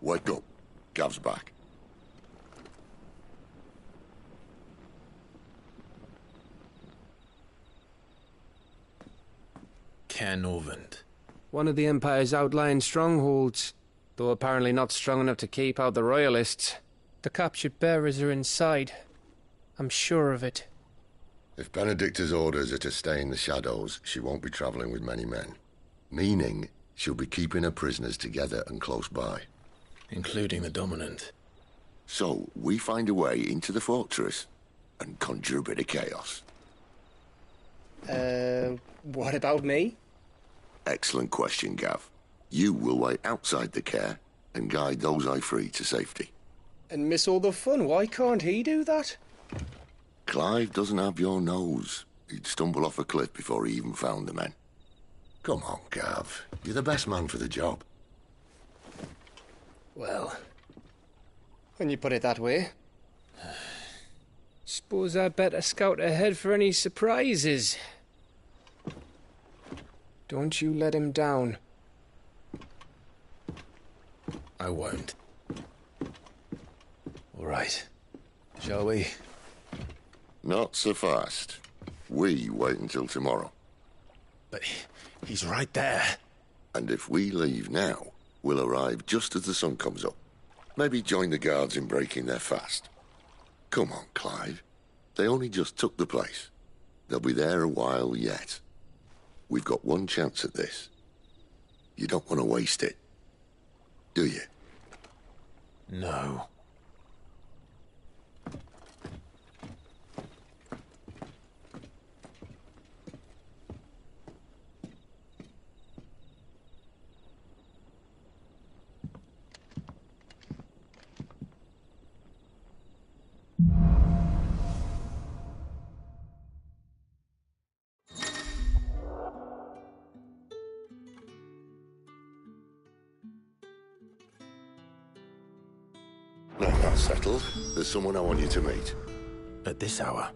Wake up. Gav's back. Caernarvon. One of the Empire's outlying strongholds, though apparently not strong enough to keep out the Royalists. The captured bearers are inside. I'm sure of it. If Benedicta's orders are to stay in the shadows, she won't be travelling with many men. Meaning, she'll be keeping her prisoners together and close by. Including the Dominant. So, we find a way into the fortress and conjure a bit of chaos. What about me? Excellent question, Gav. You will wait outside the care and guide those I free to safety. And miss all the fun. Why can't he do that? Clive doesn't have your nose. He'd stumble off a cliff before he even found the men. Come on, Gav. You're the best man for the job. Well, when you put it that way. Suppose I'd better scout ahead for any surprises. Don't you let him down. I won't. All right. Shall we? Not so fast. We wait until tomorrow. But he's right there. And if we leave now, we'll arrive just as the sun comes up. Maybe join the guards in breaking their fast. Come on, Clive. They only just took the place. They'll be there a while yet. We've got one chance at this. You don't want to waste it, do you? No. that settled, there's someone I want you to meet. At this hour?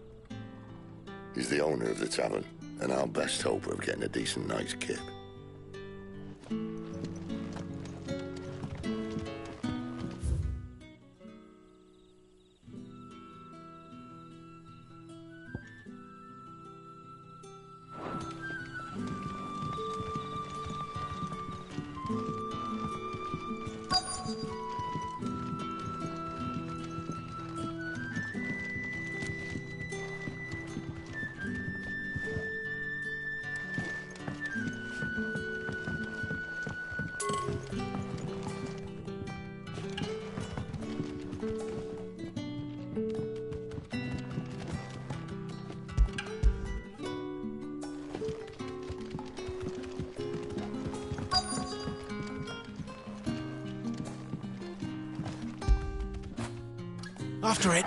He's the owner of the tavern, and our best hope of getting a decent night's kip. After it.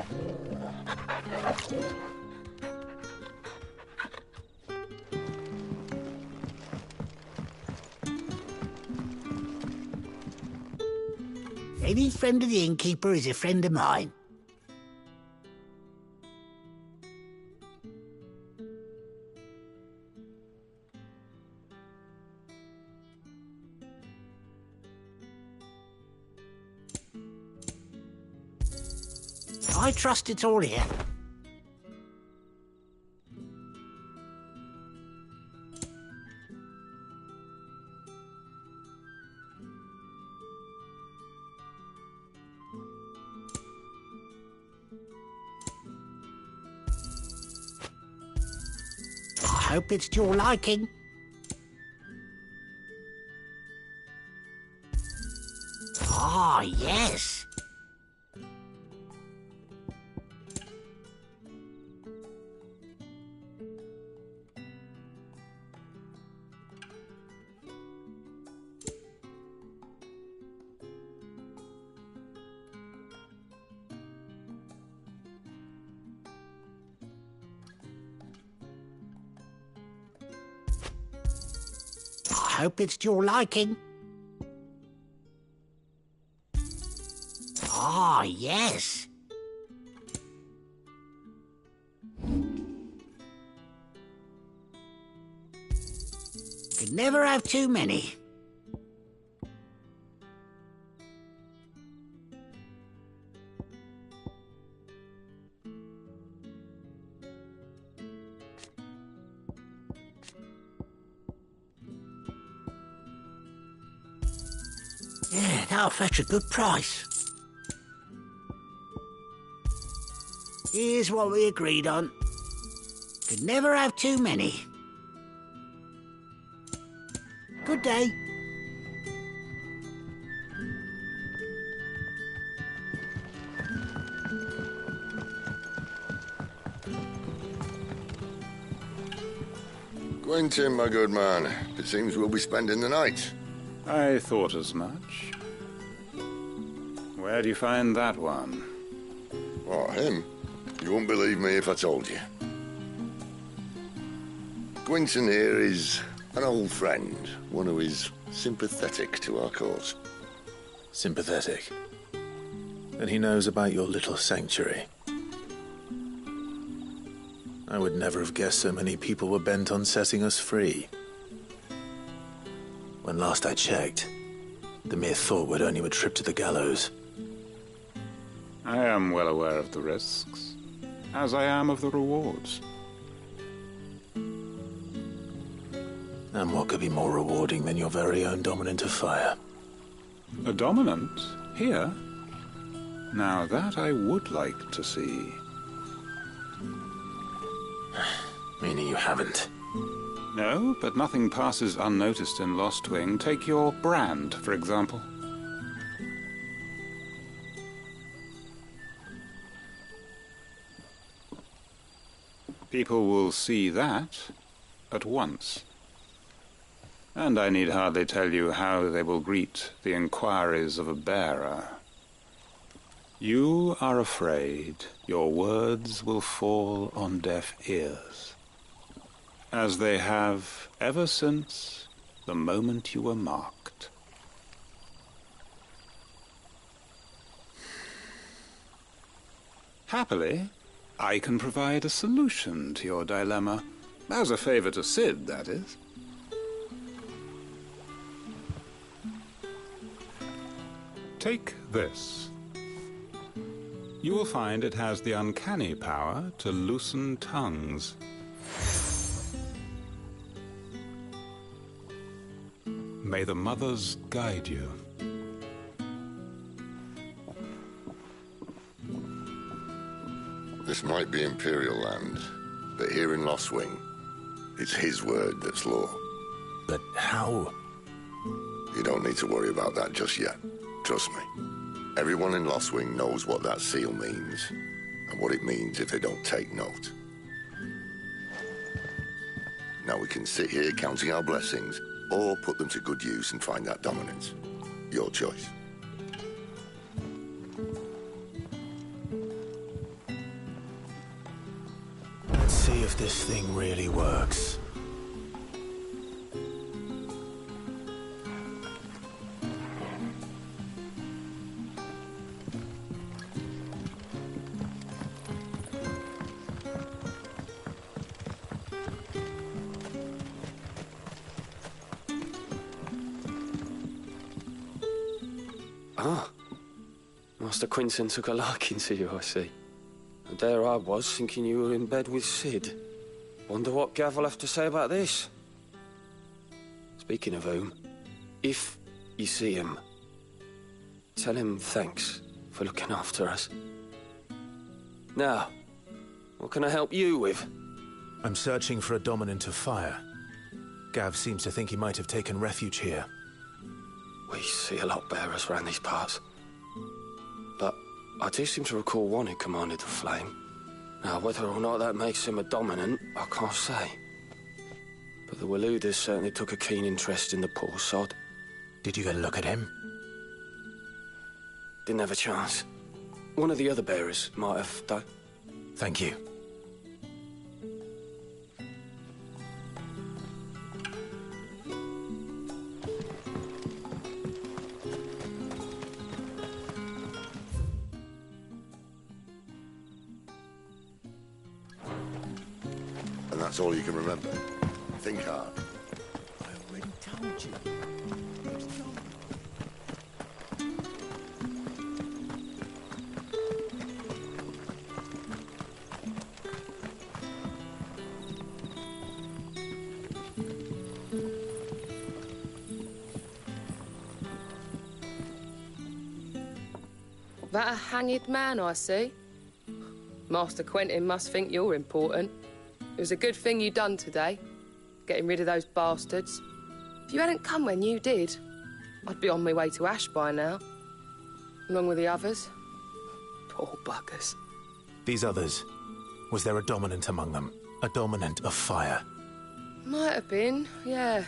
Any friend of the innkeeper is a friend of mine. I trust it's all here. I hope it's to your liking. Ah, yes. I hope it's to your liking. Ah, yes. Could never have too many. Yeah, that'll fetch a good price. Here's what we agreed on. Could never have too many. Good day. Quentin, my good man, it seems we'll be spending the night. I thought as much. Where do you find that one? What, him? You wouldn't believe me if I told you. Quentin here is an old friend, one who is sympathetic to our cause. Sympathetic? And he knows about your little sanctuary. I would never have guessed so many people were bent on setting us free. When last I checked, the mere thought would earn you a trip to the gallows. I am well aware of the risks, as I am of the rewards. And what could be more rewarding than your very own dominant of fire? A dominant? Here? Now that I would like to see. Meaning you haven't? No, but nothing passes unnoticed in Lostwing. Take your brand, for example. People will see that at once. And I need hardly tell you how they will greet the inquiries of a bearer. You are afraid your words will fall on deaf ears, as they have ever since the moment you were marked. Happily, I can provide a solution to your dilemma. As a favor to Sid, that is. Take this. You will find it has the uncanny power to loosen tongues. May the mothers guide you. This might be Imperial land, but here in Lostwing, it's his word that's law. But how? You don't need to worry about that just yet. Trust me. Everyone in Lostwing knows what that seal means, and what it means if they don't take note. Now we can sit here counting our blessings, or put them to good use and find that dominance. Your choice. Let's see if this thing really works. Ah, Master Quinton took a liking to you, I see. And there I was, thinking you were in bed with Sid. Wonder what Gav will have to say about this. Speaking of whom, if you see him, tell him thanks for looking after us. Now, what can I help you with? I'm searching for a dominant of fire. Gav seems to think he might have taken refuge here. We see a lot bearers around these parts. But I do seem to recall one who commanded the flame. Now, whether or not that makes him a dominant, I can't say. But the Waluders certainly took a keen interest in the poor sod. Did you get a look at him? Didn't have a chance. One of the other bearers might have, though. Thank you. And that's all you can remember. Think hard. I already told you. That a hanged man, I see. Master Quentin must think you're important. It was a good thing you done today, getting rid of those bastards. If you hadn't come when you did, I'd be on my way to Ash by now, along with the others. Poor buggers. These others, was there a dominant among them? A dominant of fire? Might have been, yeah.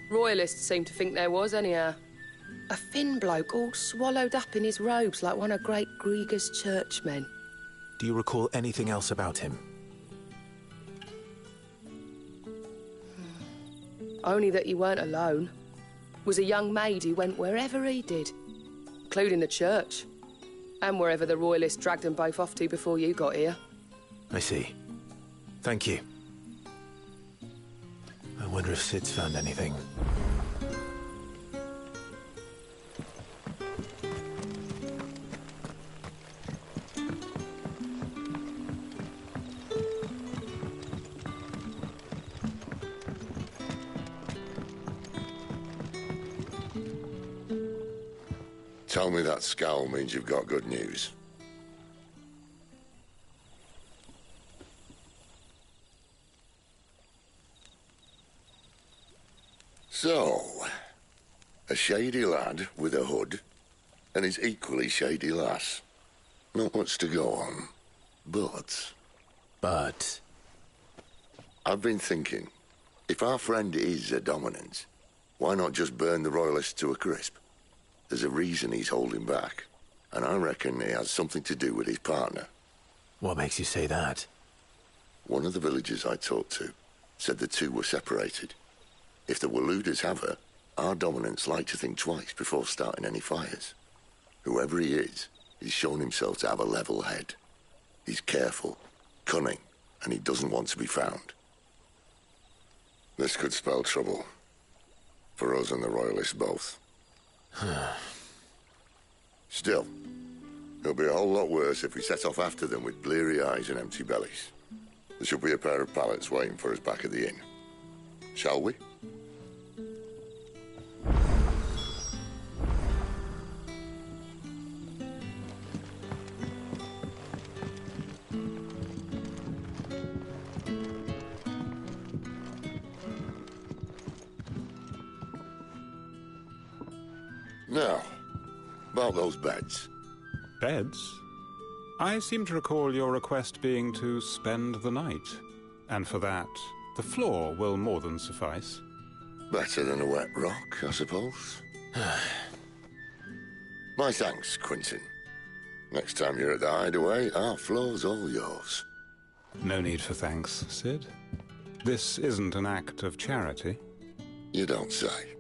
Royalists seem to think there was, anyhow. A thin bloke all swallowed up in his robes like one of Great Grieger's churchmen. Do you recall anything else about him? Only that he weren't alone. Was a young maid who went wherever he did, including the church, and wherever the Royalists dragged them both off to before you got here. I see. Thank you. I wonder if Sid's found anything. Tell me that scowl means you've got good news. So, a shady lad with a hood, and his equally shady lass. Not much to go on, but... But? I've been thinking, if our friend is a dominant, why not just burn the Royalists to a crisp? There's a reason he's holding back, and I reckon it has something to do with his partner. What makes you say that? One of the villagers I talked to said the two were separated. If the Waluders have her, our dominants like to think twice before starting any fires. Whoever he is, he's shown himself to have a level head. He's careful, cunning, and he doesn't want to be found. This could spell trouble. For us and the Royalists both. Still, it'll be a whole lot worse if we set off after them with bleary eyes and empty bellies. There should be a pair of pallets waiting for us back at the inn. Shall we? Now, about those beds. Beds? I seem to recall your request being to spend the night. And for that, the floor will more than suffice. Better than a wet rock, I suppose. My thanks, Quentin. Next time you're at the hideaway, our floor's all yours. No need for thanks, Sid. This isn't an act of charity. You don't say.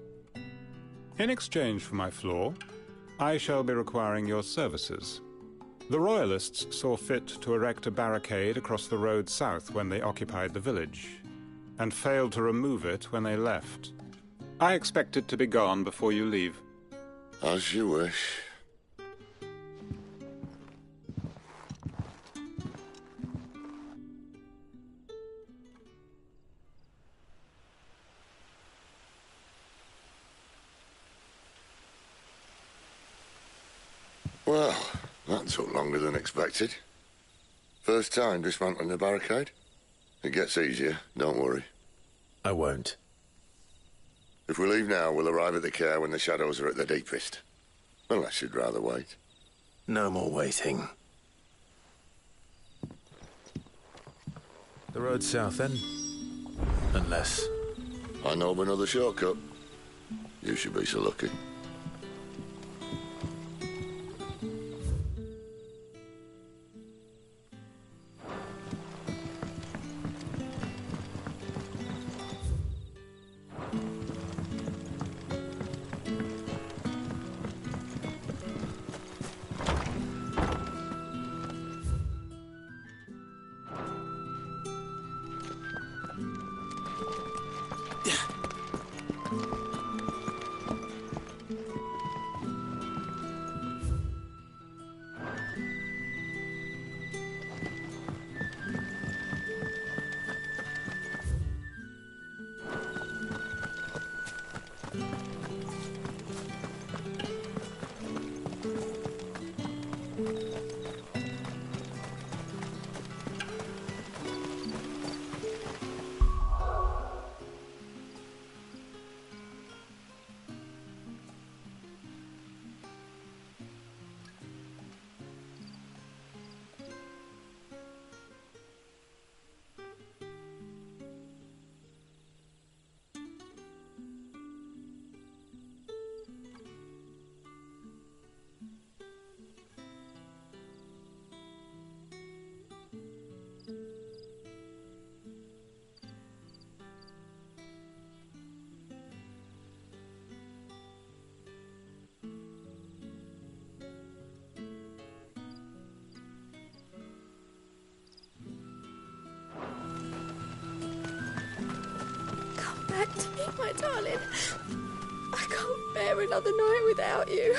In exchange for my floor, I shall be requiring your services. The Royalists saw fit to erect a barricade across the road south when they occupied the village, and failed to remove it when they left. I expect it to be gone before you leave. As you wish. Well, that took longer than expected. First time dismantling the barricade? It gets easier, don't worry. I won't. If we leave now, we'll arrive at the care when the shadows are at their deepest. Unless you'd rather wait. No more waiting. The road south, then? Unless... I know of another shortcut. You should be so lucky. Back to me, my darling. I can't bear another night without you.